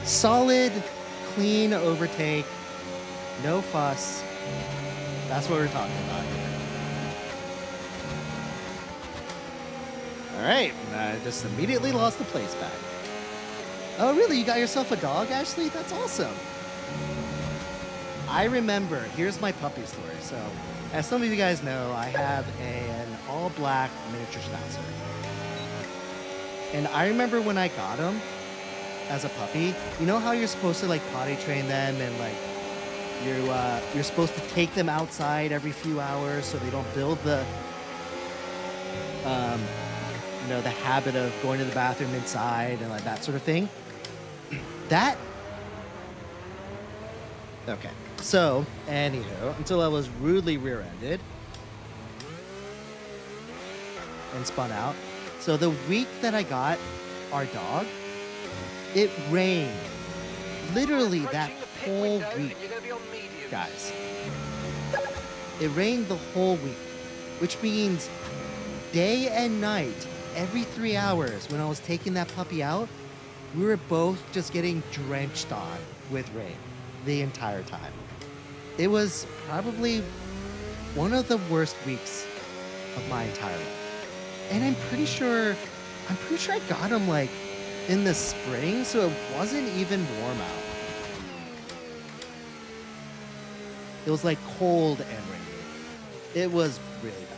Solid, clean overtake, no fuss. That's what we're talking about here. All right, I just immediately lost the place back. Oh, really? You got yourself a dog, Ashley? That's awesome. I remember, here's my puppy story. So, as some of you guys know, I have an all-black miniature schnauzer. And I remember when I got him, as a puppy, you know how you're supposed to like potty train them and like you're supposed to take them outside every few hours so they don't build the the habit of going to the bathroom inside and like that sort of thing. That okay. So, anywho, until I was rudely rear-ended and spun out. So the week that I got our dog, it rained literally that whole week, guys. It rained the whole week, which means day and night, every 3 hours when I was taking that puppy out, we were both just getting drenched on with rain the entire time. It was probably one of the worst weeks of my entire life. And I'm pretty sure I got him like in the spring, so it wasn't even warm out. It was like cold and rainy. It was really bad.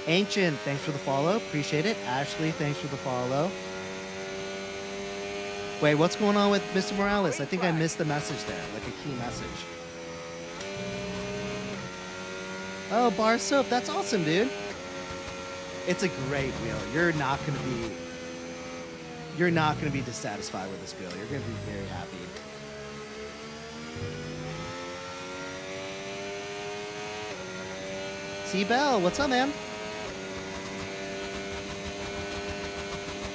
Ancient, thanks for the follow. Appreciate it. Ashley, thanks for the follow. Wait, what's going on with Mr. Morales? I think I missed the message there, like a key message. Oh, bar soap. That's awesome, dude. It's a great wheel. You're not gonna be dissatisfied with this wheel. You're gonna be very happy. C Bell, what's up, man?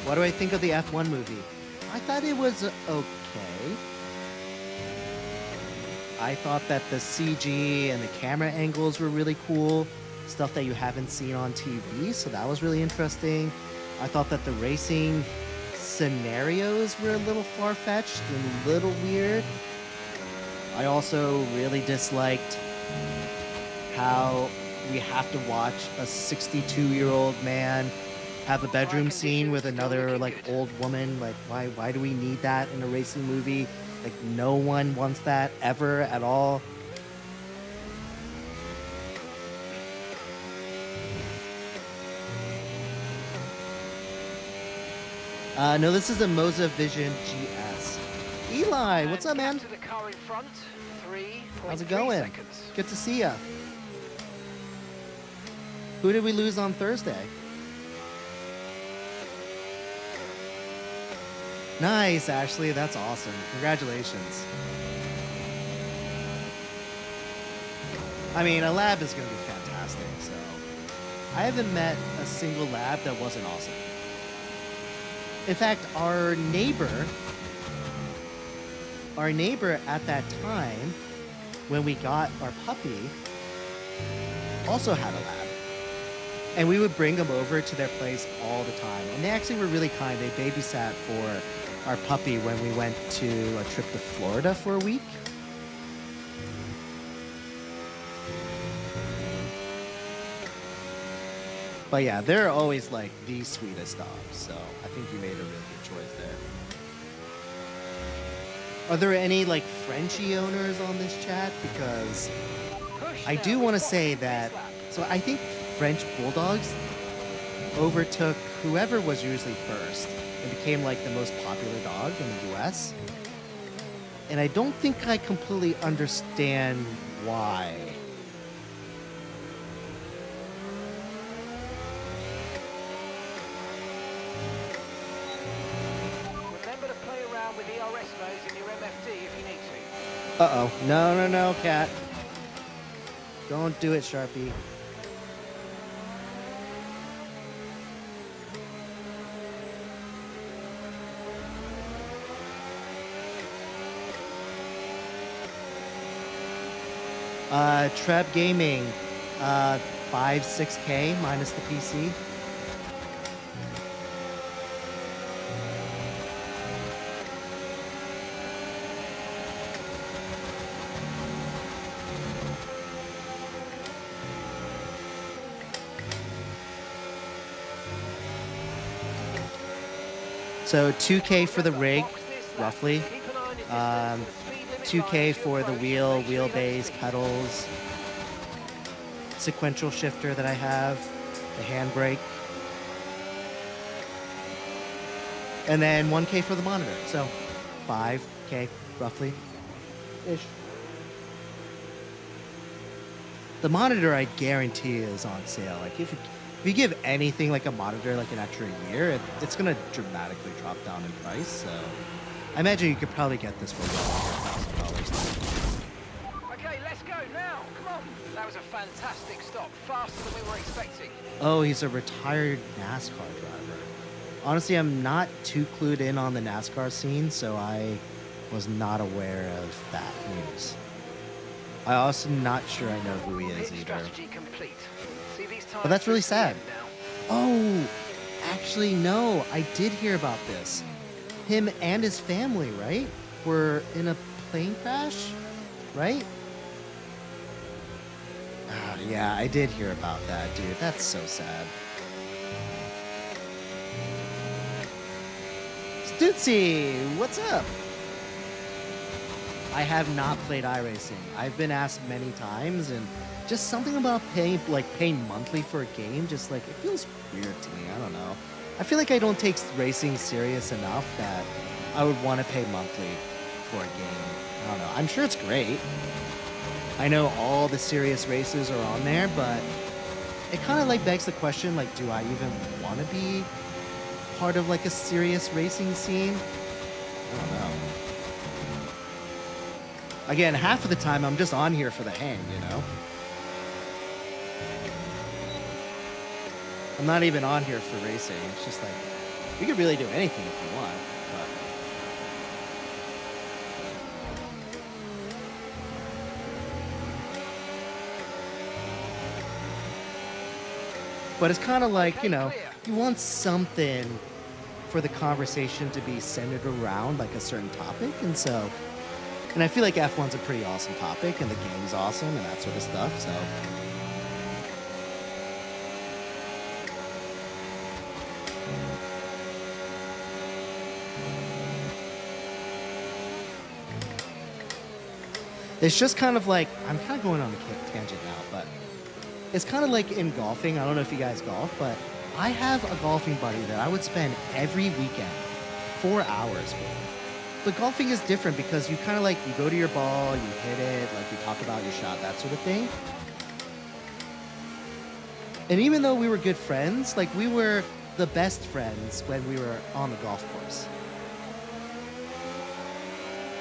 What do I think of the F1 movie? I thought it was okay. I thought that the CG and the camera angles were really cool. Stuff that you haven't seen on TV, so that was really interesting. I thought that the racing scenarios were a little far-fetched and a little weird. I also really disliked how we have to watch a 62-year-old man have a bedroom scene with another like old woman. Like, why do we need that in a racing movie? Like, no one wants that ever at all. No, this is a Moza Vision GS. Eli, what's up, man? To the car in front, How's it going? seconds. Good to see ya. Who did we lose on Thursday? Nice, Ashley. That's awesome. Congratulations. I mean, a lab is going to be fantastic. So I haven't met a single lab that wasn't awesome. In fact, our neighbor at that time, when we got our puppy, also had a lab. And we would bring them over to their place all the time. And they actually were really kind. They babysat for our puppy when we went to a trip to Florida for a week. But yeah, they're always like the sweetest dogs. So I think you made a really good choice there. Are there any like Frenchie owners on this chat? Because I do want to say that, so I think French Bulldogs overtook whoever was usually first and became like the most popular dog in the US. And I don't think I completely understand why. Remember to play around with ERS modes in your MFD if you need to. Uh-oh. No, cat. Don't do it, Sharpie. Treb Gaming, 6K minus the PC. So 2K for the rig, roughly. 2K for the wheelbase, pedals, sequential shifter that I have, the handbrake, and then 1K for the monitor. So 5K roughly ish. The monitor, I guarantee, is on sale. Like if you give anything like a monitor like an extra year, it's gonna dramatically drop down in price. So I imagine you could probably get this for well under $1,000. Okay, let's go now. Come on. That was a fantastic stop. Faster than we were expecting. Oh, he's a retired NASCAR driver. Honestly, I'm not too clued in on the NASCAR scene, so I was not aware of that news. I also not sure I know who he is Pit either. strategy complete. See these But that's really tires to the sad. end now. Oh, actually, no. I did hear about this. Him and his family, right, were in a plane crash, right? Ah, yeah, I did hear about that, dude. That's so sad. Stutzy, what's up? I have not played iRacing. I've been asked many times, and just something about paying monthly for a game, just like it feels weird to me. I don't know. I feel like I don't take racing serious enough that I would want to pay monthly for a game. I don't know. I'm sure it's great. I know all the serious races are on there, but it kind of like begs the question, like, do I even want to be part of like a serious racing scene? I don't know. Again, half of the time I'm just on here for the hang, you know? I'm not even on here for racing. It's just like, you could really do anything if you want, but it's kind of like, you know, you want something for the conversation to be centered around like a certain topic, and so, and I feel like F1's a pretty awesome topic, and the game's awesome, and that sort of stuff, so. It's just kind of like, I'm kind of going on a tangent now, but it's kind of like in golfing. I don't know if you guys golf, but I have a golfing buddy that I would spend every weekend 4 hours with. But golfing is different because you kind of like, you go to your ball, you hit it, like you talk about your shot, that sort of thing. And even though we were good friends, like we were the best friends when we were on the golf course.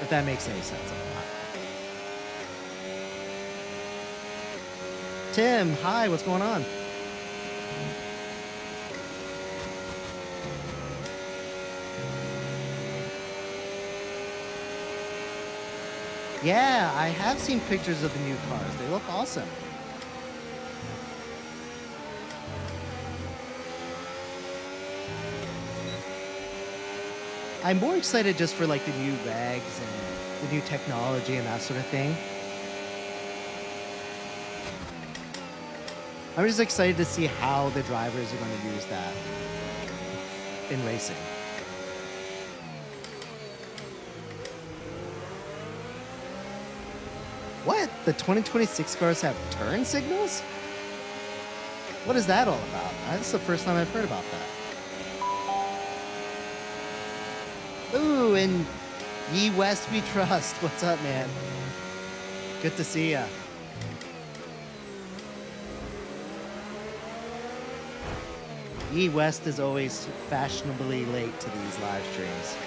If that makes any sense. Tim, hi, what's going on? Yeah, I have seen pictures of the new cars. They look awesome. I'm more excited just for like the new regs and the new technology and that sort of thing. I'm just excited to see how the drivers are going to use that in racing. What? The 2026 cars have turn signals? What is that all about? That's the first time I've heard about that. Ooh, and Ye West we trust. What's up, man? Good to see ya. Ye West is always fashionably late to these live streams.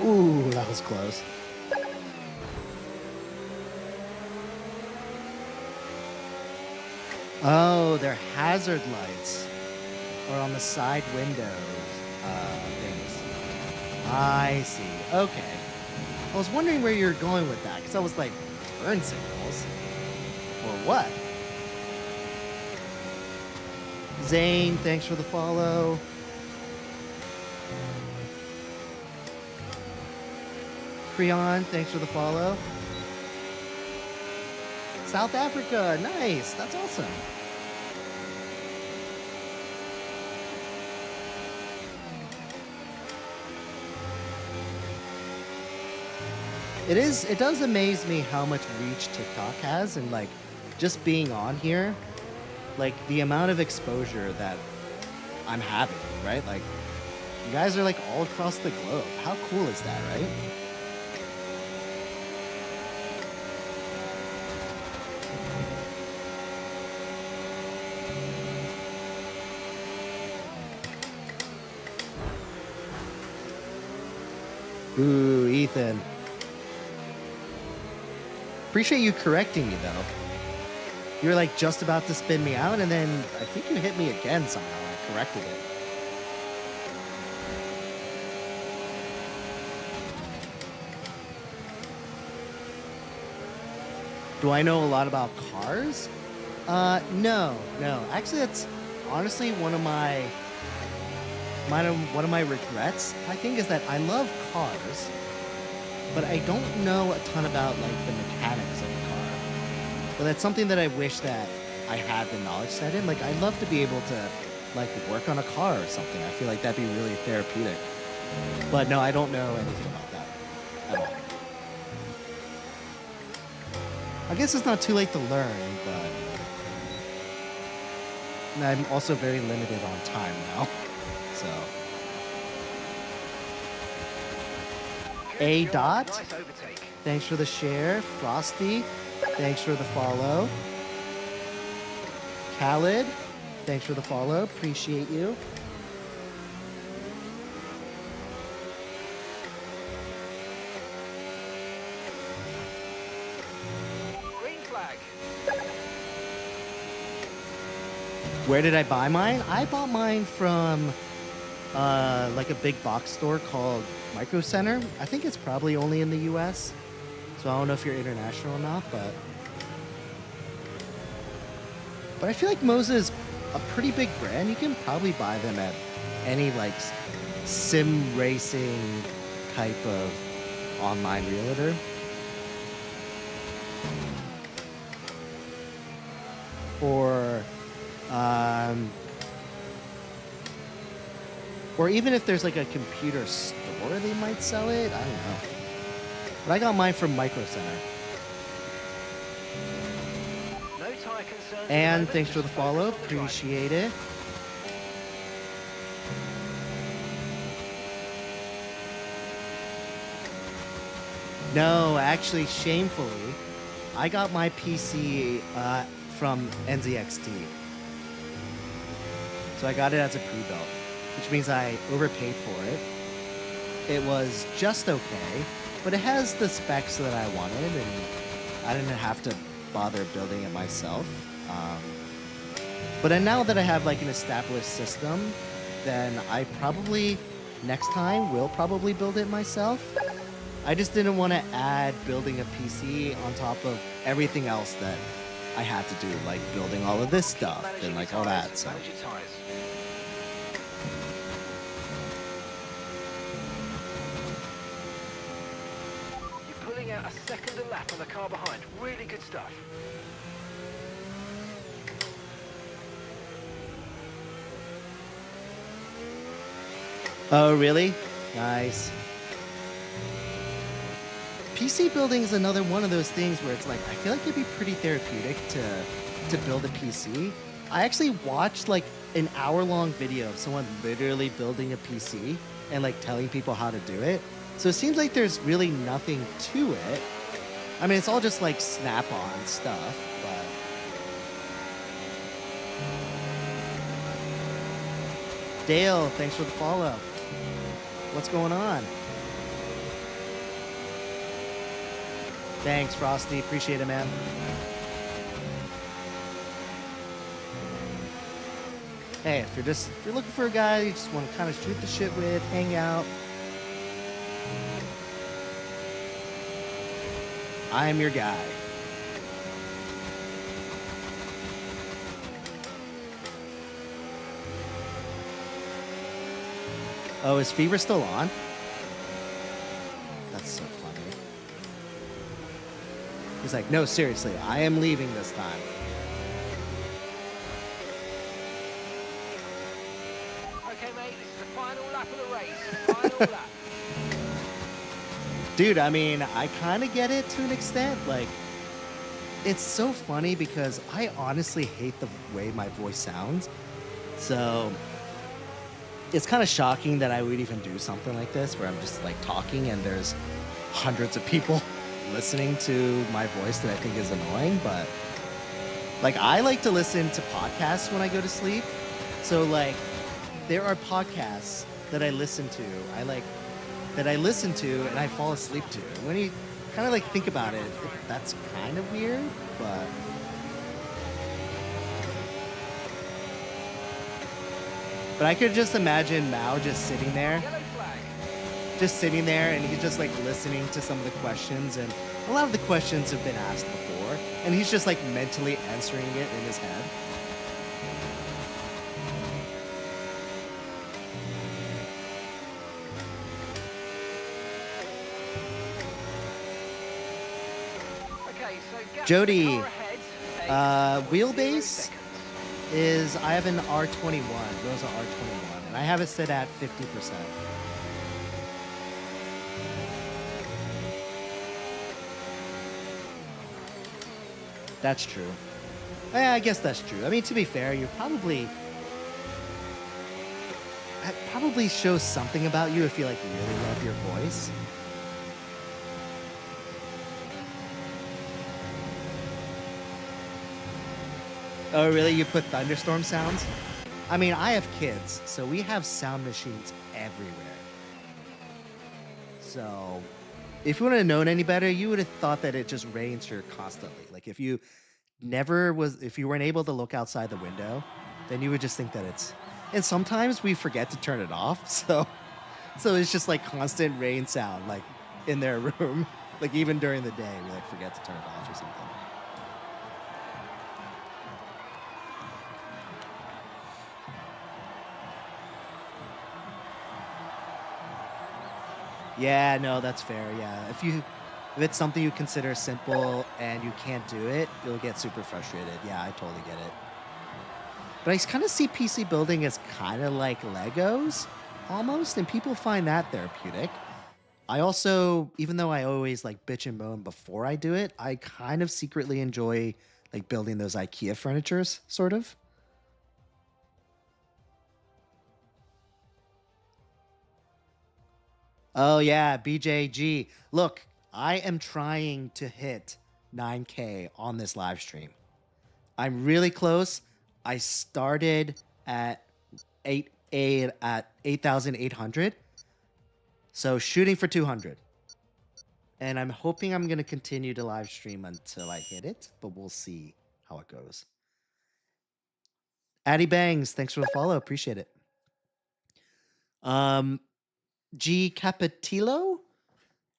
Ooh, that was close. Oh, they're hazard lights. Or on the side windows things. I see. Okay. I was wondering where you're going with that, because I was like, turn signals? Or what? Zane, thanks for the follow. Creon, thanks for the follow. South Africa, nice. That's awesome. It does amaze me how much reach TikTok has, and like just being on here, like the amount of exposure that I'm having, right? Like you guys are like all across the globe. How cool is that, right? Ooh, Ethan. Appreciate you correcting me, though. You were like just about to spin me out, and then I think you hit me again somehow. I corrected it. Do I know a lot about cars? No. Actually, that's honestly one of my regrets, I think, is that I love cars, but I don't know a ton about like the mechanics of a car. But that's something that I wish that I had the knowledge set in. Like I'd love to be able to like work on a car or something. I feel like that'd be really therapeutic. But no, I don't know anything about that at all. I guess it's not too late to learn, but I'm also very limited on time now. So A dot, Nice overtake. thanks for the share. Frosty, thanks for the follow. Khaled, thanks for the follow. Appreciate you. Green flag. Where did I buy mine? I bought mine from like a big box store called Micro Center. I think it's probably only in the US. So I don't know if you're international or not, but I feel like Moza is a pretty big brand. You can probably buy them at any like sim racing type of online realtor. Or even if there's like a computer store, they might sell it. I don't know. But I got mine from Micro Center. No tire concerns. And thanks for the follow. Appreciate it. No, actually, shamefully, I got my PC from NZXT. So I got it as a pre-built, which means I overpaid for it. It was just okay, but it has the specs that I wanted, and I didn't have to bother building it myself. But then now that I have like an established system, then I probably next time will probably build it myself. I just didn't want to add building a PC on top of everything else that I had to do, like building all of this stuff and like all that. So. Manage your tyres. You're pulling out a second a lap on the car behind. Really good stuff. Oh, really? Nice. PC building is another one of those things where it's like, I feel like it'd be pretty therapeutic to build a PC. I actually watched like an hour-long video of someone literally building a PC and like telling people how to do it. So it seems like there's really nothing to it. I mean, it's all just like snap-on stuff, but... Dale, thanks for the follow. What's going on? Thanks, Frosty. Appreciate it, man. Hey, if you're looking for a guy you just want to kind of shoot the shit with, hang out, I am your guy. Oh, is Fever still on? That's so funny. He's like, no, seriously, I am leaving this time. Okay, mate, this is the final lap of the race. Final lap. Dude, I mean, I kind of get it to an extent. Like, it's so funny because I honestly hate the way my voice sounds. So it's kind of shocking that I would even do something like this where I'm just like talking and there's hundreds of people listening to my voice that I think is annoying. But like, I like to listen to podcasts when I go to sleep. So like, there are podcasts that I listen to. That I listen to and I fall asleep to. And when you kind of like think about it, that's kind of weird, but. But I could just imagine Mao just sitting there. Yellow flag. Just sitting there and he's just like listening to some of the questions, and a lot of the questions have been asked before, and he's just like mentally answering it in his head. Okay, so gap Jody, the car ahead, 8.0 wheelbase seconds. is I have an R21, Rosa R21, and I have it set at 50%. That's true. Yeah, I guess that's true. I mean, to be fair, that probably shows something about you if you like really love your voice. Oh, really? You put thunderstorm sounds? I mean, I have kids, so we have sound machines everywhere. So, if you wouldn't have known any better, you would have thought that it just rains here constantly. Like, if you weren't able to look outside the window, then you would just think that it's... And sometimes we forget to turn it off, so it's just like constant rain sound, like, in their room. Like, even during the day, we like forget to turn it off or something. Yeah, no, that's fair. Yeah, if it's something you consider simple and you can't do it, you'll get super frustrated. Yeah, I totally get it. But I kind of see PC building as kind of like Legos, almost, and people find that therapeutic. I also, even though I always like bitch and moan before I do it, I kind of secretly enjoy like building those IKEA furnitures, sort of. Oh yeah, BJG. Look, I am trying to hit 9K on this live stream. I'm really close. I started at at 8,800. So shooting for 200. And I'm hoping I'm going to continue to live stream until I hit it, but we'll see how it goes. Addy Bangs, thanks for the follow. Appreciate it. G Capitillo.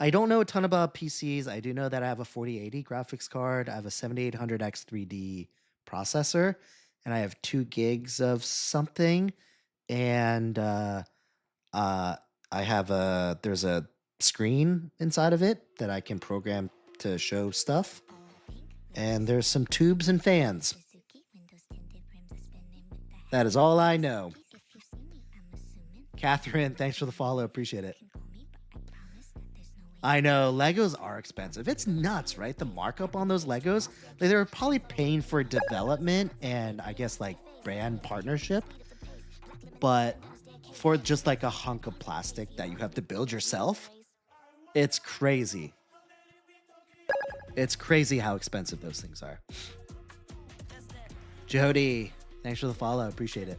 I don't know a ton about PCs. I do know that I have a 4080 graphics card. I have a 7800X 3D processor, and I have 2 gigs of something. And I have there's a screen inside of it that I can program to show stuff. And there's some tubes and fans. That is all I know. Catherine, thanks for the follow. Appreciate it. I know, Legos are expensive. It's nuts, right? The markup on those Legos. They're probably paying for development and I guess like brand partnership. But for just like a hunk of plastic that you have to build yourself, it's crazy. It's crazy how expensive those things are. Jody, thanks for the follow. Appreciate it.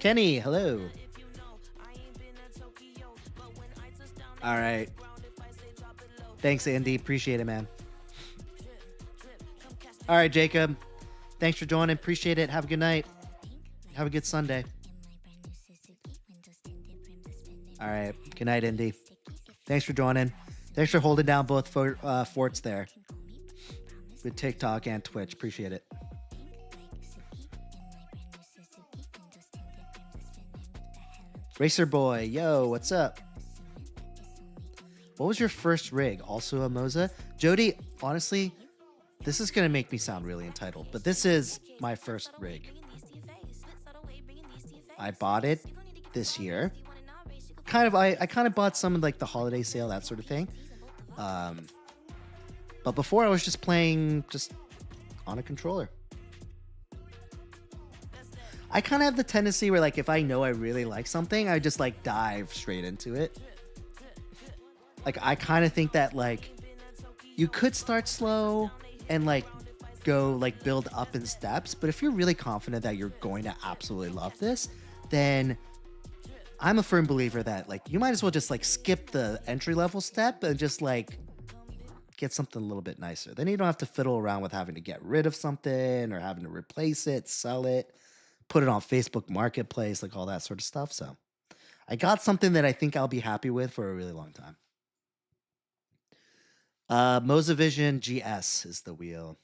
Kenny, hello. All right. Thanks, Andy. Appreciate it, man. All right, Jacob. Thanks for joining. Appreciate it. Have a good night. Have a good Sunday. All right. Good night, Indy. Thanks for joining. Thanks for holding down both forts there with TikTok and Twitch. Appreciate it. Racer Boy, yo, what's up? What was your first rig? Also a Moza? Jody, honestly, this is going to make me sound really entitled, but this is my first rig. I bought it this year. I kind of bought some of like the holiday sale, that sort of thing. But before I was just playing just on a controller. I kind of have the tendency where like if I know I really like something, I just like dive straight into it. Like I kind of think that like you could start slow and like go like build up in steps, but if you're really confident that you're going to absolutely love this, then I'm a firm believer that like you might as well just like skip the entry level step and just like get something a little bit nicer. Then you don't have to fiddle around with having to get rid of something or having to replace it, sell it, put it on Facebook Marketplace, like all that sort of stuff. So I got something that I think I'll be happy with for a really long time. Mozavision GS is the wheel.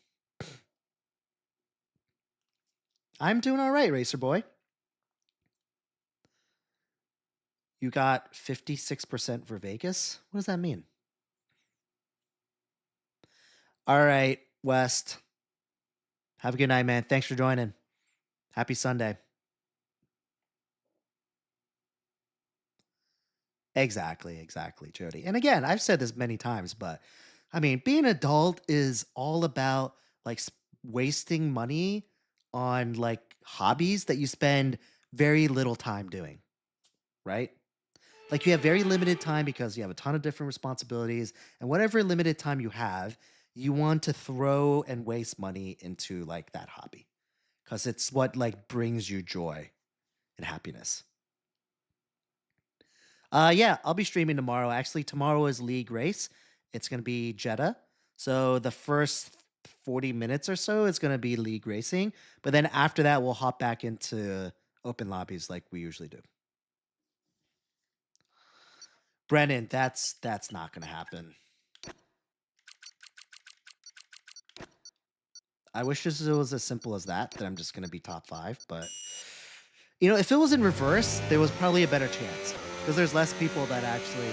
I'm doing all right, Racer Boy. You got 56% for Vegas? What does that mean? All right, West. Have a good night, man. Thanks for joining. Happy Sunday. Exactly, Jody. And again, I've said this many times, but I mean, being an adult is all about like wasting money on like hobbies that you spend very little time doing, right? Like you have very limited time because you have a ton of different responsibilities, and whatever limited time you have, you want to throw and waste money into like that hobby because it's what like brings you joy and happiness. Yeah, I'll be streaming tomorrow. Actually, tomorrow is League Race. It's going to be Jeddah. So the first 40 minutes or so is going to be League Racing. But then after that, we'll hop back into open lobbies like we usually do. Brennan, that's not going to happen. I wish this was as simple as that I'm just going to be top 5. But, you know, if it was in reverse, there was probably a better chance. Because there's less people that actually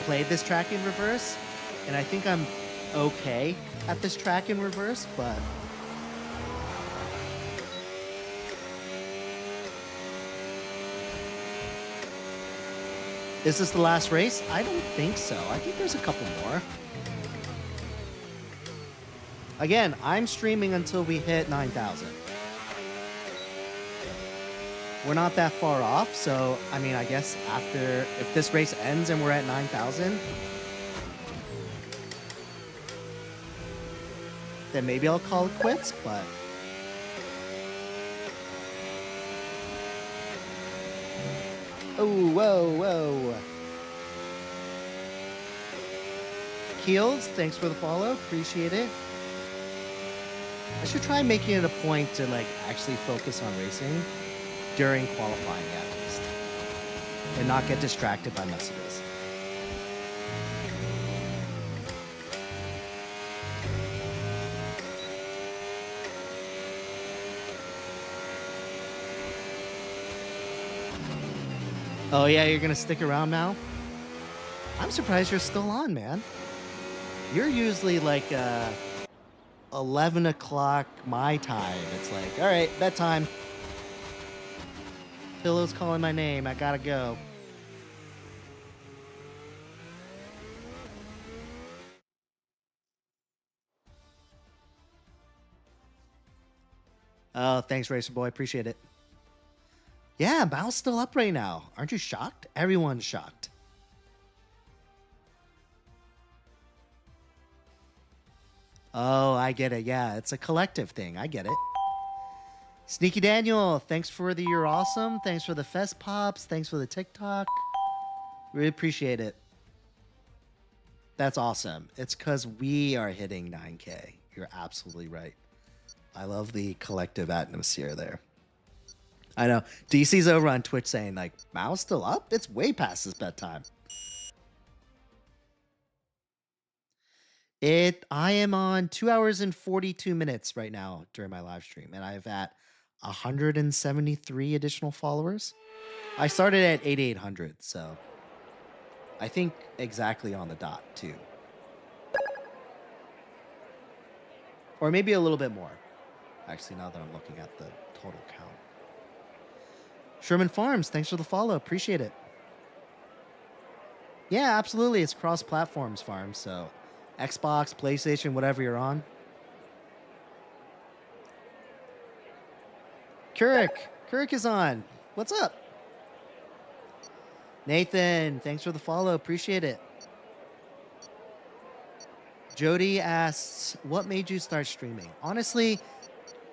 played this track in reverse. And I think I'm okay at this track in reverse, but... Is this the last race? I don't think so. I think there's a couple more. Again, I'm streaming until we hit 9,000. We're not that far off, so, I mean, I guess after... If this race ends and we're at 9,000... then maybe I'll call it quits, but... Oh, whoa, whoa. Keels, thanks for the follow. Appreciate it. I should try making it a point to like actually focus on racing during qualifying at least, and not get distracted by messages. Oh yeah, you're gonna stick around now? I'm surprised you're still on, man. You're usually like 11 o'clock my time. It's like, all right, bedtime. Pillow's calling my name. I gotta go. Oh, thanks, Racer Boy. Appreciate it. Yeah, Bao's still up right now. Aren't you shocked? Everyone's shocked. Oh, I get it. Yeah, it's a collective thing. I get it. Sneaky Daniel, thanks for the You're Awesome. Thanks for the Fest Pops. Thanks for the TikTok. Really appreciate it. That's awesome. It's because we are hitting 9K. You're absolutely right. I love the collective atmosphere there. I know. DC's over on Twitch saying, like, Mao's still up? It's way past his bedtime. I am on 2 hours and 42 minutes right now during my live stream, and I've at 173 additional followers. I started at 8,800, so I think exactly on the dot, too. Or maybe a little bit more. Actually, now that I'm looking at the total count. Sherman Farms, thanks for the follow. Appreciate it. Yeah, absolutely. It's cross-platforms, Farms, so Xbox, PlayStation, whatever you're on. Kurik is on. What's up? Nathan, thanks for the follow. Appreciate it. Jody asks, what made you start streaming? Honestly,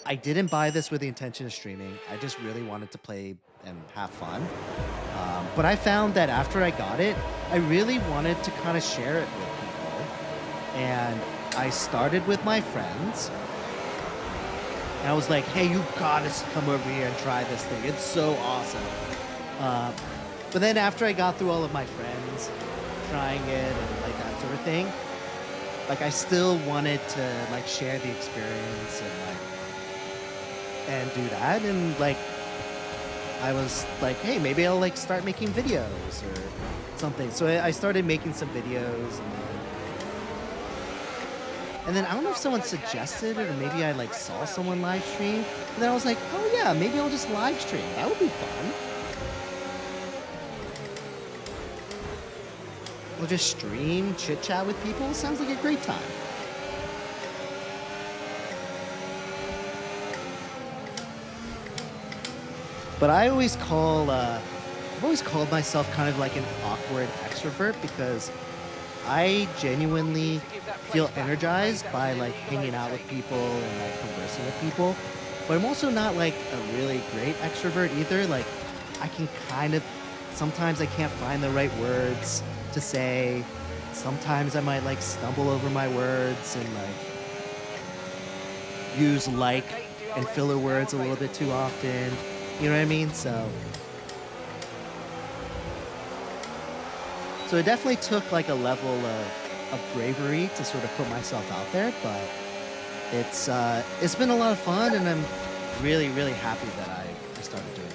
I didn't buy this with the intention of streaming. I just really wanted to play and have fun. But I found that after I got it, I really wanted to kind of share it with people. And I started with my friends. And I was like, hey, you gotta come over here and try this thing. It's so awesome. But then after I got through all of my friends trying it and like that sort of thing, like I still wanted to like share the experience and do that. And like, I was like, hey, maybe I'll like start making videos or something. So I started making some videos, and then I don't know if someone suggested it or maybe I like saw someone live stream. And then I was like, oh yeah, maybe I'll just live stream. That would be fun. We'll just stream, chit chat with people. Sounds like a great time. But I always call, I've always called myself kind of like an awkward extrovert because I genuinely feel energized by like hanging out with people and like conversing with people. But I'm also not like a really great extrovert either. Like I can kind of, sometimes I can't find the right words to say. Sometimes I might like stumble over my words and like use like and filler words a little bit too often. You know what I mean? So it definitely took like a level of bravery to sort of put myself out there, but it's been a lot of fun, and I'm really, really happy that I started doing it.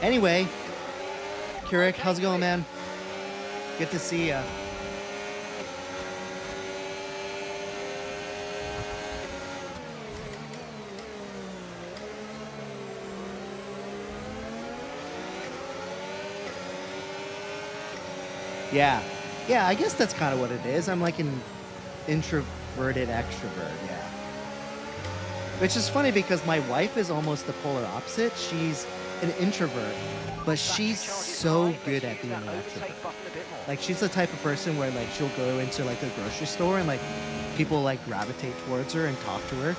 Anyway, Kurik, how's it going, man? Good to see ya. Yeah, I guess that's kind of what it is. I'm like an introverted extrovert, yeah. Which is funny because my wife is almost the polar opposite. She's an introvert, but she's so good at being an extrovert. Like she's the type of person where like she'll go into like a grocery store and like people like gravitate towards her and talk to her.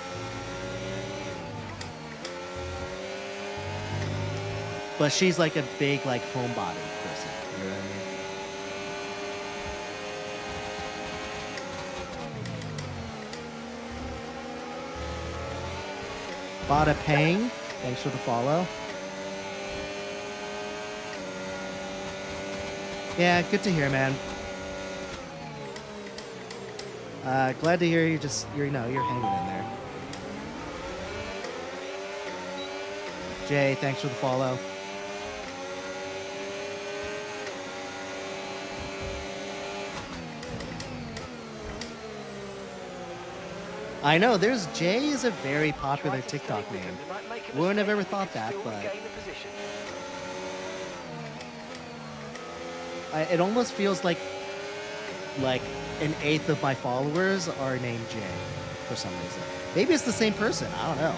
But she's like a big like homebody person. You know what I mean? Bada Pang, thanks for the follow. Yeah, good to hear, man. Glad to hear you're hanging in there. Jay, thanks for the follow. I know, Jay is a very popular TikTok name. Wouldn't have ever thought that, but it almost feels like an eighth of my followers are named Jay for some reason. Maybe it's the same person. I don't know.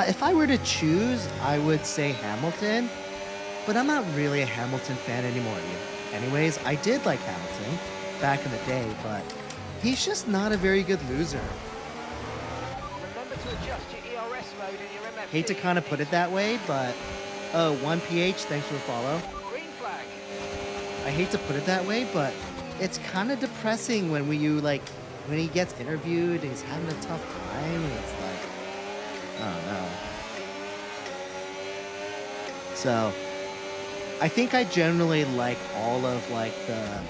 If I were to choose, I would say Hamilton, but I'm not really a Hamilton fan anymore. Anyways, I did like Hamilton back in the day, but he's just not a very good loser. Remember to adjust your ERS mode in your MFD. Hate to kind of put it that way, but 1PH, thanks for the follow. Green flag. I hate to put it that way, but it's kind of depressing when when he gets interviewed and he's having a tough time, and it's like, I don't know. So, I think I generally like all of the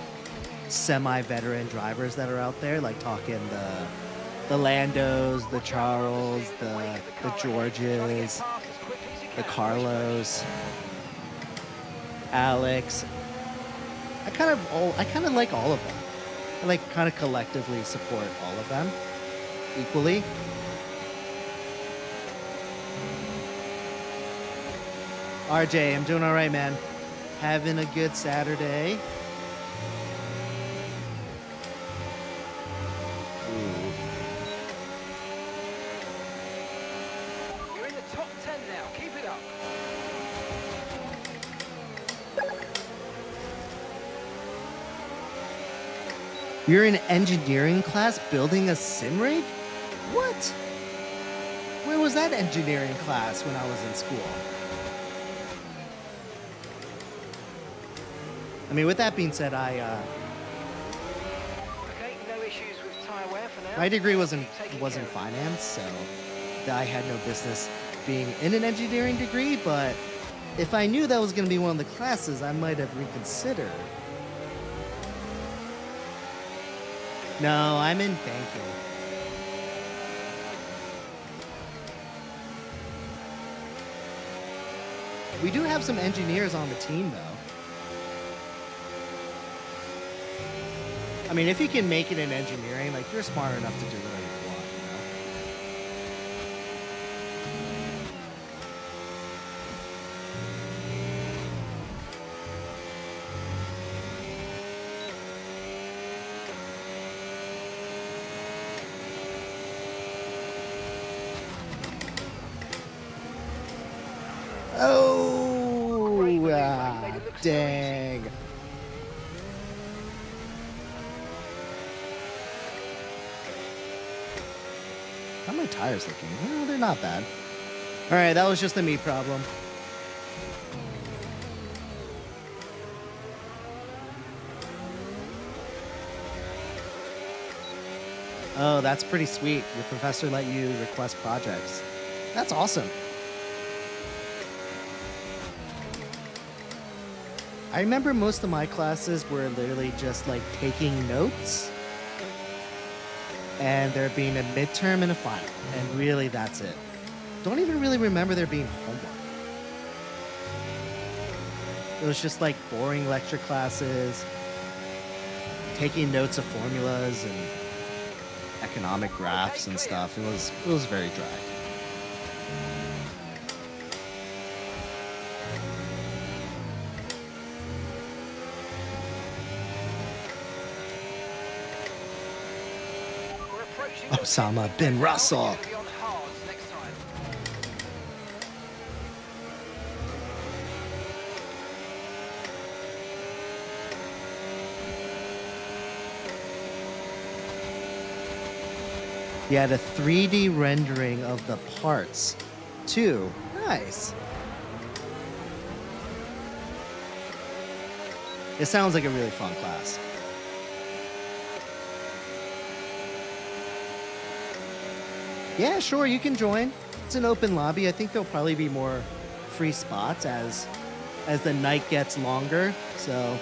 semi-veteran drivers that are out there, like talking the Landos, the Charles, the Georges, the Carlos, Alex. I kind of like all of them. I like kind of collectively support all of them equally. RJ, I'm doing all right, man. Having a good Saturday. Ooh. You're in the top 10 now. Keep it up. You're in engineering class building a sim rig? What? Where was that engineering class when I was in school? I mean, with that being said, Okay, no issues with tire wear for now. my degree wasn't finance, so I had no business being in an engineering degree, but if I knew that was going to be one of the classes, I might have reconsidered. No, I'm in banking. We do have some engineers on the team, though. I mean, if you can make it in engineering, like, you're smart enough to do whatever you want, you know? Oh, dang. How are my tires looking? Well, they're not bad. All right, that was just a me problem. Oh, that's pretty sweet. Your professor let you request projects. That's awesome. I remember most of my classes were literally just like taking notes and there being a midterm and a final. And really, that's it. Don't even really remember there being homework. It was just like boring lecture classes, taking notes of formulas and economic graphs and stuff. It was very dry. Osama bin Russell. Yeah, the 3D rendering of the parts, too. Nice. It sounds like a really fun class. Yeah, sure, you can join. It's an open lobby. I think there'll probably be more free spots as the night gets longer. So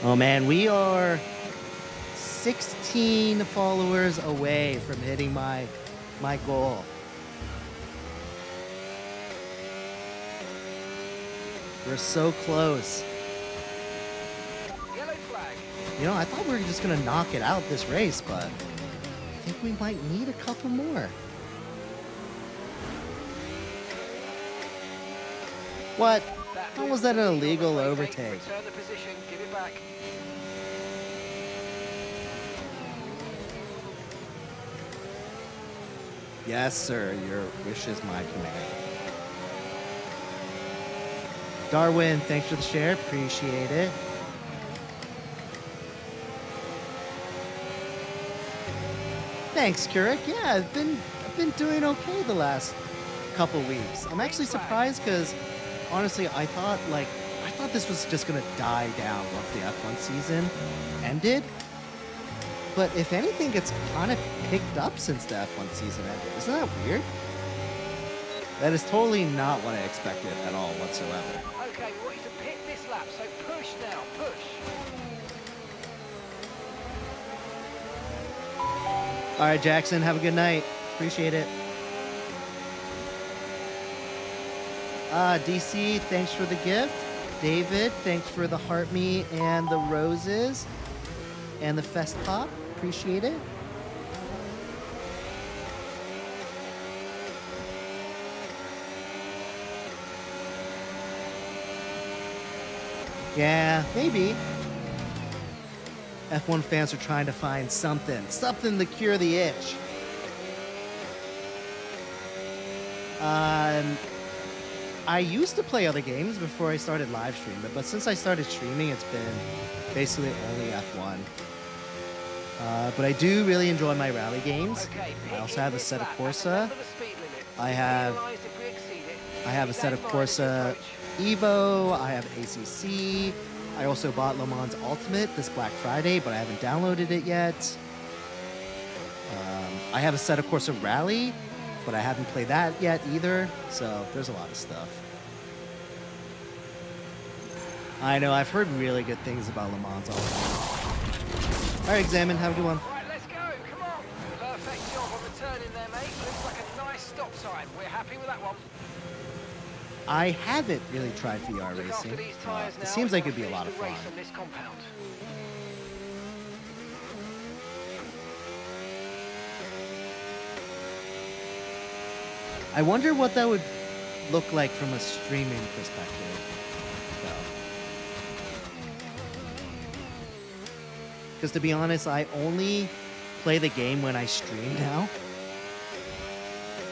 oh man, we are 16 followers away from hitting my goal. We're so close. Yellow flag. You know, I thought we were just gonna knock it out this race, but I think we might need a couple more. What? How was that an illegal overtake? Return the position, give it back. Yes, sir. Your wish is my command. Darwin, thanks for the share. Appreciate it. Thanks, Keurig. Yeah, I've been doing okay the last couple weeks. I'm actually surprised because honestly, I thought this was just gonna die down once the F1 season ended. But if anything, it's kind of picked up since the F1 season ended. Isn't that weird? That is totally not what I expected at all whatsoever. Okay, we want you to pick this lap, so push now, push. All right, Jackson, have a good night. Appreciate it. DC, thanks for the gift. David, thanks for the heart me and the roses and the fest pop. Appreciate it. Yeah, maybe. F1 fans are trying to find something to cure the itch. I used to play other games before I started live streaming, but since I started streaming, it's been basically only F1. But I do really enjoy my rally games. Okay, I also have a set of Corsa. Under the speed limit. I have Penalised if we exceed it. I have a set of Stand by as you Corsa approach. Evo. I have ACC. I also bought Le Mans Ultimate this Black Friday, but I haven't downloaded it yet. I have a set of Corsa Rally, but I haven't played that yet either. So there's a lot of stuff. I know, I've heard really good things about Le Mans Ultimate. All right, Examine, have a good one. Right, let's go, come on. Perfect job on the turn in there, mate. Looks like a nice stop time. We're happy with that one. I haven't really tried VR Look after racing. these tyres now. It seems like We're it'd be a gonna lot of finish fun. the race on this compound. I wonder what that would look like from a streaming perspective. Because to be honest, I only play the game when I stream now.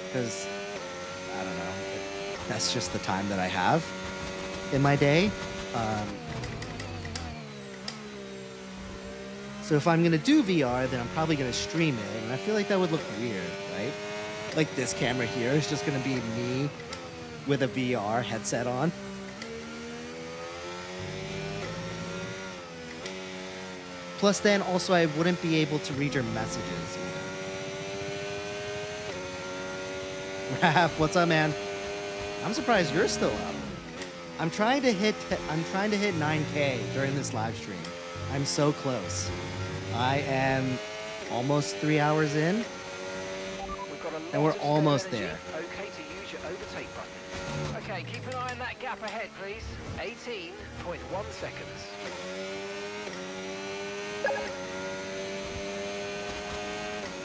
Because, I don't know, that's just the time that I have in my day. So if I'm going to do VR, then I'm probably going to stream it. And I feel like that would look weird, right? Like this camera here is just going to be me with a VR headset on. Plus then also I wouldn't be able to read your messages. Raph, what's up, man? I'm surprised you're still up. I'm trying to hit 9K during this live stream. I'm so close. I am almost 3 hours in. We've got a lot And we're of spare almost energy. there. Okay to use your overtake button. Okay, keep an eye on that gap ahead, please. 18.1 seconds.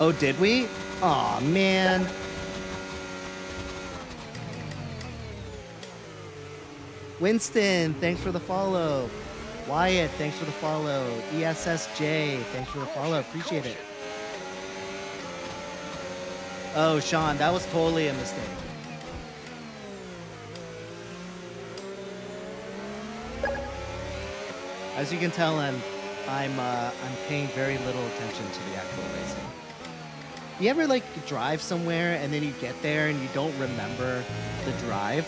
Oh, did we? Aw, man. Winston, thanks for the follow. Wyatt, thanks for the follow. ESSJ, thanks for the follow. Appreciate it. Oh, Sean, that was totally a mistake. As you can tell, I'm paying very little attention to the actual racing. You ever like drive somewhere and then you get there and you don't remember the drive?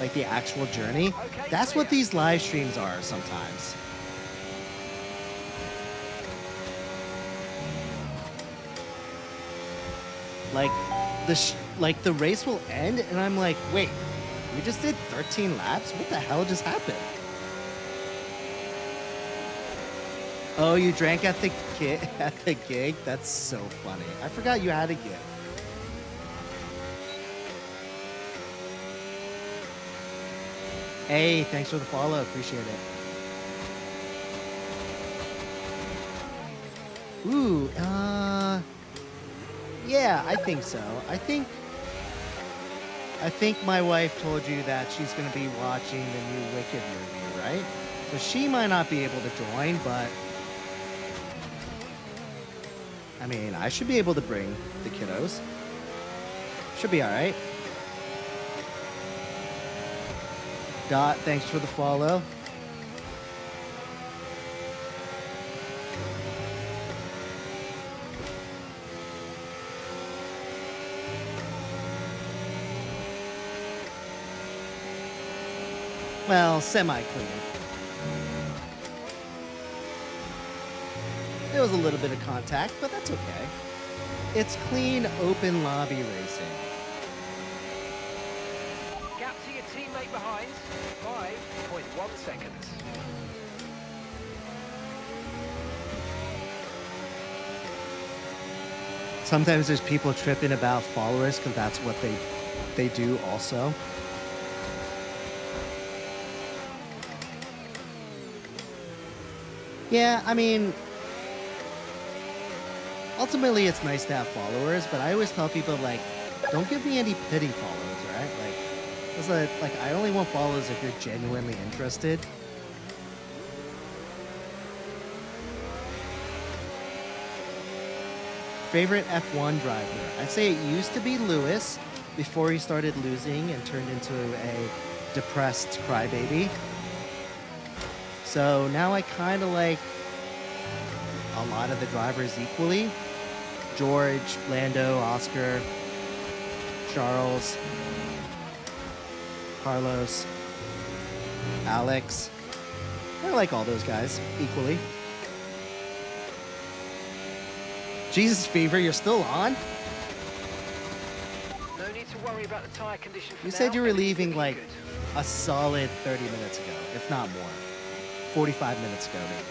Like the actual journey? That's what these live streams are sometimes. Like the race will end and I'm like, wait, we just did 13 laps? What the hell just happened? Oh, you drank at the gig? That's so funny. I forgot you had a gig. Hey, thanks for the follow. Appreciate it. Ooh, yeah, I think so. I think my wife told you that she's going to be watching the new Wicked movie, right? So she might not be able to join, but I mean, I should be able to bring the kiddos. Should be all right. Dot, thanks for the follow. Well, semi-clean. There was a little bit of contact, but that's okay. It's clean, open lobby racing. Gap to your teammate behind, 5.1 seconds. Sometimes there's people tripping about followers because that's what they do also. Yeah, I mean, ultimately it's nice to have followers, but I always tell people, like, don't give me any pity followers, right? Like, it's like I only want followers if you're genuinely interested. Favorite F1 driver? I'd say it used to be Lewis before he started losing and turned into a depressed crybaby. So now I kind of like a lot of the drivers equally. George, Lando, Oscar, Charles, Carlos, Alex. I like all those guys equally. Jesus, Fever, you're still on? No need to worry about the tyre condition for You now. said you were Everything's leaving looking like good. a solid 30 minutes ago, if not more. 45 minutes ago, maybe.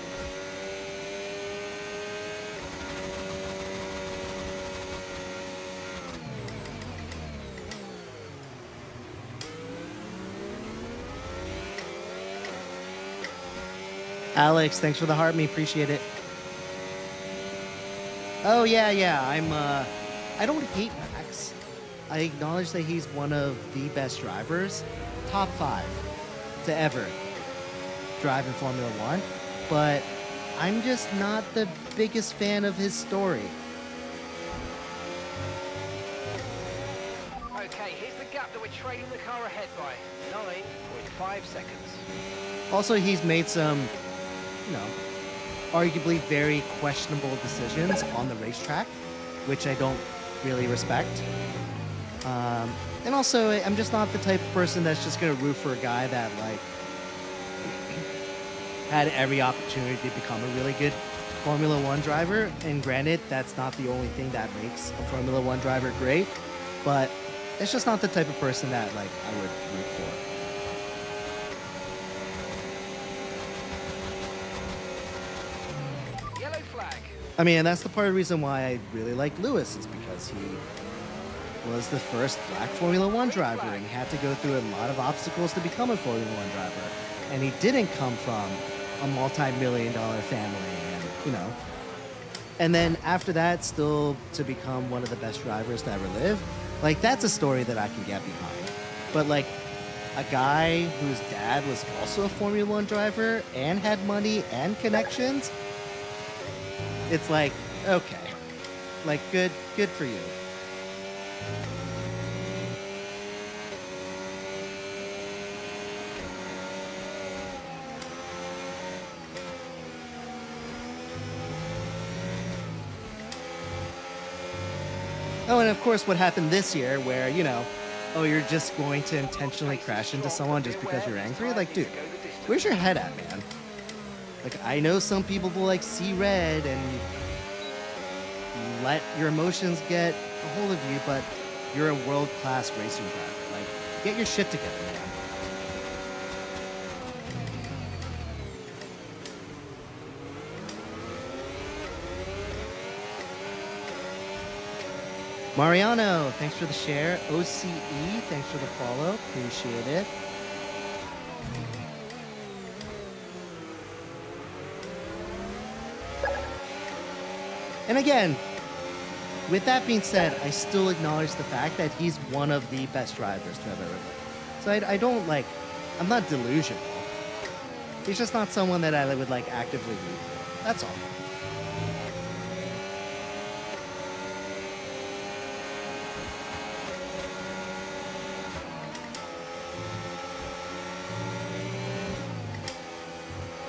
Alex, thanks for the heart, me appreciate it. Oh yeah, I don't hate Max. I acknowledge that he's one of the best drivers, top 5 to ever drive in Formula One, but I'm just not the biggest fan of his story. Okay, here's the gap that we're trailing the car ahead by. 9.5 seconds. Also, he's made some, you know, arguably very questionable decisions on the racetrack, which I don't really respect. And also, I'm just not the type of person that's just going to root for a guy that, like, had every opportunity to become a really good Formula One driver. And granted, that's not the only thing that makes a Formula One driver great, but it's just not the type of person that, like, I would root for. Yellow flag. I mean, and that's the part of the reason why I really like Lewis, is because he was the first black Formula One driver and had to go through a lot of obstacles to become a Formula One driver. And he didn't come from a multi-million-dollar family, and, you know. And then after that, still to become one of the best drivers to ever live. Like, that's a story that I can get behind. But, like, a guy whose dad was also a Formula One driver and had money and connections, it's like, okay. Like, good for you. Oh, and of course, what happened this year where, you know, oh, you're just going to intentionally crash into someone just because you're angry? Like, dude, where's your head at, man? Like, I know some people will, like, see red and let your emotions get a hold of you, but you're a world-class racing driver. Like, get your shit together, man. Mariano, thanks for the share. OCE, thanks for the follow. Appreciate it. And again, with that being said, I still acknowledge the fact that he's one of the best drivers to have ever lived. So I don't like, I'm not delusional. He's just not someone that I would like actively root for. That's all.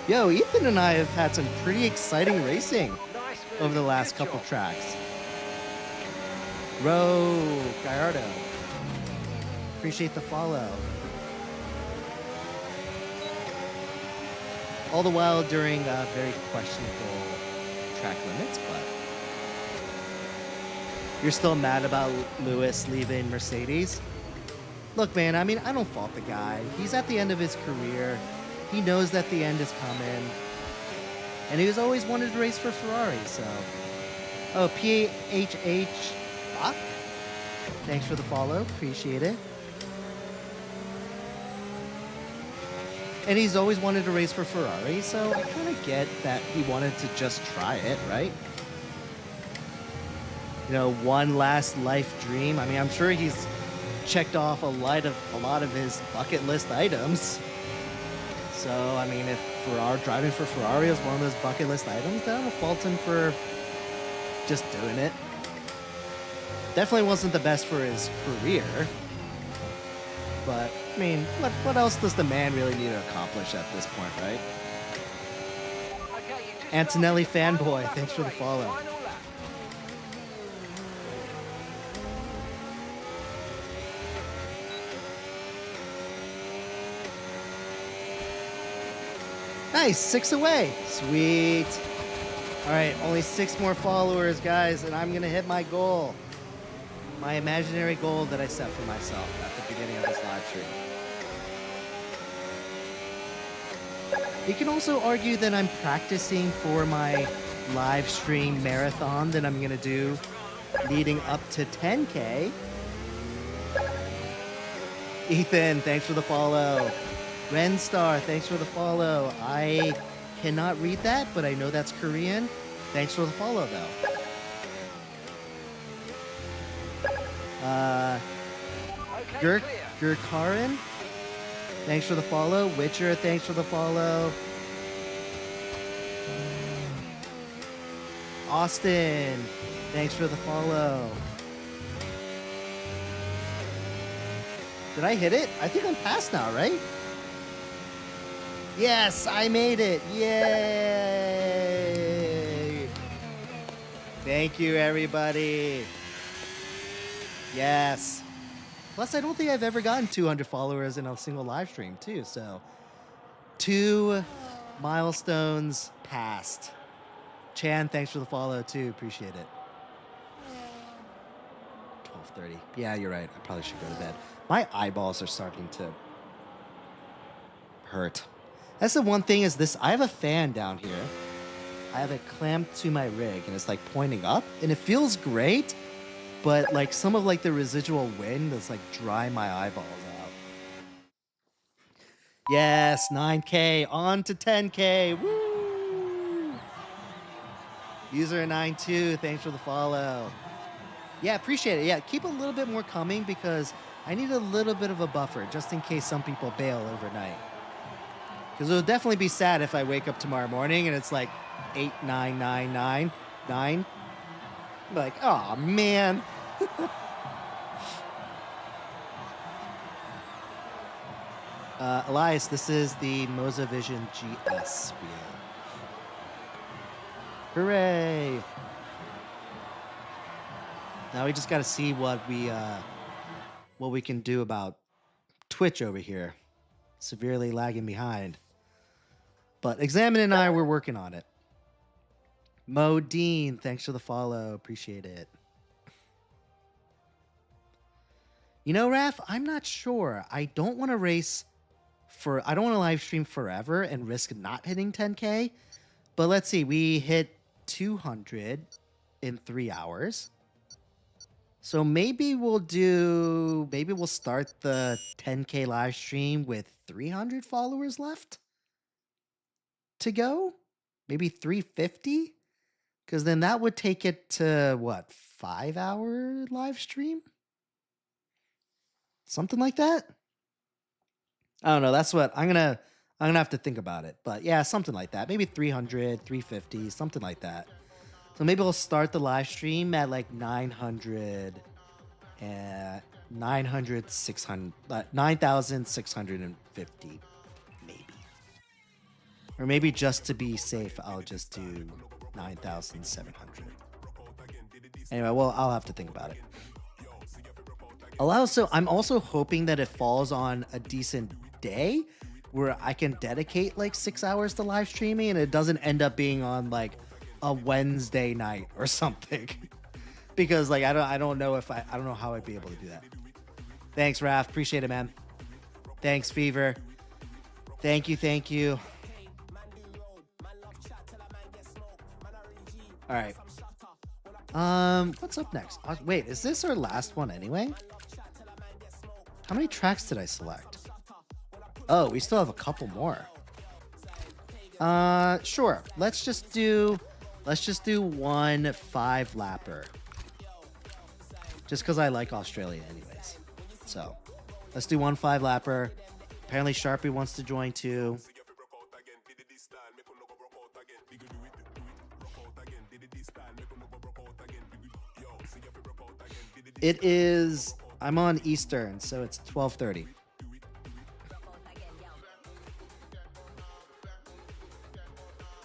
Yo, Ethan and I have had some pretty exciting racing over the last couple tracks. Ro Gallardo, appreciate the follow. All the while during very questionable track limits, but you're still mad about Lewis leaving Mercedes? Look, man, I mean, I don't fault the guy. He's at the end of his career. He knows that the end is coming. And he was always wanted to race for Ferrari, so. Oh, PHH Bach? Thanks for the follow. Appreciate it. And he's always wanted to race for Ferrari, so I kind of get that he wanted to just try it, right? You know, one last life dream. I mean, I'm sure he's checked off a lot of his bucket list items. So, I mean, if driving for Ferrari is one of those bucket list items, then I don't fault him for just doing it. Definitely wasn't the best for his career. But, I mean, what else does the man really need to accomplish at this point, right? Antonelli fanboy, thanks for the follow. Nice, 6 away. Sweet. All right, only 6 more followers, guys, and I'm going to hit my goal. My imaginary goal that I set for myself at the beginning of this live stream. You can also argue that I'm practicing for my live stream marathon that I'm going to do leading up to 10K. Ethan, thanks for the follow. Renstar, thanks for the follow. I cannot read that, but I know that's Korean. Thanks for the follow, though. Gurkarin, thanks for the follow. Witcher, thanks for the follow. Austin, thanks for the follow. Did I hit it? I think I'm past now, right? Yes, I made it. Yay! Thank you, everybody. Yes. Plus, I don't think I've ever gotten 200 followers in a single live stream, too. So, 2 milestones passed. Chan, thanks for the follow, too. Appreciate it. 12:30. Yeah, you're right. I probably should go to bed. My eyeballs are starting to hurt. That's the one thing is this. I have a fan down here. I have it clamped to my rig, and it's like pointing up, and it feels great. But like some of like the residual wind is like drying my eyeballs out. Yes, 9K on to 10K. Woo! User 92, thanks for the follow. Yeah, appreciate it. Yeah, keep a little bit more coming because I need a little bit of a buffer just in case some people bail overnight. Because it'll definitely be sad if I wake up tomorrow morning and it's like 89999. Like, oh man. Elias, this is the Mozavision GS wheel. Hooray! Now we just got to see what we can do about Twitch over here. Severely lagging behind. But Examine and I were working on it. Mo Dean, thanks for the follow. Appreciate it. You know, Raph, I'm not sure. I don't want to race I don't want to live stream forever and risk not hitting 10K. But let's see, we hit 200 in 3 hours. So maybe we'll start the 10K live stream with 300 followers left to go. Maybe 350. Because then that would take it to what, 5-hour live stream? Something like that. I don't know. That's what I'm gonna have to think about it. But yeah, something like that. Maybe 300, 350, something like that. So maybe we'll start the live stream at like 900, 9,650, maybe. Or maybe just to be safe, I'll just do 9,700. Anyway, well, I'll have to think about it. I'm also hoping that it falls on a decent day where I can dedicate like 6 hours to live streaming and it doesn't end up being on like a Wednesday night or something. Because like I don't know how I'd be able to do that. Thanks, Raph. Appreciate it, man. Thanks, Fever. Thank you. All right. What's up next? Wait, is this our last one anyway? How many tracks did I select? Oh, we still have a couple more. Sure. Let's just do one 5-lapper. Just because I like Australia anyways. So, let's do one 5-lapper. Apparently Sharpie wants to join too. I'm on Eastern, so it's 12:30.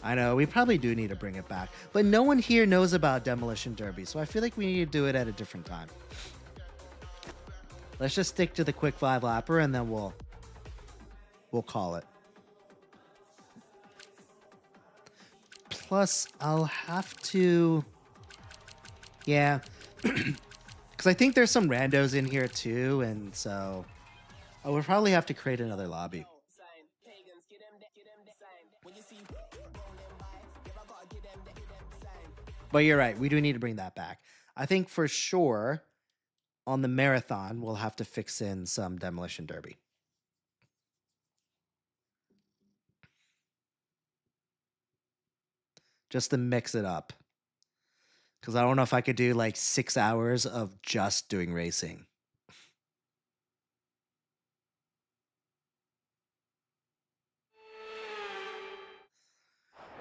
I know, we probably do need to bring it back. But no one here knows about Demolition Derby, so I feel like we need to do it at a different time. Let's just stick to the quick 5-lapper and then we'll call it. Plus, I'll have to... Yeah. Because I think there's some randos in here too, and so... I would probably have to create another lobby. But you're right, we do need to bring that back. I think for sure, on the marathon, we'll have to fix in some Demolition Derby. Just to mix it up. Because I don't know if I could do like 6 hours of just doing racing.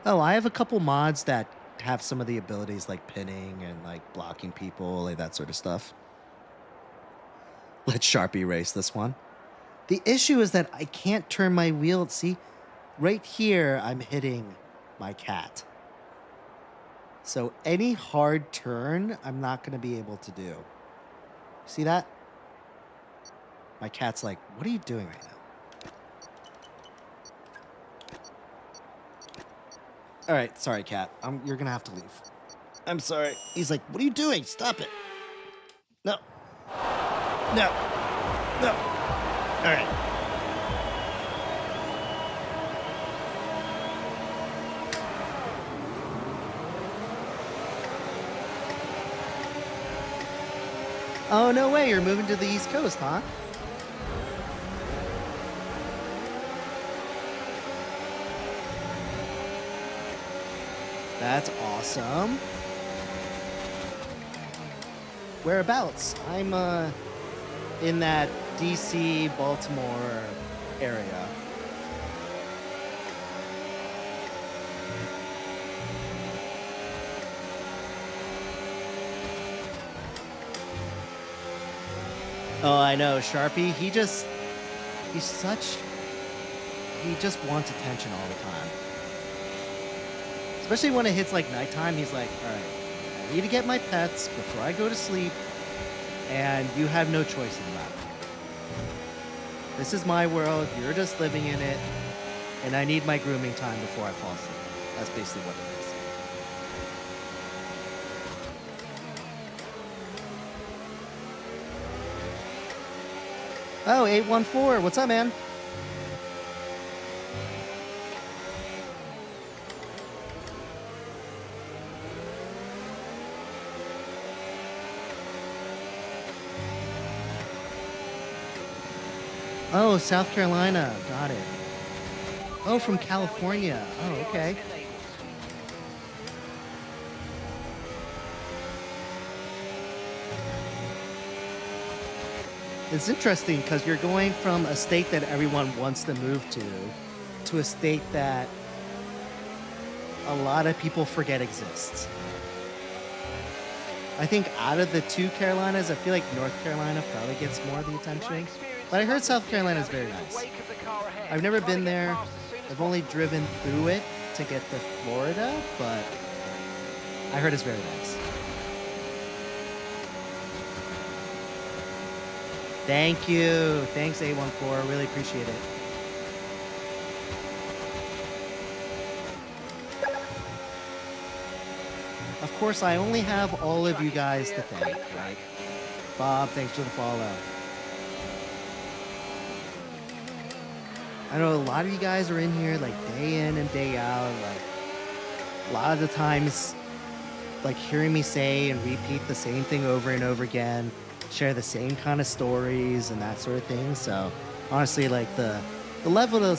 Oh, I have a couple mods that have some of the abilities like pinning and like blocking people, like that sort of stuff. Let Sharpie race this one. The issue is that I can't turn my wheel. See, right here, I'm hitting my cat. So any hard turn, I'm not going to be able to do. See that? My cat's like, what are you doing right now? All right, sorry, cat. You're going to have to leave. I'm sorry. He's like, what are you doing? Stop it. No. No. No. All right. Oh, no way. You're moving to the East Coast, huh? That's awesome. Whereabouts? I'm in that DC, Baltimore area. Oh, I know, Sharpie. He just wants attention all the time. Especially when it hits like nighttime, he's like, all right, I need to get my pets before I go to sleep, and you have no choice in the matter. This is my world, you're just living in it, and I need my grooming time before I fall asleep. That's basically what it is. Oh, 814, what's up, man? Oh, South Carolina. Got it. Oh, from California. Oh, okay. It's interesting because you're going from a state that everyone wants to move to a state that a lot of people forget exists. I think out of the two Carolinas, I feel like North Carolina probably gets more of the attention. But I heard South Carolina is very nice. I've never been there. I've only driven through it to get to Florida, but I heard it's very nice. Thank you. Thanks, A14. Really appreciate it. Of course, I only have all of you guys to thank, right? Bob, thanks for the follow. I know a lot of you guys are in here like day in and day out. Like a lot of the times, like hearing me say and repeat the same thing over and over again, share the same kind of stories and that sort of thing. So honestly, like the level of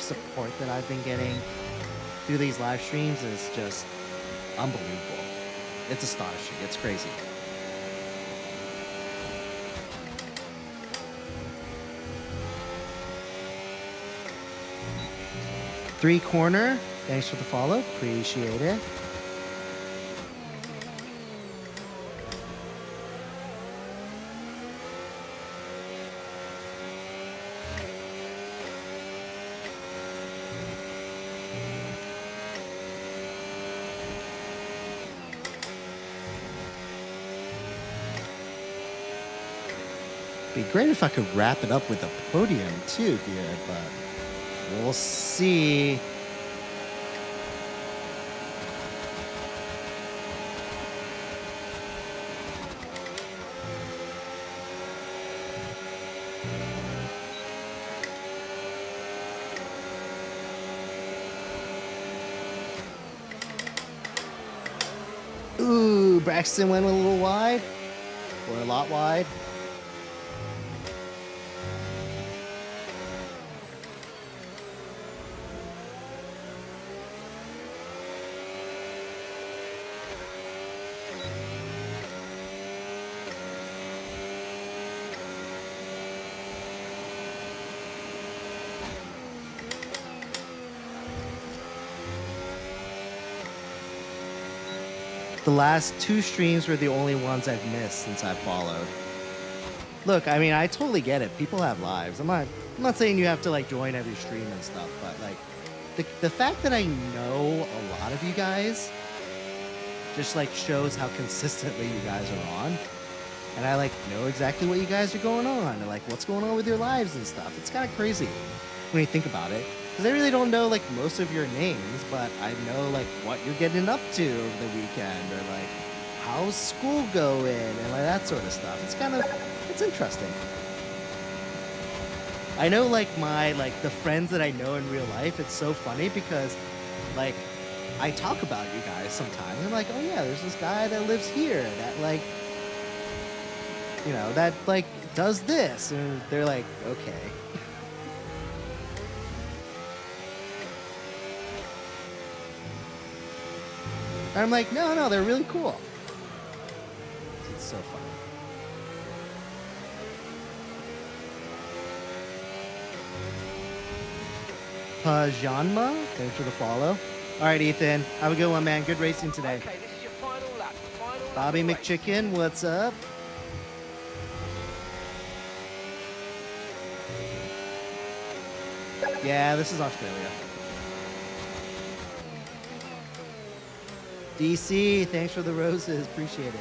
support that I've been getting through these live streams is just unbelievable. It's astonishing. It's crazy. Three Corner, thanks for the follow. Appreciate it. Be great if I could wrap it up with a podium too here, but we'll see. Ooh, Braxton went a little wide, or a lot wide. The last two streams were the only ones I've missed since I've followed. Look, I mean, I totally get it. People have lives. I'm not saying you have to like join every stream and stuff, but like the fact that I know a lot of you guys just like shows how consistently you guys are on. And I like know exactly what you guys are going on and like what's going on with your lives and stuff. It's kind of crazy when you think about it. Because I really don't know like most of your names, but I know like what you're getting up to over the weekend or like how's school going and like that sort of stuff. It's interesting. I know like the friends that I know in real life, it's so funny because like I talk about you guys sometimes. I'm like, oh yeah, there's this guy that lives here that like, you know, that like does this. And they're like, okay. And I'm like, no, they're really cool. It's so funny. Pajanma, thanks for the follow. All right, Ethan, have a good one, man. Good racing today. Okay, this is your final lap. Final lap Bobby of the race. McChicken, what's up? Yeah, this is Australia. DC, thanks for the roses. Appreciate it.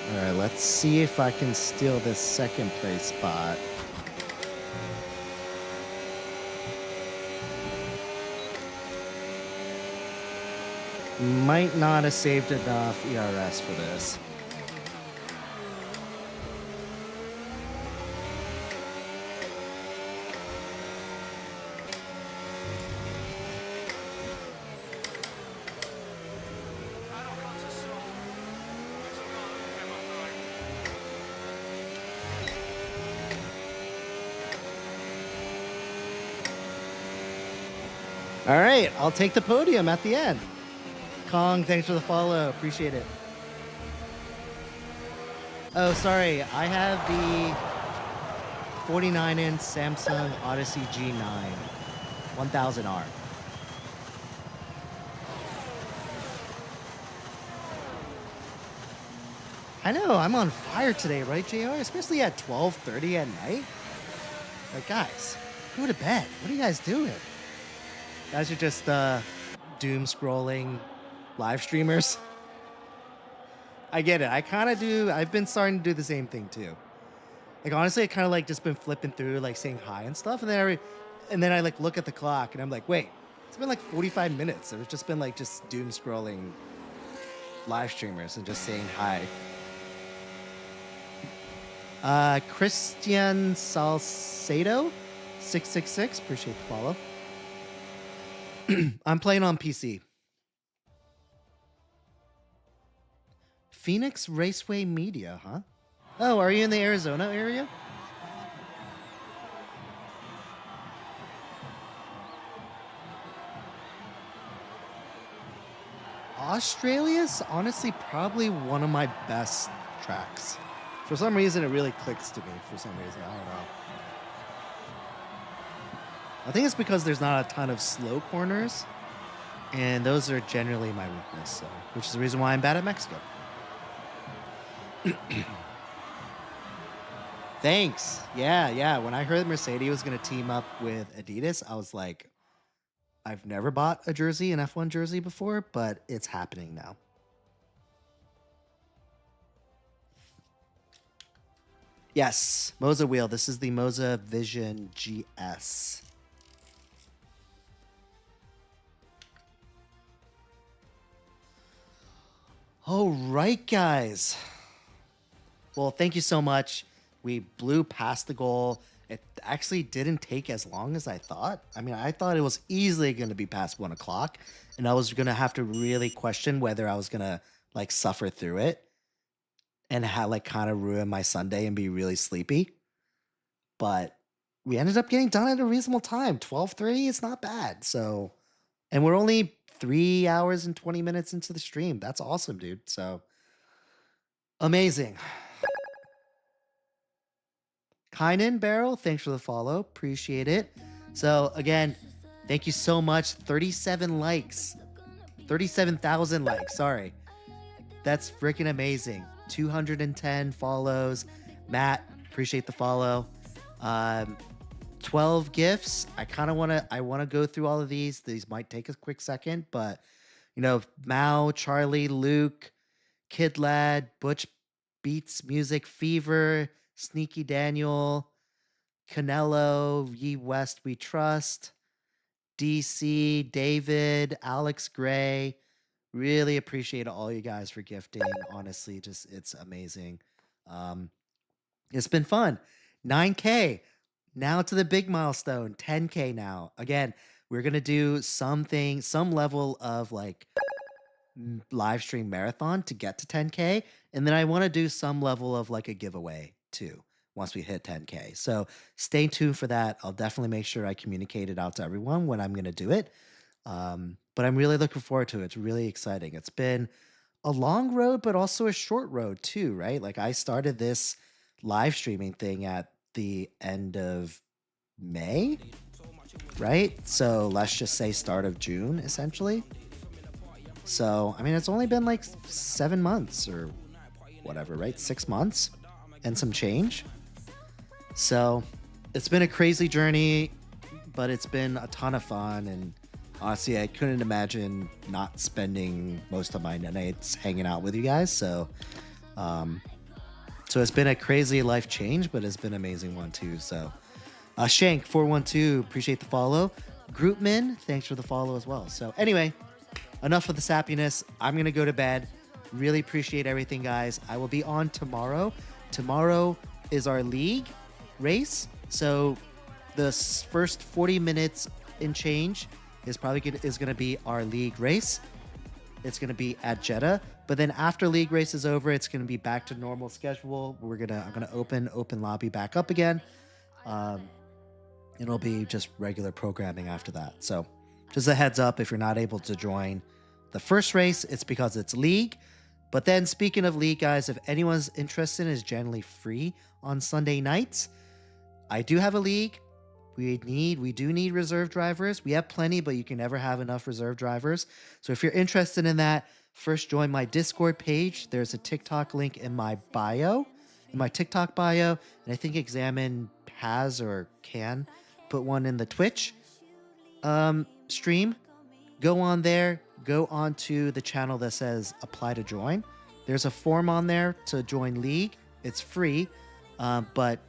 All right, let's see if I can steal this second place spot. Might not have saved enough ERS for this. All right, I'll take the podium at the end. Kong, thanks for the follow. Appreciate it. Oh, sorry. I have the 49-inch Samsung Odyssey G9 1000R. I know, I'm on fire today, right, JR? Especially at 12:30 at night. Like, guys, go to bed. What are you guys doing? Guys are just doom scrolling live streamers. I get it. I kind of do. I've been starting to do the same thing too. Like honestly, I kind of like just been flipping through, like saying hi and stuff, and then I like look at the clock and I'm like, wait, it's been like 45 minutes. It's just been like just doom scrolling live streamers and just saying hi. Christian Salcedo 666. Appreciate the follow. I'm playing on PC. Phoenix Raceway Media, huh? Oh, are you in the Arizona area? Australia's honestly probably one of my best tracks. For some reason, it really clicks to me. For some reason, I don't know. I think it's because there's not a ton of slow corners, and those are generally my weakness, so, which is the reason why I'm bad at Mexico. Thanks. Yeah. When I heard Mercedes was going to team up with Adidas, I was like, I've never bought a jersey, an F1 jersey before, but it's happening now. Yes, Moza wheel. This is the Moza Vision GS. All right, guys. Well, thank you so much. We blew past the goal. It actually didn't take as long as I thought. I mean, I thought it was easily going to be past 1 o'clock, and I was going to have to really question whether I was going to like suffer through it and like kind of ruin my Sunday and be really sleepy. But we ended up getting done at a reasonable time. 12:30 is not bad. So, and we're only 3 hours and 20 minutes into the stream. That's awesome, dude. So amazing. Kynan Barrel, thanks for the follow. Appreciate it. So again, thank you so much. 37 likes. 37,000 likes. Sorry. That's freaking amazing. 210 follows. Matt, appreciate the follow. 12 gifts. I want to go through all of these. These might take a quick second, but you know, Mao, Charlie, Luke, Kid Lad, Butch Beats Music, Fever, Sneaky Daniel, Canelo, Ye West We Trust, DC, David, Alex Gray. Really appreciate all you guys for gifting. Honestly, just it's amazing. It's been fun. 9K. Now to the big milestone, 10K now. Again, we're going to do some level of like live stream marathon to get to 10K. And then I want to do some level of like a giveaway too once we hit 10K. So stay tuned for that. I'll definitely make sure I communicate it out to everyone when I'm going to do it. But I'm really looking forward to it. It's really exciting. It's been a long road, but also a short road too, right? Like I started this live streaming thing at the end of May, right? So let's just say start of June, essentially. So, I mean, it's only been like 7 months or whatever, right? 6 months and some change. So it's been a crazy journey, but it's been a ton of fun. And honestly, I couldn't imagine not spending most of my nights hanging out with you guys. So it's been a crazy life change, but it's been an amazing one too. So Shank412, appreciate the follow. Groupman, thanks for the follow as well. So anyway, enough of the sappiness. I'm going to go to bed. Really appreciate everything, guys. I will be on tomorrow. Tomorrow is our league race. So the first 40 minutes in change is probably going to be our league race. It's going to be at Jeddah. But then after league race is over, it's going to be back to normal schedule. I'm going to open lobby back up again. It'll be just regular programming after that. So just a heads up, if you're not able to join the first race, it's because it's league. But then speaking of league, guys, if anyone's interested, it's generally free on Sunday nights. I do have a league. We do need reserve drivers. We have plenty, but you can never have enough reserve drivers. So if you're interested in that, first join my Discord page. There's a TikTok link in my bio, in my TikTok bio. And I think Examine has or can put one in the Twitch stream. Go on there. Go on to the channel that says apply to join. There's a form on there to join league. It's free, but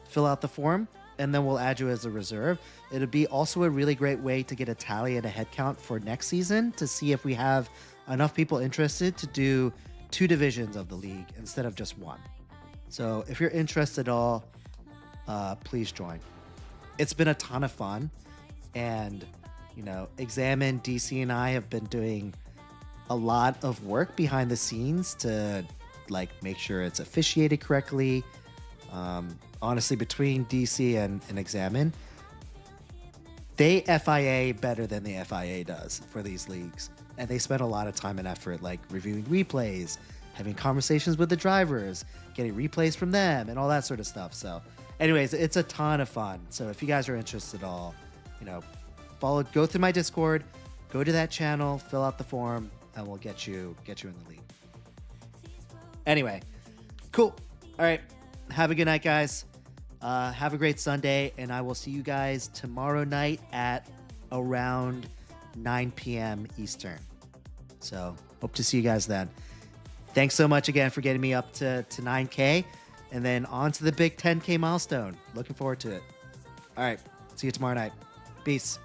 fill out the form and then we'll add you as a reserve. It'll be also a really great way to get a tally and a head count for next season to see if we have enough people interested to do 2 divisions of the league instead of just 1. So if you're interested at all, please join. It's been a ton of fun, and Examine, DC, and I have been doing a lot of work behind the scenes to like make sure it's officiated correctly. Honestly, between DC and Examine, they FIA better than the FIA does for these leagues, and they spend a lot of time and effort like reviewing replays, having conversations with the drivers, getting replays from them, and all that sort of stuff. So anyways, it's a ton of fun. So if you guys are interested at all, go through my Discord, go to that channel, fill out the form, and we'll get you in the league. Anyway, cool. All right. Have a good night, guys. Have a great Sunday, and I will see you guys tomorrow night at around 9 p.m. Eastern. So hope to see you guys then. Thanks so much again for getting me up to 9K, and then on to the big 10K milestone. Looking forward to it. All right. See you tomorrow night. Peace.